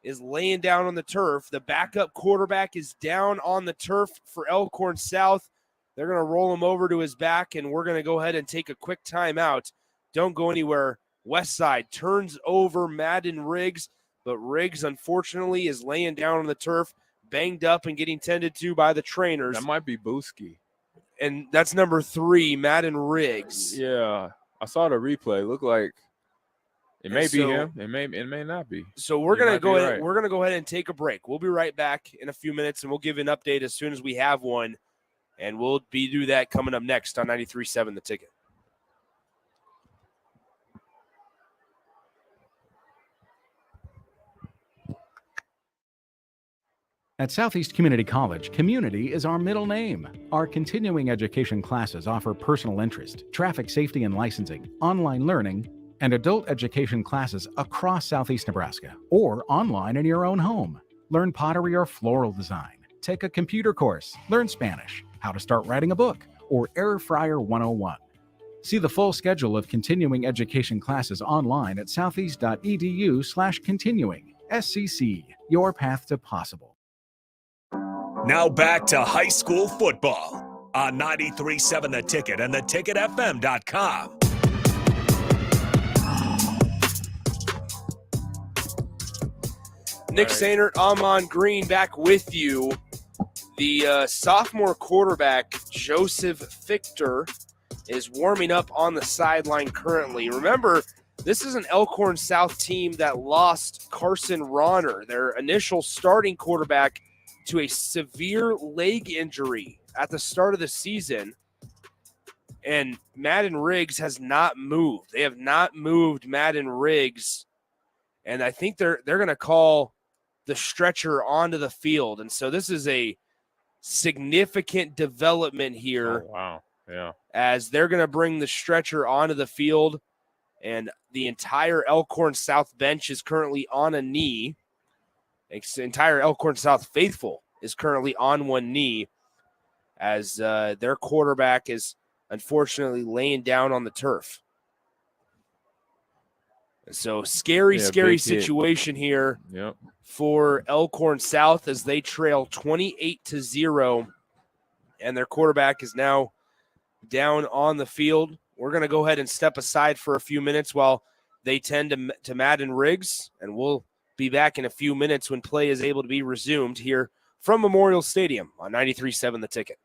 is laying down on the turf. The backup quarterback is down on the turf for Elkhorn South. They're going to roll him over to his back, and we're going to go ahead and take a quick timeout. Don't go anywhere. Westside turns over Madden Riggs, but Riggs, unfortunately, is laying down on the turf, banged up and getting tended to by the trainers. That might be Booski. And that's number 3, Madden Riggs. Yeah, I saw the replay. Looked like it may be him. It may not be. So we're gonna go ahead. We're gonna go ahead and take a break. We'll be right back in a few minutes, and we'll give you an update as soon as we have one. And we'll do that coming up next on 93.7 The Ticket. At Southeast Community College, community is our middle name. Our continuing education classes offer personal interest, traffic safety and licensing, online learning, and adult education classes across Southeast Nebraska or online in your own home. Learn pottery or floral design, take a computer course, learn Spanish, how to start writing a book, or Air Fryer 101. See the full schedule of continuing education classes online at southeast.edu/continuing. SCC, your path to possible. Now back to high school football on 93.7 The Ticket and theticketfm.com. Nick Sainert, Amon Green back with you. The sophomore quarterback, Joseph Fichter, is warming up on the sideline currently. Remember, this is an Elkhorn South team that lost Carson Ronner, their initial starting quarterback, to a severe leg injury at the start of the season. And Madden Riggs has not moved. They have not moved Madden Riggs. And I think they're going to call the stretcher onto the field. And so this is a significant development here. Oh, wow. Yeah. As they're going to bring the stretcher onto the field. And the entire Elkhorn South bench is currently on a knee. The entire Elkhorn South faithful is currently on one knee as their quarterback is unfortunately laying down on the turf. So scary situation here for Elkhorn South as they trail 28-0, and their quarterback is now down on the field. We're going to go ahead and step aside for a few minutes while they tend to Madden Riggs, and we'll be back in a few minutes when play is able to be resumed here from Memorial Stadium on 93.7 The Ticket.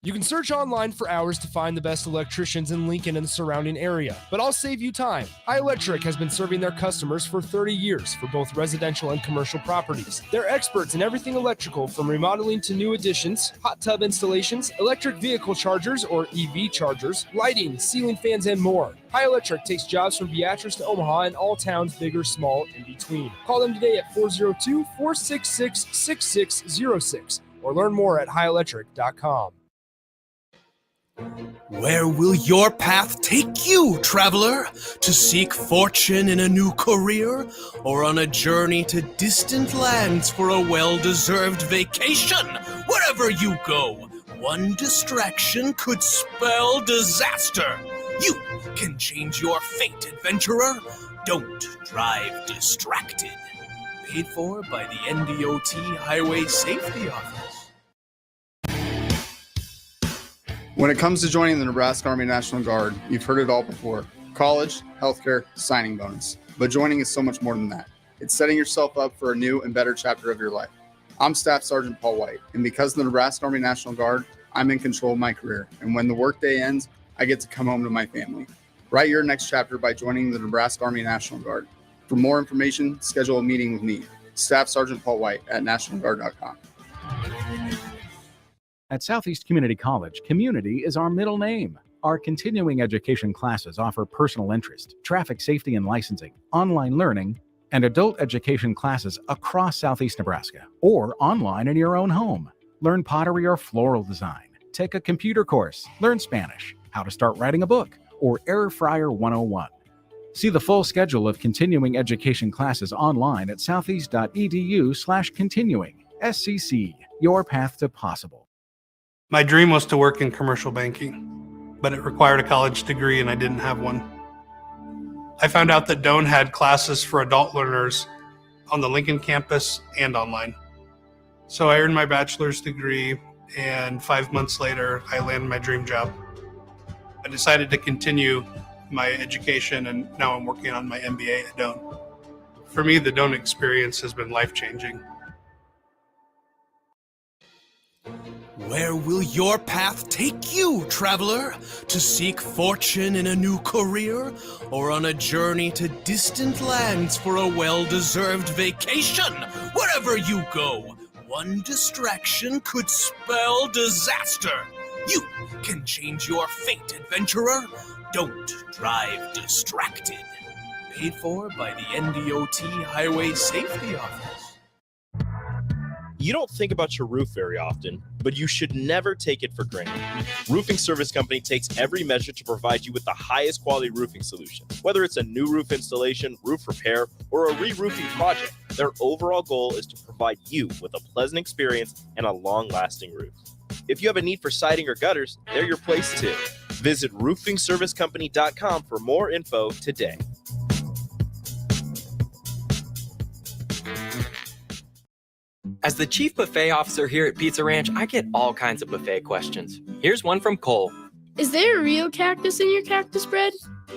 You can search online for hours to find the best electricians in Lincoln and the surrounding area, but I'll save you time. High Electric has been serving their customers for 30 years for both residential and commercial properties. They're experts in everything electrical, from remodeling to new additions, hot tub installations, electric vehicle chargers or EV chargers, lighting, ceiling fans, and more. High Electric takes jobs from Beatrice to Omaha and all towns big or small in between. Call them today at 402-466-6606 or learn more at highelectric.com. Where will your path take you, traveler? To seek fortune in a new career, or on a journey to distant lands for a well-deserved vacation? Wherever you go, one distraction could spell disaster. You can change your fate, adventurer. Don't drive distracted. Paid for by the NDOT Highway Safety Office. When it comes to joining the Nebraska Army National Guard, you've heard it all before. College, healthcare, signing bonus. But joining is so much more than that. It's setting yourself up for a new and better chapter of your life. I'm Staff Sergeant Paul White, and because of the Nebraska Army National Guard, I'm in control of my career. And when the workday ends, I get to come home to my family. Write your next chapter by joining the Nebraska Army National Guard. For more information, schedule a meeting with me, Staff Sergeant Paul White at nationalguard.com. At Southeast Community College, community is our middle name. Our continuing education classes offer personal interest, traffic safety and licensing, online learning, and adult education classes across Southeast Nebraska or online in your own home. Learn pottery or floral design, take a computer course, learn Spanish, how to start writing a book, or Air Fryer 101. See the full schedule of continuing education classes online at southeast.edu/continuing. SCC, your path to possible. My dream was to work in commercial banking, but it required a college degree and I didn't have one. I found out that Doane had classes for adult learners on the Lincoln campus and online. So I earned my bachelor's degree, and 5 months later, I landed my dream job. I decided to continue my education, and now I'm working on my MBA at Doane. For me, the Doane experience has been life-changing. Where will your path take you, traveler? To seek fortune in a new career, or on a journey to distant lands for a well-deserved vacation? Wherever you go, one distraction could spell disaster. You can change your fate, adventurer. Don't drive distracted. Paid for by the NDOT Highway Safety Office. You don't think about your roof very often, but you should never take it for granted. Roofing Service Company takes every measure to provide you with the highest quality roofing solution. Whether it's a new roof installation, roof repair, or a re-roofing project, their overall goal is to provide you with a pleasant experience and a long-lasting roof. If you have a need for siding or gutters, they're your place too. Visit roofingservicecompany.com for more info today. As the chief buffet officer here at Pizza Ranch, I get all kinds of buffet questions. Here's one from Cole. Is there a real cactus in your cactus bread?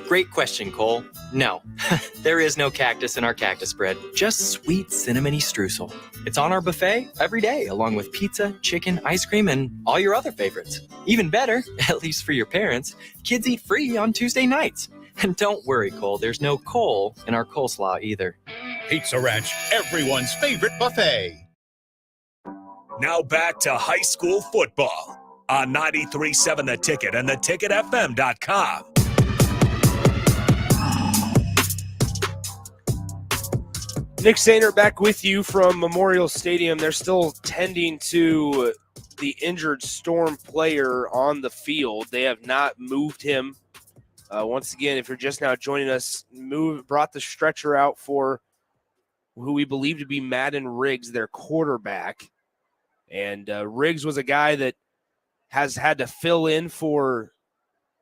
Great question, Cole. No, there is no cactus in our cactus bread, just sweet cinnamony streusel. It's on our buffet every day, along with pizza, chicken, ice cream, and all your other favorites. Even better, at least for your parents, kids eat free on Tuesday nights. And don't worry, Cole, there's no coal in our coleslaw either. Pizza Ranch, everyone's favorite buffet. Now back to high school football on 93.7 The Ticket and theticketfm.com. Nick Sainer back with you from Memorial Stadium. They're still tending to the injured Storm player on the field. They have not moved him. Once again, if you're just now joining us, brought the stretcher out for who we believe to be Madden Riggs, their quarterback. And Riggs was a guy that has had to fill in for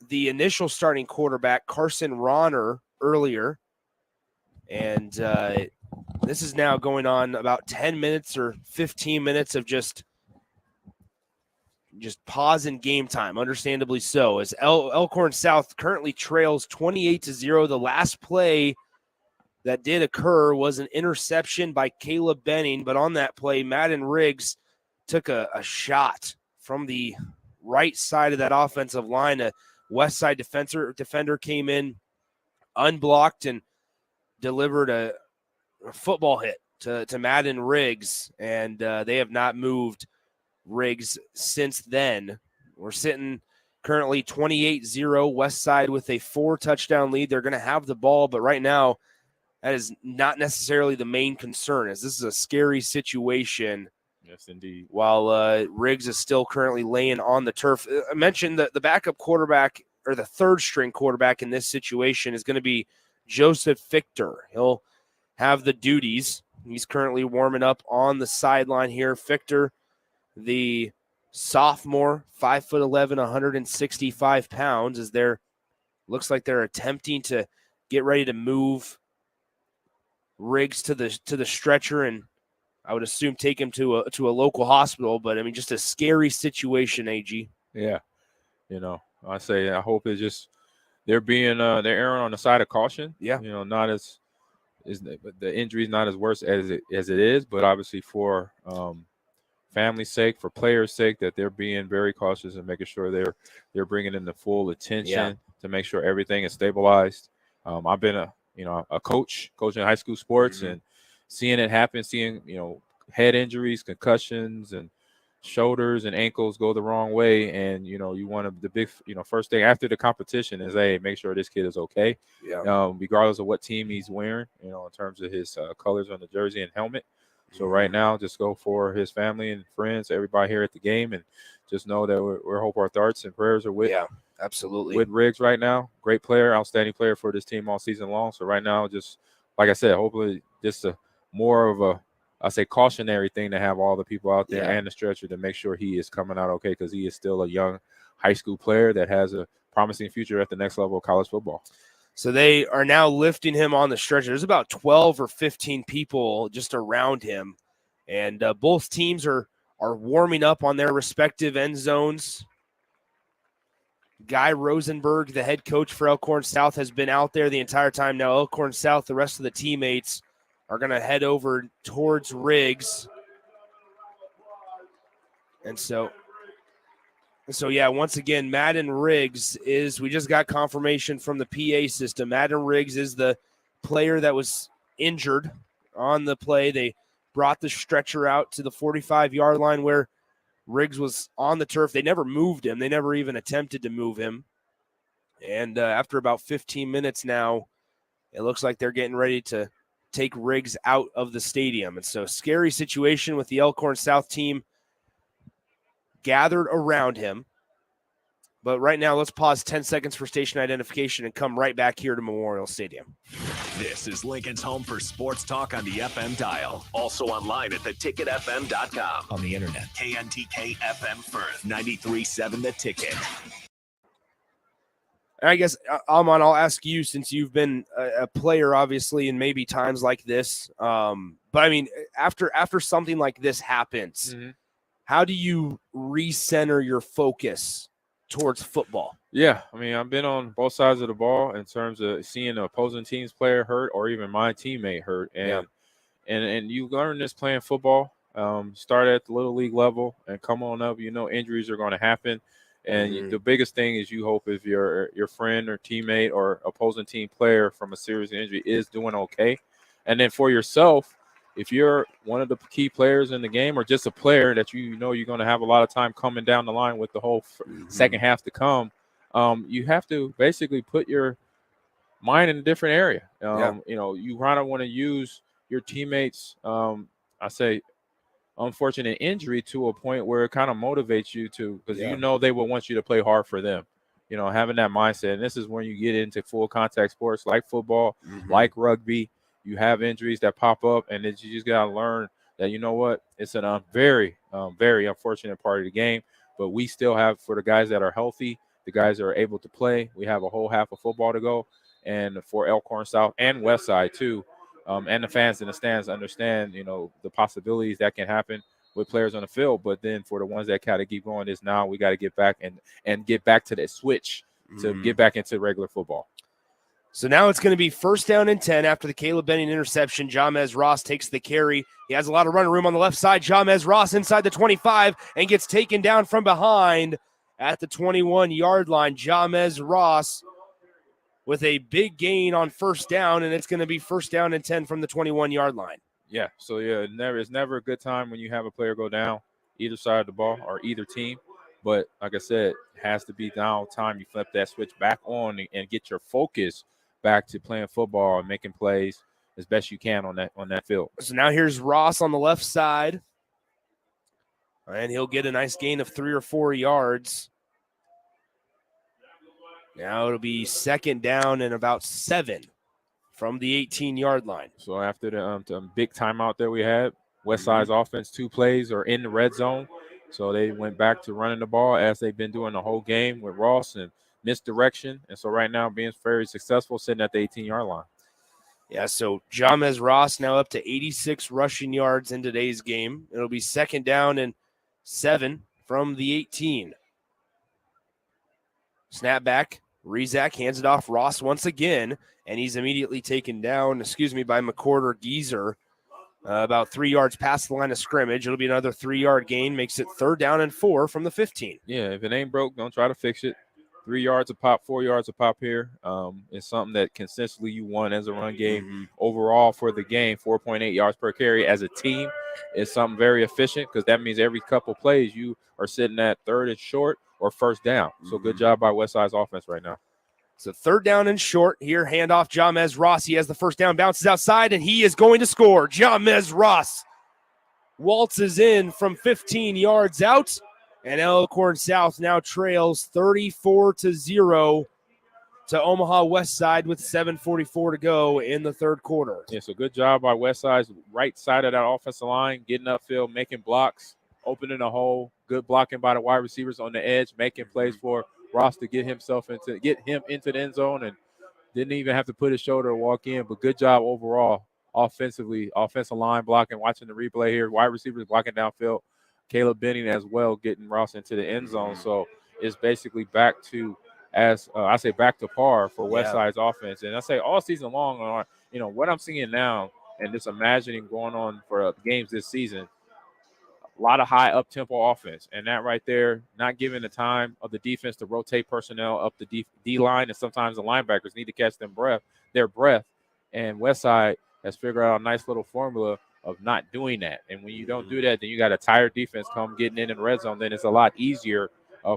the initial starting quarterback, Carson Ronner, earlier. And this is now going on about 10 minutes or 15 minutes of just pause in game time, understandably so, as Elkhorn South currently trails 28-0. The last play that did occur was an interception by Caleb Benning, but on that play, Madden Riggs took a shot from the right side of that offensive line. A Westside defender came in unblocked and delivered a football hit to Madden Riggs, and they have not moved Riggs since then. We're sitting currently 28-0, Westside with a 4-touchdown lead. They're going to have the ball, but right now that is not necessarily the main concern, as this is a scary situation. Yes, indeed. While Riggs is still currently laying on the turf. I mentioned that the backup quarterback, or the third-string quarterback in this situation, is going to be Joseph Fichter. He'll have the duties. He's currently warming up on the sideline here. Fichter, the sophomore, 5'11", 165 pounds, as looks like they're attempting to get ready to move Riggs to the stretcher, and I would assume take him to a local hospital. But I mean, just a scary situation, AG. Yeah, I hope it's just they're erring on the side of caution. Yeah, not as the injury is not as worse as it is, but obviously for family's sake, for players' sake, that they're being very cautious and making sure they're bringing in the full attention to make sure everything is stabilized. I've been a coaching high school sports and seeing it happen, seeing head injuries, concussions, and shoulders and ankles go the wrong way, and you want to, the big first thing after the competition is, hey, make sure this kid is okay, regardless of what team he's wearing, in terms of his colors on the jersey and helmet. So right now, just go for his family and friends, everybody here at the game, and just know that we're hope our thoughts and prayers are with absolutely with Riggs right now. Great player, outstanding player for this team all season long. So right now, just like I said, hopefully just more of a, I say, cautionary thing to have all the people out there and the stretcher to make sure he is coming out okay, because he is still a young high school player that has a promising future at the next level of college football. So they are now lifting him on the stretcher. There's about 12 or 15 people just around him, and both teams are warming up on their respective end zones. Guy Rosenberg, the head coach for Elkhorn South, has been out there the entire time. Now Elkhorn South, the rest of the teammates are going to head over towards Riggs. And so yeah, once again, Madden Riggs is, we just got confirmation from the PA system. Madden Riggs is the player that was injured on the play. They brought the stretcher out to the 45-yard line where Riggs was on the turf. They never moved him. They never even attempted to move him. And after about 15 minutes now, it looks like they're getting ready to take Riggs out of the stadium. And so, scary situation with the Elkhorn South team gathered around him. But right now, let's pause 10 seconds for station identification and come right back here to Memorial Stadium. This is Lincoln's home for sports talk on the FM dial. Also online at theticketfm.com. On the internet, KNTK FM Firth, 93.7 The Ticket. I guess, Alman, I'll ask you, since you've been a player, obviously, and maybe times like this. But, I mean, after something like this happens, how do you recenter your focus towards football? Yeah, I mean, I've been on both sides of the ball in terms of seeing the opposing team's player hurt or even my teammate hurt. And you learn this playing football. Start at the little league level and come on up. Injuries are going to happen. And the biggest thing is you hope if your friend or teammate or opposing team player from a serious injury is doing okay. And then for yourself, if you're one of the key players in the game or just a player that you're going to have a lot of time coming down the line with the whole second half to come, you have to basically put your mind in a different area. You kind of want to use your teammates, unfortunate injury to a point where it kind of motivates you to, because they will want you to play hard for them. Having that mindset. And this is when you get into full contact sports like football, like rugby. You have injuries that pop up, and you just got to learn that, it's a very, very unfortunate part of the game. But we still have, for the guys that are healthy, the guys that are able to play, we have a whole half of football to go. And for Elkhorn South and Westside too, and the fans in the stands understand, the possibilities that can happen with players on the field. But then for the ones that kind of keep going, is now we got to get back and get back to that switch to get back into regular football. So now it's going to be 1st down and 10 after the Caleb Benning interception. Jamez Ross takes the carry. He has a lot of running room on the left side. Jamez Ross inside the 25 and gets taken down from behind at the 21-yard line. Jamez Ross with a big gain on 1st down, and it's going to be 1st down and 10 from the 21-yard line. Yeah, so it's never a good time when you have a player go down either side of the ball or either team. But like I said, it has to be now time you flip that switch back on and get your focus back to playing football and making plays as best you can on that field. So now here's Ross on the left side, and he'll get a nice gain of 3 or 4 yards. Now it'll be 2nd down and about 7 from the 18-yard line. So after the big timeout that we had, Westside's offense, 2 plays are in the red zone. So they went back to running the ball as they've been doing the whole game with Ross and misdirection. And so right now being very successful, sitting at the 18-yard line. Yeah, so Jamez Ross now up to 86 rushing yards in today's game. It'll be 2nd down and 7 from the 18. Snap back. Rezak hands it off. Ross once again, and he's immediately taken down, by McCord or Geezer. about 3 yards past the line of scrimmage. It'll be another 3-yard gain, makes it 3rd down and 4 from the 15. Yeah, if it ain't broke, don't try to fix it. 3 yards a pop, 4 yards a pop here. It's something that consistently you won as a run game. Overall for the game, 4.8 yards per carry as a team is something very efficient because that means every couple plays you are sitting at 3rd and short or 1st down. So good job by Westside's offense right now. So 3rd down and short here. Handoff, Jamez Ross. He has the 1st down, bounces outside, and he is going to score. Jamez Ross waltzes in from 15 yards out, and Elkhorn South now trails 34-0 to Omaha Westside with 7:44 to go in the 3rd quarter. Yeah, so good job by Westside's right side of that offensive line, getting upfield, making blocks, opening a hole. Good blocking by the wide receivers on the edge, making plays for Ross to get him into the end zone, and didn't even have to put his shoulder to walk in. But good job overall, offensively, offensive line blocking. Watching the replay here, wide receivers blocking downfield. Caleb Benning as well, getting Ross into the end zone. So it's basically back to back to par for Westside's offense. And I say all season long, what I'm seeing now, and just imagining going on for games this season. A lot of high up-tempo offense, and that right there, not giving the time of the defense to rotate personnel up the D-line, and sometimes the linebackers need to catch their breath, and Westside has figured out a nice little formula of not doing that. And when you don't do that, then you got a tired defense come getting in the red zone. Then it's a lot easier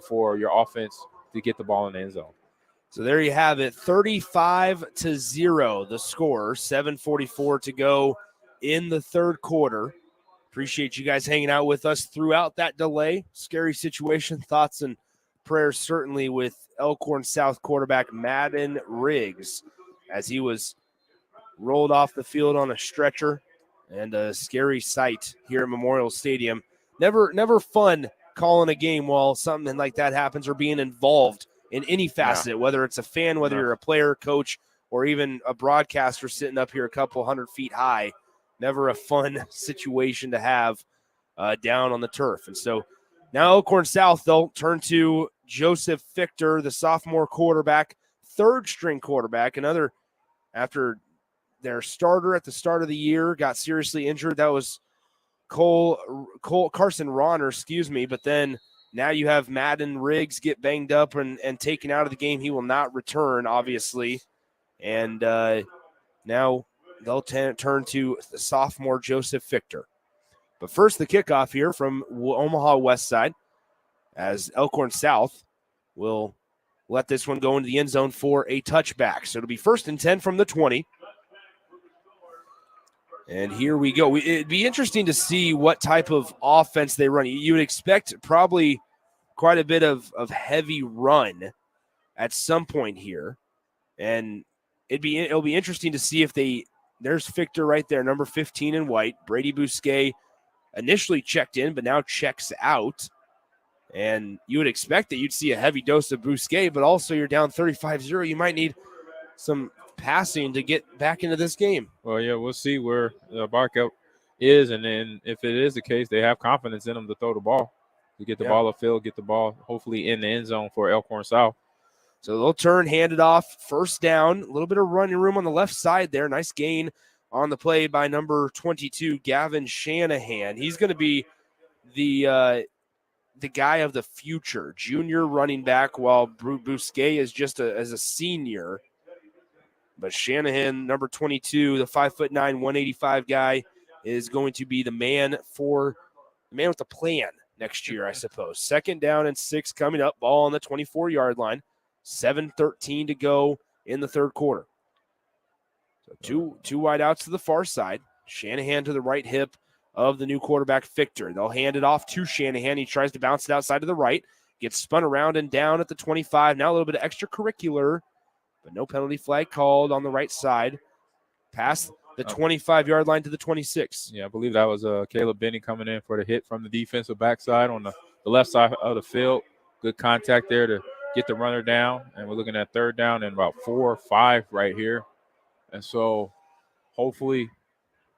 for your offense to get the ball in the end zone. So there you have it, 35-0 the score, 7:44 to go in the 3rd quarter. Appreciate you guys hanging out with us throughout that delay. Scary situation. Thoughts and prayers certainly with Elkhorn South quarterback Madden Riggs as he was rolled off the field on a stretcher, and a scary sight here at Memorial Stadium. Never fun calling a game while something like that happens or being involved in any facet, whether it's a fan, whether you're a player, coach, or even a broadcaster sitting up here a couple 100 feet high. Never a fun situation to have down on the turf. And so now Elkhorn South, they'll turn to Joseph Fichter, the sophomore quarterback, 3rd-string quarterback. Another, after their starter at the start of the year got seriously injured, that was Carson Ronner, but then now you have Madden Riggs get banged up and taken out of the game. He will not return, obviously. And now they'll turn to the sophomore Joseph Fichter. But first, the kickoff here from Omaha Westside as Elkhorn South will let this one go into the end zone for a touchback. So it'll be 1st and 10 from the 20. And here we go. It'd be interesting to see what type of offense they run. You would expect probably quite a bit of heavy run at some point here. And it'll be interesting to see if there's Fichter right there, number 15 in white. Brady Bousquet initially checked in, but now checks out. And you would expect that you'd see a heavy dose of Bousquet, but also you're down 35-0. You might need some passing to get back into this game. Well, yeah, we'll see where Barkow is, and then if it is the case, they have confidence in him to throw the ball, to get the ball upfield, get the ball hopefully in the end zone for Elkhorn South. So they'll turn, hand it off, 1st down, a little bit of running room on the left side there. Nice gain on the play by number 22, Gavin Shanahan. He's going to be the guy of the future, junior running back, while Bousquet is just as a senior. But Shanahan, number 22, the 5'9", 185 guy, is going to be the man with the plan next year, I suppose. 2nd down and 6 coming up, ball on the 24-yard line. 7:13 to go in the 3rd quarter. So two wide outs to the far side. Shanahan to the right hip of the new quarterback, Fichter. They'll hand it off to Shanahan. He tries to bounce it outside to the right. Gets spun around and down at the 25. Now a little bit of extracurricular, but no penalty flag called on the right side. Past the 25-yard line to the 26. Yeah, I believe that was Caleb Benning coming in for the hit from the defensive backside on the left side of the field. Good contact there to get the runner down, and we're looking at 3rd down and about 4 or 5 right here. And so hopefully,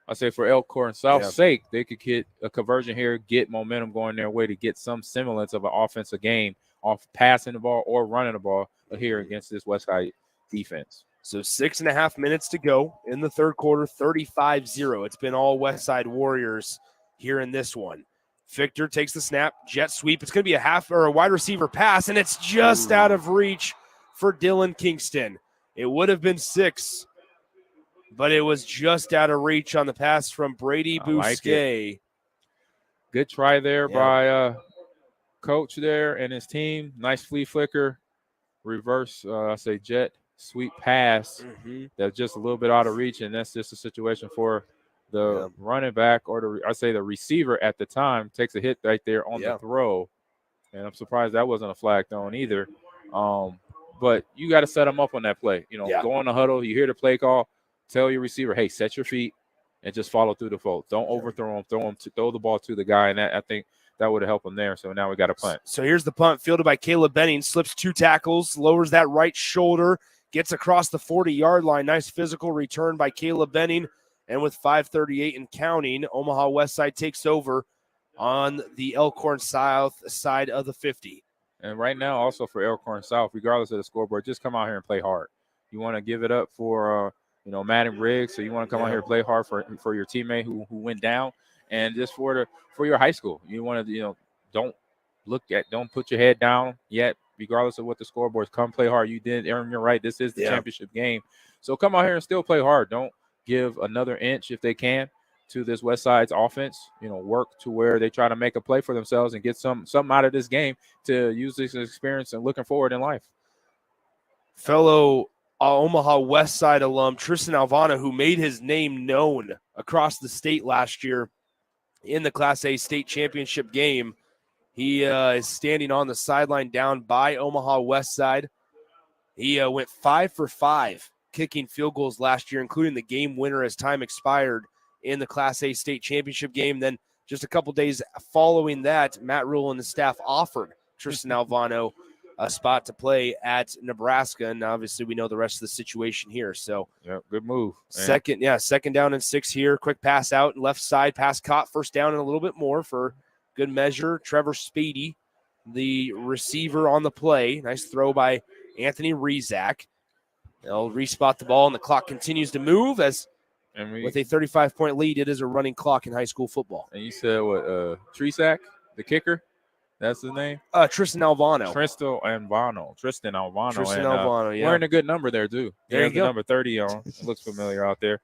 I say for Elkhorn South's sake, they could get a conversion here, get momentum going their way to get some semblance of an offensive game off passing the ball or running the ball here against this Westside defense. So 6.5 minutes to go in the third quarter, 35-0. It's been all Westside Warriors here in this one. Victor takes the snap, jet sweep. It's going to be a wide receiver pass, and it's just out of reach for Dylan Kingston. It would have been 6, but it was just out of reach on the pass from Brady Bousquet. Good try there by coach there and his team. Nice flea flicker, reverse, jet sweep pass. That's just a little bit out of reach, and that's just a situation for the running back or the receiver at the time takes a hit right there on the throw. And I'm surprised that wasn't a flag thrown either. But you got to set them up on that play. Go in the huddle. You hear the play call. Tell your receiver, hey, set your feet and just follow through the fold. Don't overthrow him. Throw the ball to the guy, and I think that would have helped him there. So now we got a punt. So here's the punt fielded by Caleb Benning. Slips 2 tackles, lowers that right shoulder, gets across the 40-yard line. Nice physical return by Caleb Benning. And with 5:38 and counting, Omaha Westside takes over on the Elkhorn South side of the 50. And right now, also for Elkhorn South, regardless of the scoreboard, just come out here and play hard. You want to give it up for Madden Briggs, so you want to come out here and play hard for your teammate who went down, and just for your high school. You want to don't put your head down yet, regardless of what the scoreboards. Come play hard. You did earn your right. This is the championship game, so come out here and still play hard. Don't give another inch if they can to this Westside's offense. Work to where they try to make a play for themselves and get something out of this game to use this experience and looking forward in life. Fellow Omaha Westside alum Tristan Alvano, who made his name known across the state last year in the Class A state championship game. He is standing on the sideline down by Omaha Westside. He went 5 for 5 kicking field goals last year, including the game winner as time expired in the Class A state championship game. Then just a couple days following that, Matt Rule and the staff offered Tristan Alvano a spot to play at Nebraska, and obviously we know the rest of the situation here. So good move. Second down and 6 here. Quick pass out left side, pass caught, first down and a little bit more for good measure. Trevor Spady, the receiver on the play. Nice throw by Anthony Rezak. They'll respot the ball, and the clock continues to move with a 35-point lead. It is a running clock in high school football. And you said what? Tresac, the kicker. That's his name? Tristan Alvano. Tristan Alvano. Yeah. Wearing a good number there, too. There you go. Number 30 on. It looks familiar out there.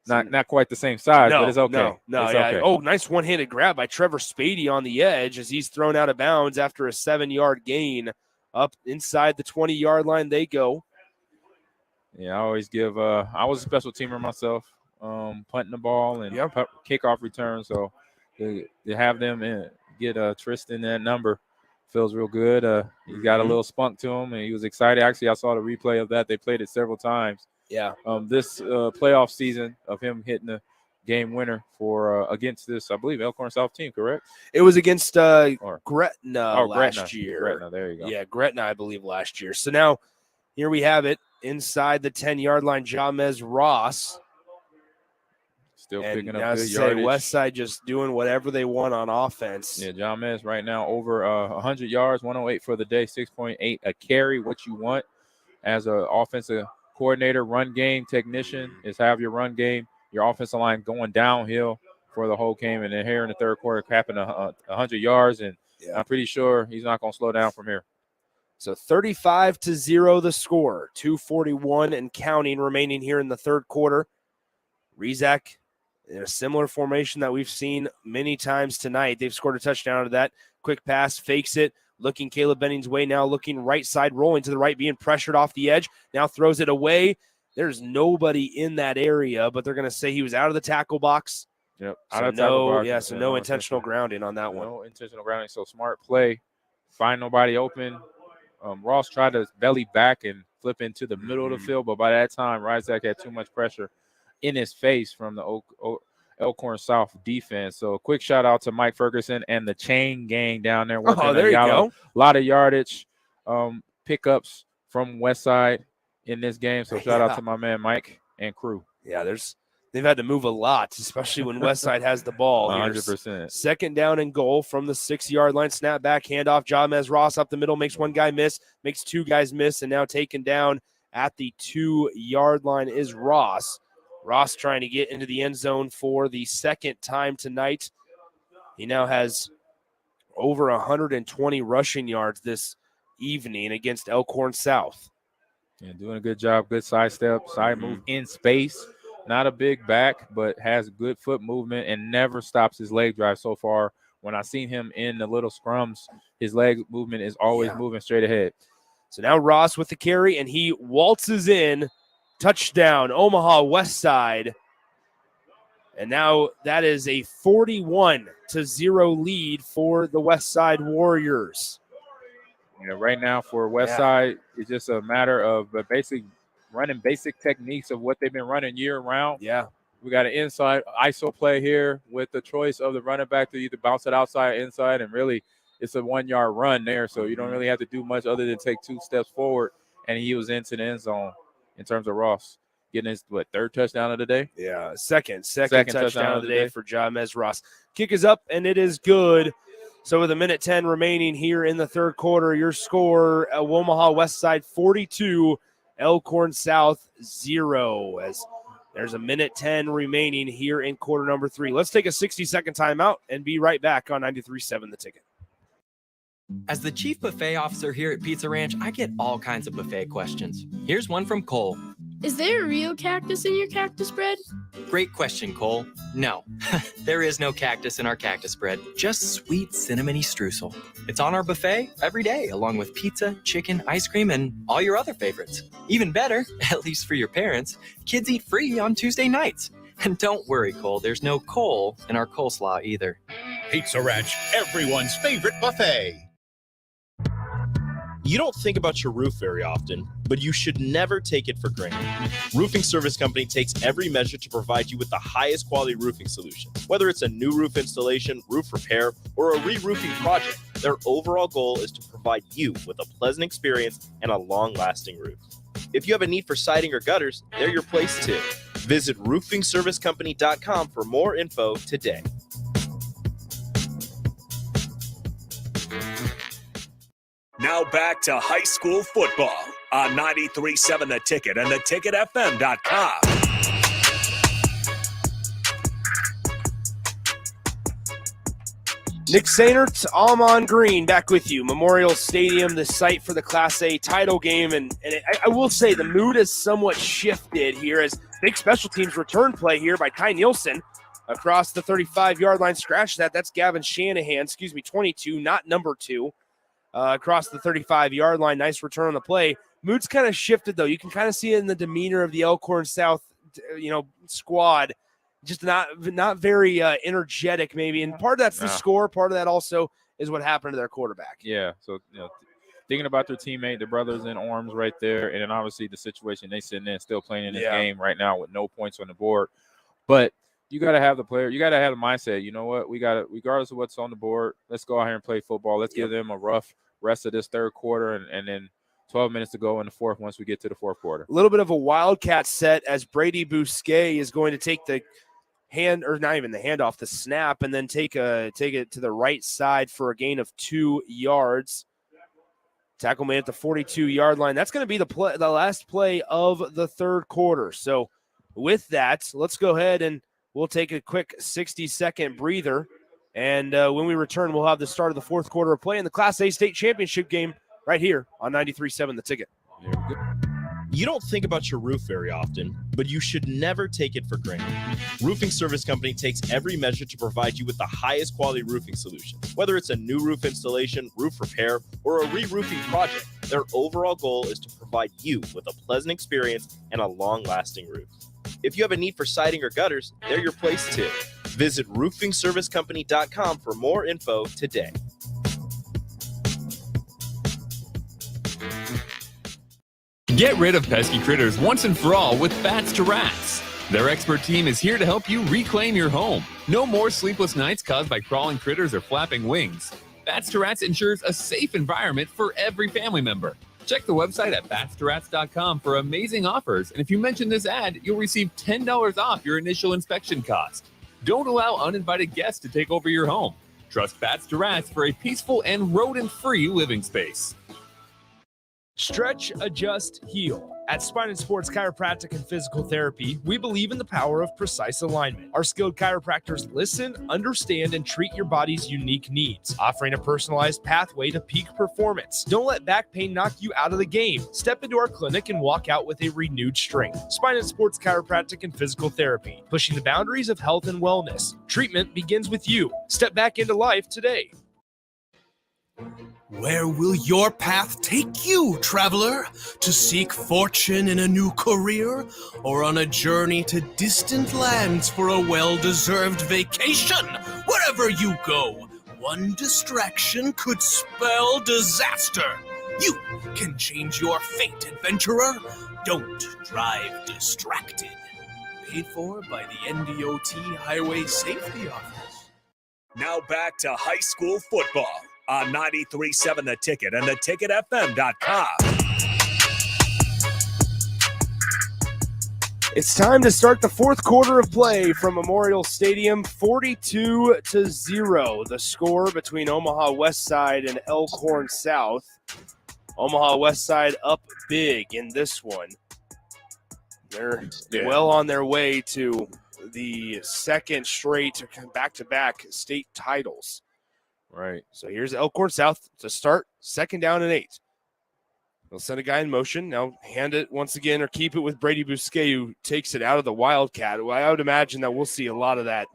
Not quite the same size, but it's okay. Okay. Oh, nice one-handed grab by Trevor Spady on the edge as he's thrown out of bounds after a 7-yard gain. Up inside the 20-yard line they go. Yeah, I always give I was a special teamer myself, punting the ball and kickoff return. So to have them get Tristan that number feels real good. He got a little spunk to him, and he was excited. Actually, I saw the replay of that. They played it several times. Yeah. This playoff season of him hitting the game winner for against this, I believe, Elkhorn South team, correct? It was against Gretna last year. Gretna, there you go. Yeah, Gretna, I believe, last year. So now here we have it inside the 10-yard line. Jamez Ross. Still picking up good yardage. Westside just doing whatever they want on offense. Yeah, Jamez right now over 100 yards, 108 for the day, 6.8 a carry. What you want as an offensive coordinator, run game technician is have your run game, your offensive line going downhill for the whole game, and then here in the third quarter, capping 100 yards, and I'm pretty sure he's not going to slow down from here. So 35-0 the score, 2:41 and counting remaining here in the third quarter. Rezak in a similar formation that we've seen many times tonight. They've scored a touchdown out of that. Quick pass, fakes it, looking Caleb Benning's way now, looking right side, rolling to the right, being pressured off the edge. Now throws it away. There's nobody in that area, but they're going to say he was out of the tackle box. Yep. So no intentional grounding on that one. No intentional grounding, so smart play. Find nobody open. Ross tried to belly back and flip into the middle of the field, but by that time, Ryzak had too much pressure in his face from the Elkhorn South defense. So a quick shout out to Mike Ferguson and the chain gang down there. There you go. A lot of yardage pickups from Westside in this game. So shout out to my man Mike and crew. Yeah, they've had to move a lot, especially when Westside has the ball. 100%. Second down and goal from the 6-yard line. Snap back, handoff. Jamez Ross up the middle, makes one guy miss, makes two guys miss, and now taken down at the 2-yard line is Ross. Ross trying to get into the end zone for the second time tonight. He now has over 120 rushing yards this evening against Elkhorn South. Yeah, doing a good job. Good sidestep, side move in space. Not a big back, but has good foot movement and never stops his leg drive so far. When I've seen him in the little scrums, his leg movement is always moving straight ahead. So now Ross with the carry, and he waltzes in. Touchdown, Omaha Westside. And now that is a 41-0 lead for the Westside Warriors. Right now for Westside, it's just a matter of basically running basic techniques of what they've been running year round. Yeah. We got an inside ISO play here with the choice of the running back to either bounce it outside, inside, and really it's a 1-yard run there. So you don't really have to do much other than take 2 steps forward, and he was into the end zone in terms of Ross. Getting his, third touchdown of the day? Yeah, second touchdown of the day for Jamez Ross. Kick is up, and it is good. So with 1:10 remaining here in the third quarter, your score, Omaha Westside 42, Elkhorn South 0. As there's 1:10 remaining here in quarter number 3. Let's take a 60-second timeout and be right back on 93.7 The Ticket. As the chief buffet officer here at Pizza Ranch, I get all kinds of buffet questions. Here's one from Cole. Is there a real cactus in your cactus bread? Great question, Cole. No, there is no cactus in our cactus bread, just sweet cinnamony streusel. It's on our buffet every day, along with pizza, chicken, ice cream, and all your other favorites. Even better, at least for your parents, kids eat free on Tuesday nights. And don't worry, Cole, there's no coal in our coleslaw either. Pizza Ranch, everyone's favorite buffet. You don't think about your roof very often, but you should never take it for granted. Roofing Service Company takes every measure to provide you with the highest quality roofing solution. Whether it's a new roof installation, roof repair, or a re-roofing project, their overall goal is to provide you with a pleasant experience and a long-lasting roof. If you have a need for siding or gutters, they're your place too. Visit roofingservicecompany.com for more info today. Now back to high school football on 93.7 The Ticket and theticketfm.com. Nick Sainert, Almond Green, back with you. Memorial Stadium, the site for the Class A title game. And I will say the mood has somewhat shifted here as big special teams return play here by Ty Nielsen across the 35-yard line. Scratch that. That's Gavin Shanahan, 22, not number 2. Across the 35-yard line. Nice return on the play. Mood's kind of shifted, though. You can kind of see it in the demeanor of the Elkhorn South, squad. Just not very energetic, maybe. And part of that's the score. Part of that also is what happened to their quarterback. Yeah. So, thinking about their teammate, the brothers in arms right there, and then obviously the situation they sitting in, still playing in this game right now with no points on the board. But you got to have the player. You got to have the mindset. You know what? We got to, regardless of what's on the board, let's go out here and play football. Let's give them a rough rest of this third quarter, and then 12 minutes to go in the fourth once we get to the fourth quarter. A little bit of a wildcat set as Brady Bousquet is going to take the handoff, the snap, and then take it to the right side for a gain of 2 yards. Tackle made at the 42-yard line. That's going to be the last play of the third quarter. So with that, let's go ahead and we'll take a quick 60-second breather. And when we return, we'll have the start of the fourth quarter of play in the Class A state championship game right here on 93.7 The Ticket. You don't think about your roof very often, but you should never take it for granted. Roofing Service Company takes every measure to provide you with the highest quality roofing solution. Whether it's a new roof installation, roof repair, or a re-roofing project, their overall goal is to provide you with a pleasant experience and a long-lasting roof. If you have a need for siding or gutters, they're your place too. Visit roofingservicecompany.com for more info today. Get rid of pesky critters once and for all with Bats to Rats. Their expert team is here to help you reclaim your home. No more sleepless nights caused by crawling critters or flapping wings. Bats to Rats ensures a safe environment for every family member. Check the website at batstoRats.com for amazing offers, and if you mention this ad, you'll receive $10 off your initial inspection cost. Don't allow uninvited guests to take over your home. Trust Bats to Rats for a peaceful and rodent-free living space. Stretch, adjust, heal. At Spine and Sports Chiropractic and Physical Therapy, we believe in the power of precise alignment. Our skilled chiropractors listen, understand, and treat your body's unique needs, offering a personalized pathway to peak performance. Don't let back pain knock you out of the game. Step into our clinic and walk out with a renewed strength. Spine and Sports Chiropractic and Physical Therapy, pushing the boundaries of health and wellness. Treatment begins with you. Step back into life today. Where will your path take you, traveler? To seek fortune in a new career? Or on a journey to distant lands for a well-deserved vacation? Wherever you go, one distraction could spell disaster. You can change your fate, adventurer. Don't drive distracted. Paid for by the NDOT Highway Safety Office. Now back to high school football on 93.7 The Ticket and theticketfm.com. It's time to start the fourth quarter of play from Memorial Stadium, 42-0. The score between Omaha Westside and Elkhorn South. Omaha Westside up big in this one. They're well on their way to the second straight back-to-back state titles. Right. So here's Elkhorn South to start, 2nd down and 8. They'll send a guy in motion. Now hand it once again or keep it with Brady Bousquet, who takes it out of the Wildcat. I would imagine that we'll see a lot of that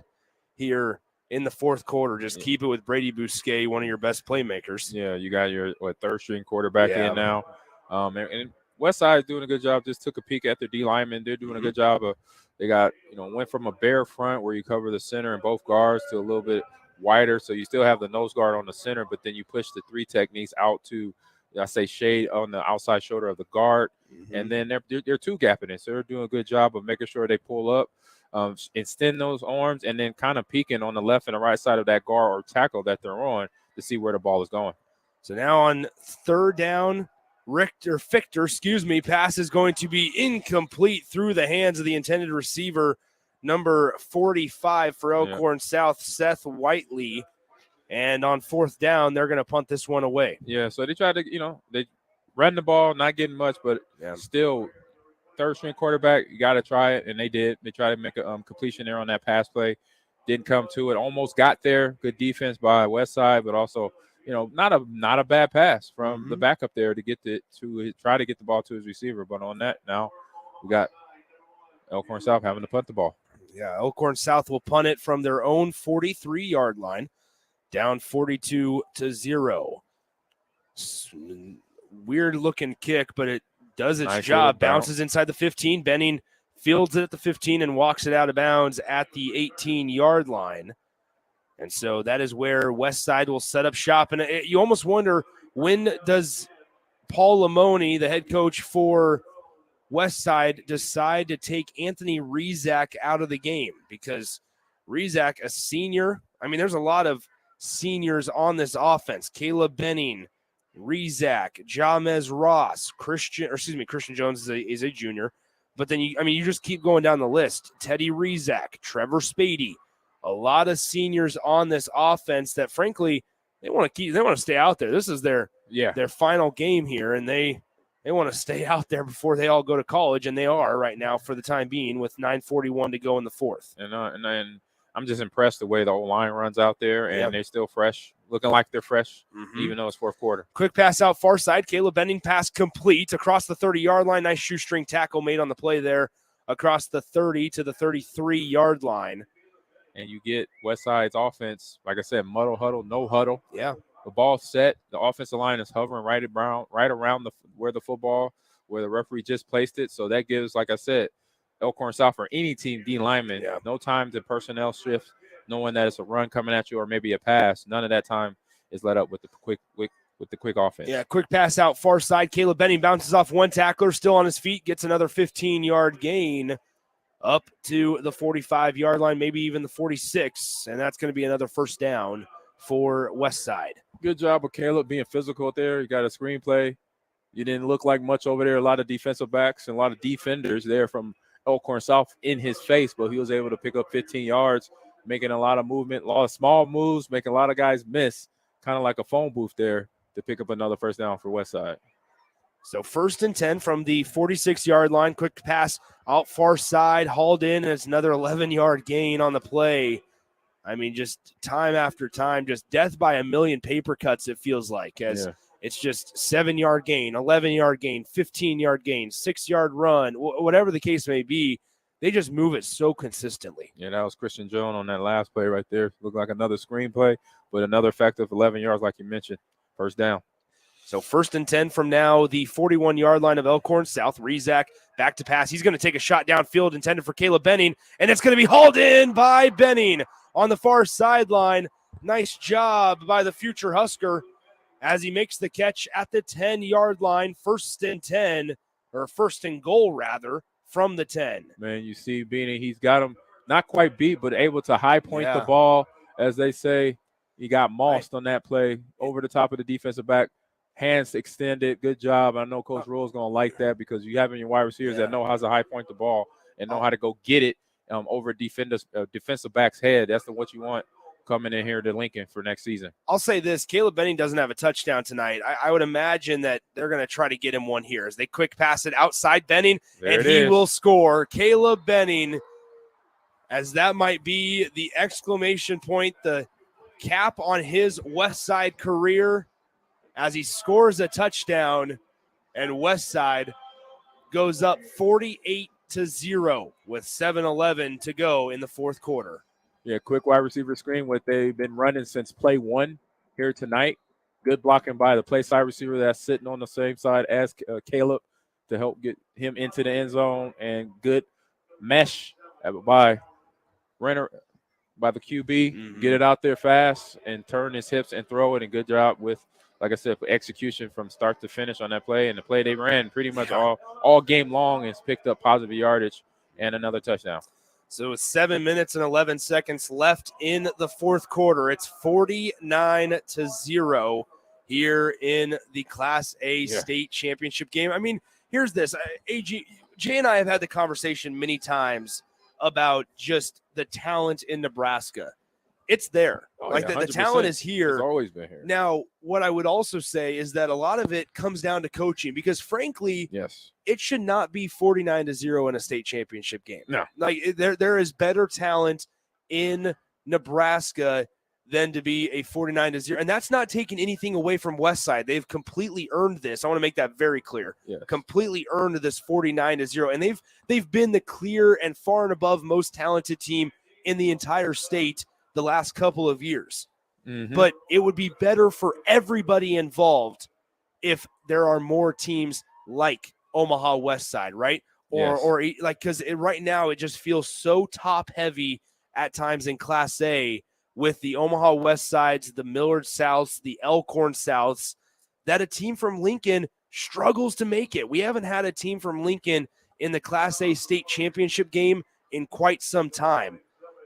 here in the fourth quarter. Just keep it with Brady Bousquet, one of your best playmakers. Yeah, you got your third-string quarterback in now. And Westside is doing a good job. Just took a peek at their D linemen. They're doing a good job of. They got went from a bare front where you cover the center and both guards to a little bit wider, so you still have the nose guard on the center, but then you push the three techniques out to, I say, shade on the outside shoulder of the guard, and then they're two gapping it, so they're doing a good job of making sure they pull up, extend those arms, and then kind of peeking on the left and the right side of that guard or tackle that they're on to see where the ball is going. So now on 3rd down, Fichter, pass is going to be incomplete through the hands of the intended receiver, number 45 for Elkhorn South, Seth Whiteley. And on 4th down, they're going to punt this one away. Yeah, so they tried to, they run the ball, not getting much, but still third-string quarterback, you got to try it, and they did. They tried to make a completion there on that pass play. Didn't come to it. Almost got there. Good defense by Westside, but also, not a bad pass from the backup there to get try to get the ball to his receiver. But on that, now we got Elkhorn South having to punt the ball. Yeah, Elkhorn South will punt it from their own 43-yard line, down 42-0. Weird-looking kick, but it does its job. Bounces inside the 15. Benning fields it at the 15 and walks it out of bounds at the 18-yard line. And so that is where Westside will set up shop. And you almost wonder, when does Paul Lamoni, the head coach for Westside, decide to take Anthony Rezak out of the game? Because Rezak, a senior, there's a lot of seniors on this offense. Caleb Benning, Rezak, Jamez Ross, Christian Jones is a junior. But then you just keep going down the list. Teddy Rezak, Trevor Spady, a lot of seniors on this offense that, frankly, they want to stay out there. This is their final game here, and they want to stay out there before they all go to college, and they are right now for the time being with 9:41 to go in the fourth. And I'm just impressed the way the O-line runs out there, and they're still fresh, looking like they're fresh, even though it's fourth quarter. Quick pass out far side. Caleb Benning pass complete across the 30-yard line. Nice shoestring tackle made on the play there across the 30 to the 33-yard line. And you get Westside's offense, like I said, muddle, huddle, no huddle. Yeah. The ball set. The offensive line is hovering right around where the referee just placed it. So that gives, like I said, Elkhorn South or any team, D lineman, no time to personnel shift, knowing that it's a run coming at you or maybe a pass. None of that time is let up with the quick offense. Yeah, quick pass out far side. Caleb Benning bounces off one tackler, still on his feet, gets another 15-yard gain up to the 45-yard line, maybe even the 46, and that's going to be another first down for Westside. Good job of Caleb being physical there. You got a screenplay. You didn't look like much over there. A lot of defensive backs and a lot of defenders there from Elkhorn South in his face, but he was able to pick up 15 yards, making a lot of movement, a lot of small moves, making a lot of guys miss, kind of like a phone booth there to pick up another first down for Westside. So 1st and 10 from the 46-yard line. Quick pass out far side, hauled in, and it's another 11-yard gain on the play. I mean, just time after time, just death by a million paper cuts, it feels like, as it's just 7-yard gain, 11-yard gain, 15-yard gain, 6-yard run, whatever the case may be. They just move it so consistently. Yeah, that was Christian Jones on that last play right there. Looked like another screenplay, but another effective 11 yards like you mentioned. First down. So 1st and 10 from now, the 41-yard line of Elkhorn South. Rezak back to pass. He's going to take a shot downfield intended for Caleb Benning, and it's going to be hauled in by Benning on the far sideline. Nice job by the future Husker as he makes the catch at the 10-yard line. 1st and 10, or 1st and goal, rather, from the 10. Man, you see Benning, he's got him not quite beat, but able to high point the ball, as they say. He got mossed on that play over the top of the defensive back. Hands extended. Good job. I know Coach Rowe's going to like that because you have in your wide receivers that know how to high point the ball and know how to go get it over defensive back's head. That's what you want coming in here to Lincoln for next season. I'll say this. Caleb Benning doesn't have a touchdown tonight. I would imagine that they're going to try to get him one here as they quick pass it outside Benning, and he will score. Caleb Benning, as that might be the exclamation point, the cap on his Westside career, as he scores a touchdown, and Westside goes up 48-0 with 7:11 to go in the fourth quarter. Yeah, quick wide receiver screen, what they've been running since play 1 here tonight. Good blocking by the play side receiver that's sitting on the same side as Caleb to help get him into the end zone, and good mesh by Renner, by the QB. Get it out there fast and turn his hips and throw it, and good job with, like I said, execution from start to finish on that play. And the play they ran pretty much all game long has picked up positive yardage and another touchdown. So with 7 minutes and 11 seconds left in the fourth quarter, it's 49-0 here in the Class A state championship game. I mean, here's this. Jay and I have had the conversation many times about just the talent in Nebraska. It's there. The talent is here. It's always been here. Now, what I would also say is that a lot of it comes down to coaching because, frankly, it should not be 49-0 in a state championship game. No. There is better talent in Nebraska than to be a 49-0. And that's not taking anything away from Westside. They've completely earned this. I want to make that very clear. Completely earned this 49-0. And they've been the clear and far and above most talented team in the entire state the last couple of years. But it would be better for everybody involved if there are more teams like Omaha Westside, right? Or because right now it just feels so top heavy at times in Class A with the Omaha Westsides, the Millard Souths, the Elkhorn Souths, that a team from Lincoln struggles to make it. We haven't had a team from Lincoln in the Class A state championship game in quite some time.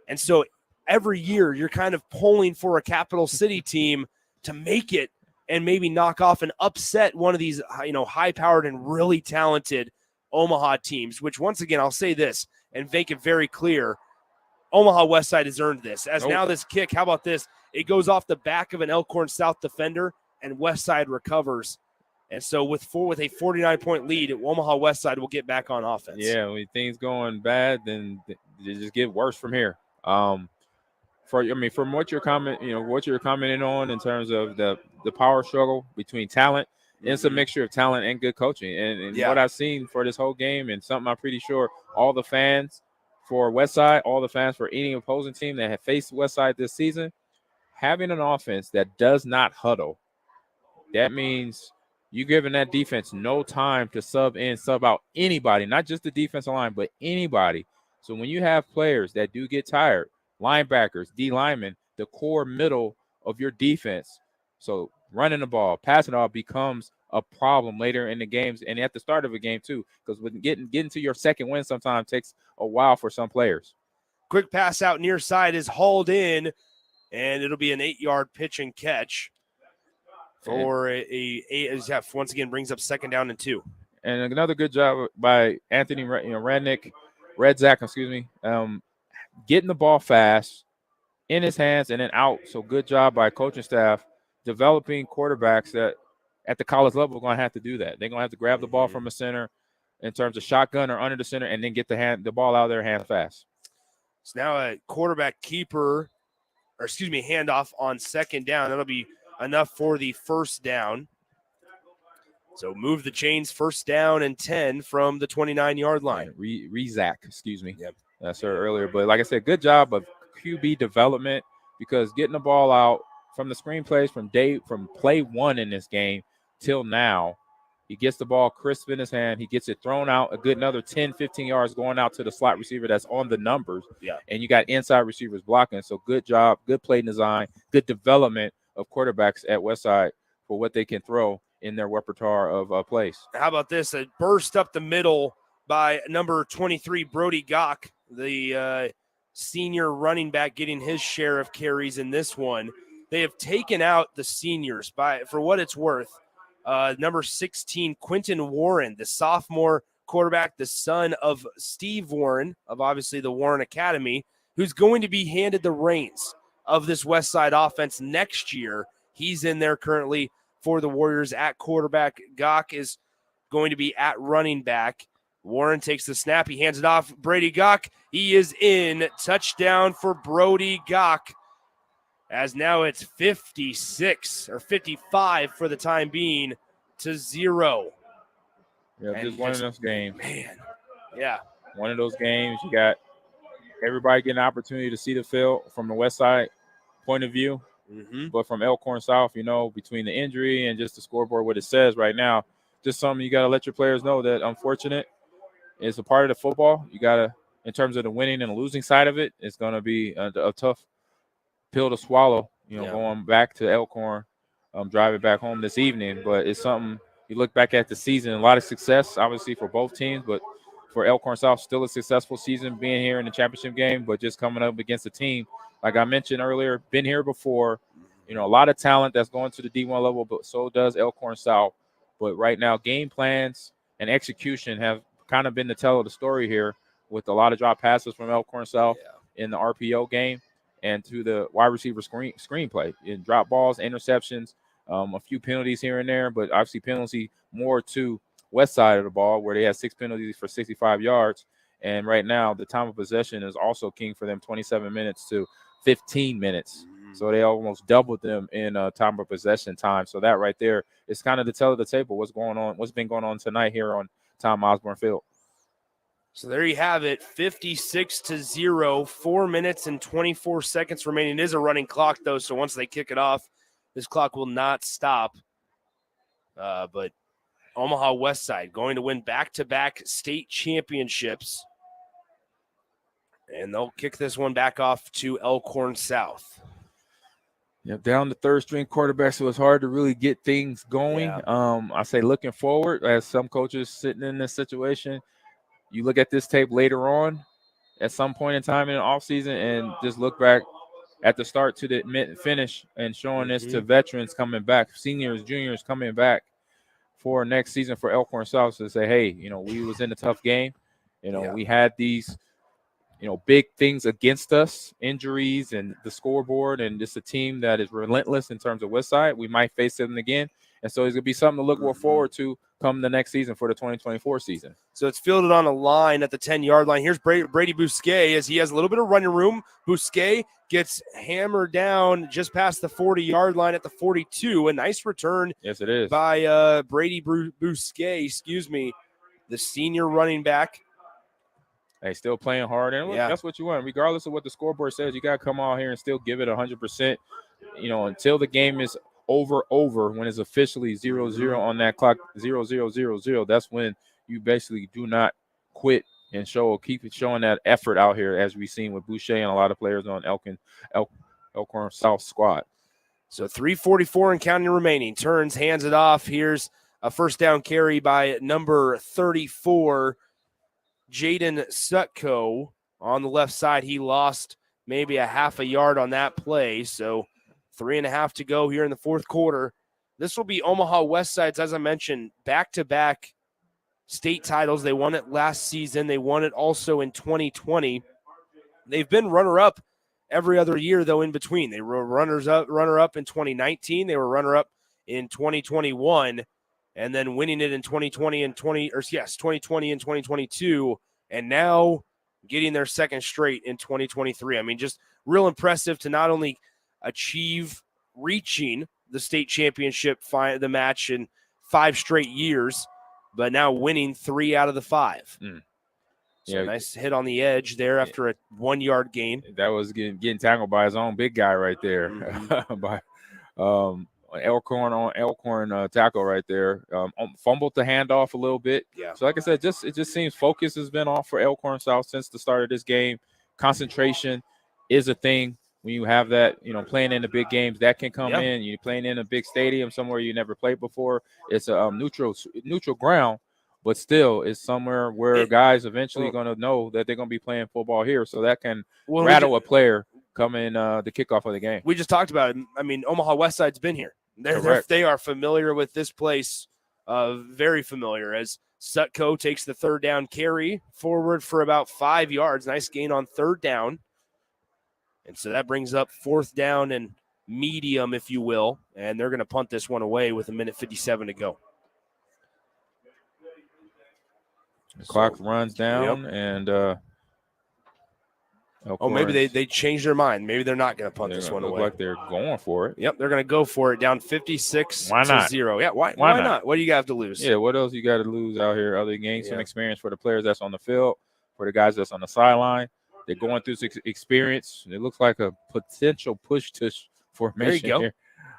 And so every year you're kind of pulling for a capital city team to make it and maybe knock off and upset one of these, high-powered and really talented Omaha teams, which once again, I'll say this and make it very clear, Omaha Westside has earned this. Now this kick, how about this? It goes off the back of an Elkhorn South defender and Westside recovers. And so with a 49-point lead, Omaha Westside will get back on offense. Yeah, when things going bad, then they just get worse from here. From what you're commenting on in terms of the power struggle between talent, it's a mixture of talent and good coaching. And what I've seen for this whole game, and something I'm pretty sure all the fans for Westside, all the fans for any opposing team that have faced Westside this season, having an offense that does not huddle, that means you're giving that defense no time to sub in, sub out anybody, not just the defensive line, but anybody. So when you have players that do get tired, linebackers, D linemen, the core middle of your defense. So running the ball, passing it all becomes a problem later in the games and at the start of a game too, because when getting to your second win sometimes takes a while for some players. Quick pass out near side is hauled in, and it'll be an 8-yard pitch and catch for once again brings up 2nd down and 2. And another good job by Anthony Redzak, getting the ball fast in his hands and then out. So good job by coaching staff developing quarterbacks that at the college level are going to have to do that. They're going to have to grab the ball from a center in terms of shotgun or under the center and then get the ball out of their hand fast. So now a quarterback handoff on second down. That'll be enough for the first down. So move the chains, first down and 10 from the 29-yard line. Rezak, excuse me. Yep. That's her earlier. But like I said, good job of QB development because getting the ball out from the screenplays from play one in this game till now, he gets the ball crisp in his hand. He gets it thrown out a good another 10, 15 yards going out to the slot receiver that's on the numbers. Yeah. And you got inside receivers blocking. So good job, good play design, good development of quarterbacks at Westside for what they can throw in their repertoire of plays. How about this? A burst up the middle by number 23, Brody Gock, the senior running back, getting his share of carries in this one. They have taken out the seniors for what it's worth. Number 16, Quentin Warren, the sophomore quarterback, the son of Steve Warren of obviously the Warren Academy, who's going to be handed the reins of this Westside offense next year. He's in there currently for the Warriors at quarterback. Gock is going to be at running back. Warren takes the snap. He hands it off. Brady Gock. He is in. Touchdown for Brody Gock. As now it's 56 or 55 for the time being to 0. Yeah, just one of those games. Man, yeah. One of those games. You got everybody getting an opportunity to see the field from the Westside point of view. Mm-hmm. But from Elkhorn South, between the injury and just the scoreboard, what it says right now, just something you got to let your players know that unfortunate is a part of the football. You got to, in terms of the winning and the losing side of it, it's going to be a tough pill to swallow, going back to Elkhorn, driving back home this evening. But it's something you look back at the season, a lot of success, obviously, for both teams, but for Elkhorn South, still a successful season being here in the championship game, but just coming up against a team, like I mentioned earlier, been here before, a lot of talent that's going to the D1 level, but so does Elkhorn South. But right now, game plans and execution have kind of been the tell of the story here with a lot of drop passes from Elkhorn South in the RPO game and to the wide receiver screenplay in drop balls, interceptions, a few penalties here and there, but obviously penalty more to west side of the ball where they had 6 penalties for 65 yards. And right now, the time of possession is also king for them, 27 minutes to 15 minutes. So they almost doubled them in time of possession time. So that right there is kind of the tell of the table, what's been going on tonight here on Tom Osborne Field. So there you have it, 56-0, 4 minutes and 24 seconds remaining. It is a running clock, though, so once they kick it off, this clock will not stop. But Omaha Westside going to win back-to-back state championships. And they'll kick this one back off to Elkhorn South. Down the third-string quarterback, so it's hard to really get things going. I say looking forward, as some coaches sitting in this situation, you look at this tape later on at some point in time in the offseason and just look back at the start to the finish and showing this to veterans coming back, seniors, juniors coming back for next season for Elkhorn South to say, hey, we was in a tough game. We had these big things against us, injuries and the scoreboard, and just a team that is relentless in terms of Westside. We might face them again. And so it's going to be something to look forward to come the next season for the 2024 season. So it's fielded on a line at the 10-yard line. Here's Brady Bousquet as he has a little bit of running room. Bousquet gets hammered down just past the 40-yard line at the 42. A nice return. Yes, it is. By Brady Bousquet, the senior running back. Hey, still playing hard. And that's what you want. Regardless of what the scoreboard says, you got to come out here and still give it 100%, until the game is over when it's officially 0-0 on that clock, 0-0-0-0. That's when you basically do not quit and keep showing that effort out here, as we've seen with Boucher and a lot of players on Elkhorn South squad. So 3:44 and counting remaining. Turns, hands it off. Here's a first down carry by number 34, Jaden Sutko on the left side. He lost maybe a half a yard on that play. So 3.5 to go here in the fourth quarter. This will be Omaha Westside's, as I mentioned, back-to-back state titles. They won it last season. They won it also in 2020. They've been runner-up every other year, though, in between. They were runner-up in 2019. They were runner-up in 2021, and then winning it in 2020 and 2020 and 2022, and now getting their second straight in 2023. I mean, just real impressive to not only achieve reaching the state championship the match in 5 straight years, but now winning 3 out of the 5. So Yeah, nice hit on the edge there after a 1-yard gain. That was getting tackled by his own big guy right there. By Elkhorn tackle right there. Fumbled the handoff a little bit. Yeah. So like I said, it just seems focus has been off for Elkhorn South since the start of this game. Concentration is a thing when you have that, playing in the big games that can come in. You're playing in a big stadium somewhere you never played before. It's a neutral ground, but still it's somewhere where guys eventually going to know that they're going to be playing football here. So that can rattle a player coming the kickoff of the game. We just talked about it. I mean, Omaha Westside's been here. They are familiar with this place, very familiar, as Sutko takes the 3rd down carry forward for about 5 yards. Nice gain on 3rd down. And so that brings up 4th down and medium, if you will. And they're going to punt this one away with 1:57 to go. The clock runs down, and maybe they changed their mind. Maybe they're not going to punt this one away. Like they're going for it. Yep, they're going to go for it, down 56-0. Yeah, why not? What do you have to lose? Yeah, what else you got to lose out here other than gain some experience for the players that's on the field, for the guys that's on the sideline? They're going through some experience. It looks like a potential push-tush formation here,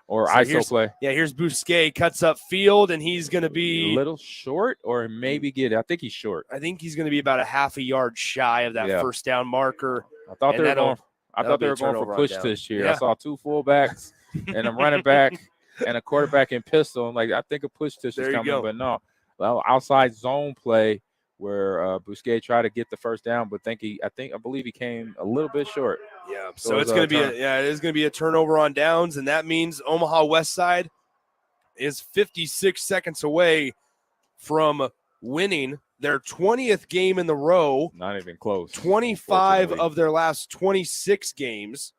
or ISO play. Yeah, here's Bousquet, cuts up field, and he's going to be a little short, or maybe I think he's short. I think he's going to be about a half a yard shy of that first down marker. I thought they were going for push-tush here. I saw 2 fullbacks and a running back and a quarterback in pistol. I'm like, I think a push-tush is coming, but no. Well, outside zone play where Bousquet tried to get the first down, but I believe he came a little bit short. Yeah, so it's going to be it is going to be a turnover on downs, and that means Omaha Westside is 56 seconds away from winning their 20th game in the row. Not even close. 25 of their last 26 games,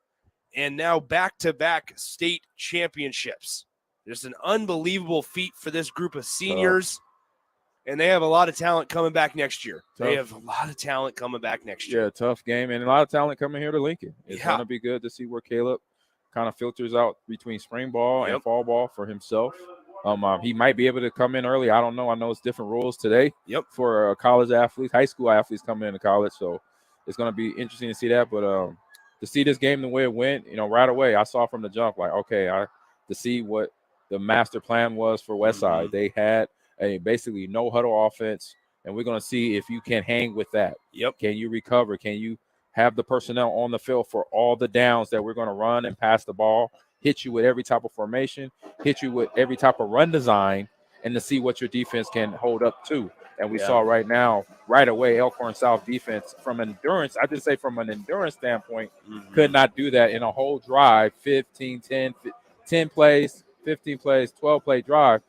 and now back-to-back state championships. Just an unbelievable feat for this group of seniors. And they have a lot of talent coming back next year. They have a lot of talent coming back next year. Yeah, tough game, and a lot of talent coming here to Lincoln. It's going to be good to see where Caleb kind of filters out between spring ball and fall ball for himself. He might be able to come in early. I don't know. I know it's different rules today for college athletes, high school athletes coming into college. So it's going to be interesting to see that. But to see this game the way it went, right away, I saw from the jump, like, okay, to see what the master plan was for Westside. They had a basically no huddle offense, and we're going to see if you can hang with that. Can you recover? Can you have the personnel on the field for all the downs that we're going to run and pass the ball, hit you with every type of formation, hit you with every type of run design, and to see what your defense can hold up to. And we saw right away, Elkhorn South defense from an endurance standpoint, could not do that in a whole drive, 10 plays, 15 plays, 12-play drive.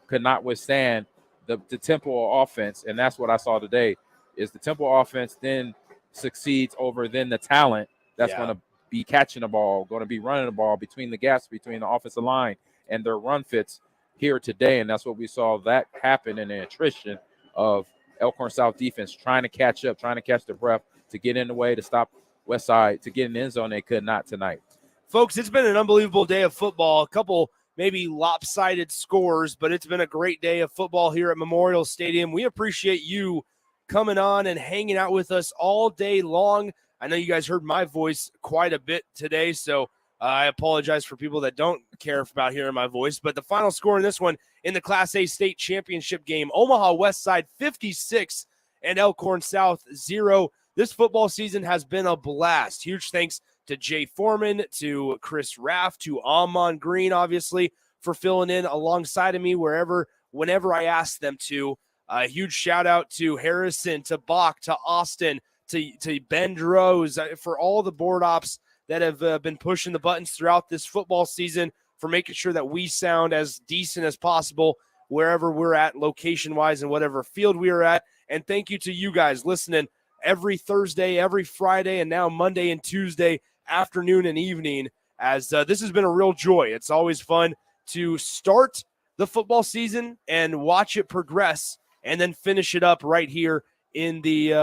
Could not withstand the tempo offense, and that's what I saw today. Is the tempo offense then succeeds over then the talent that's going to be catching the ball, going to be running the ball between the gaps between the offensive line and their run fits here today, and that's what we saw that happen in the attrition of Elkhorn South defense trying to catch up, trying to catch their breath to get in the way to stop Westside to get in the end zone. They could not tonight. Folks, it's been an unbelievable day of football. A couple maybe lopsided scores, but it's been a great day of football here at Memorial Stadium. We appreciate you coming on and hanging out with us all day long. I know you guys heard my voice quite a bit today, so I apologize for people that don't care about hearing my voice. But the final score in this one in the Class A state championship game, Omaha Westside 56 and Elkhorn South 0. This football season has been a blast. Huge thanks to Jay Foreman, to Chris Raff, to Amon Green, obviously, for filling in alongside of me whenever I asked them to. A huge shout out to Harrison, to Bach, to Austin, to Ben Droz, for all the board ops that have been pushing the buttons throughout this football season, for making sure that we sound as decent as possible wherever we're at, location-wise, and whatever field we are at. And thank you to you guys listening every Thursday, every Friday, and now Monday and Tuesday afternoon and evening, as this has been a real joy. It's always fun to start the football season and watch it progress, and then finish it up right here in the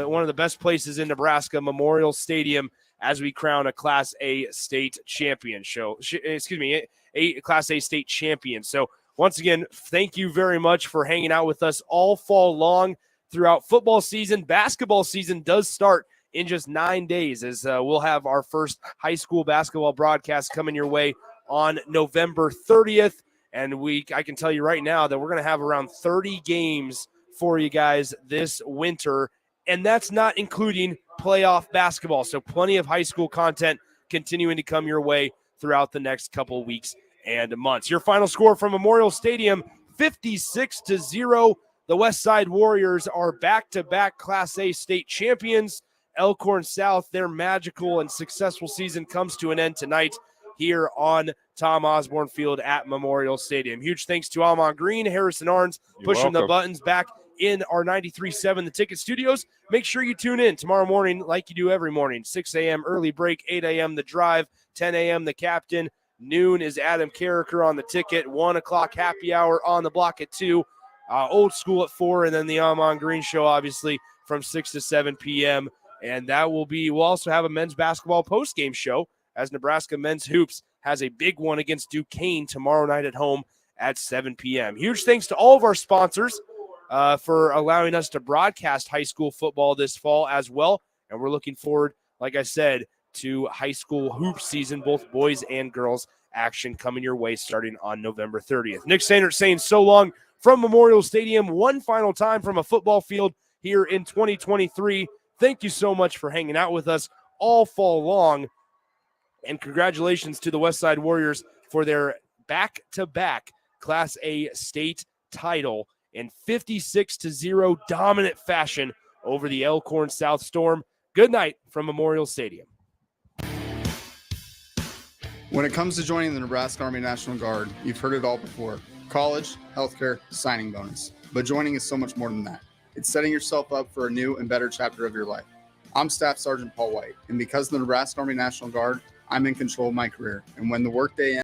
one of the best places in Nebraska, Memorial Stadium, as we crown a Class A state champion. A Class A state champion. So once again, thank you very much for hanging out with us all fall long throughout football season. Basketball season does start in just 9 days, as we'll have our first high school basketball broadcast coming your way on November 30th. And I can tell you right now that we're going to have around 30 games for you guys this winter, and that's not including playoff basketball. So plenty of high school content continuing to come your way throughout the next couple weeks and months. Your final score from Memorial Stadium, 56-0. The Westside Warriors are back-to-back Class A state champions. Elkhorn South, their magical and successful season comes to an end tonight here on Tom Osborne Field at Memorial Stadium. Huge thanks to Almond Green, Harrison Arns, pushing the buttons back in our 93.7 The Ticket Studios. Make sure you tune in tomorrow morning like you do every morning. 6 a.m. early break, 8 a.m. The Drive, 10 a.m. The Captain. Noon is Adam Carricker on The Ticket. 1 o'clock happy hour on the block at 2. Old School at 4, and then the Almond Green Show, obviously, from 6 to 7 p.m. And we'll also have a men's basketball postgame show, as Nebraska Men's Hoops has a big one against Duquesne tomorrow night at home at 7 p.m. Huge thanks to all of our sponsors for allowing us to broadcast high school football this fall as well. And we're looking forward, like I said, to high school hoop season, both boys and girls action coming your way starting on November 30th. Nick Sanders saying so long from Memorial Stadium one final time from a football field here in 2023. Thank you so much for hanging out with us all fall long. And congratulations to the Westside Warriors for their back-to-back Class A state title in 56-0 dominant fashion over the Elkhorn South Storm. Good night from Memorial Stadium. When it comes to joining the Nebraska Army National Guard, you've heard it all before. College, healthcare, signing bonus. But joining is so much more than that. It's setting yourself up for a new and better chapter of your life. I'm Staff Sergeant Paul White, and because of the Nebraska Army National Guard, I'm in control of my career. And when the workday ends,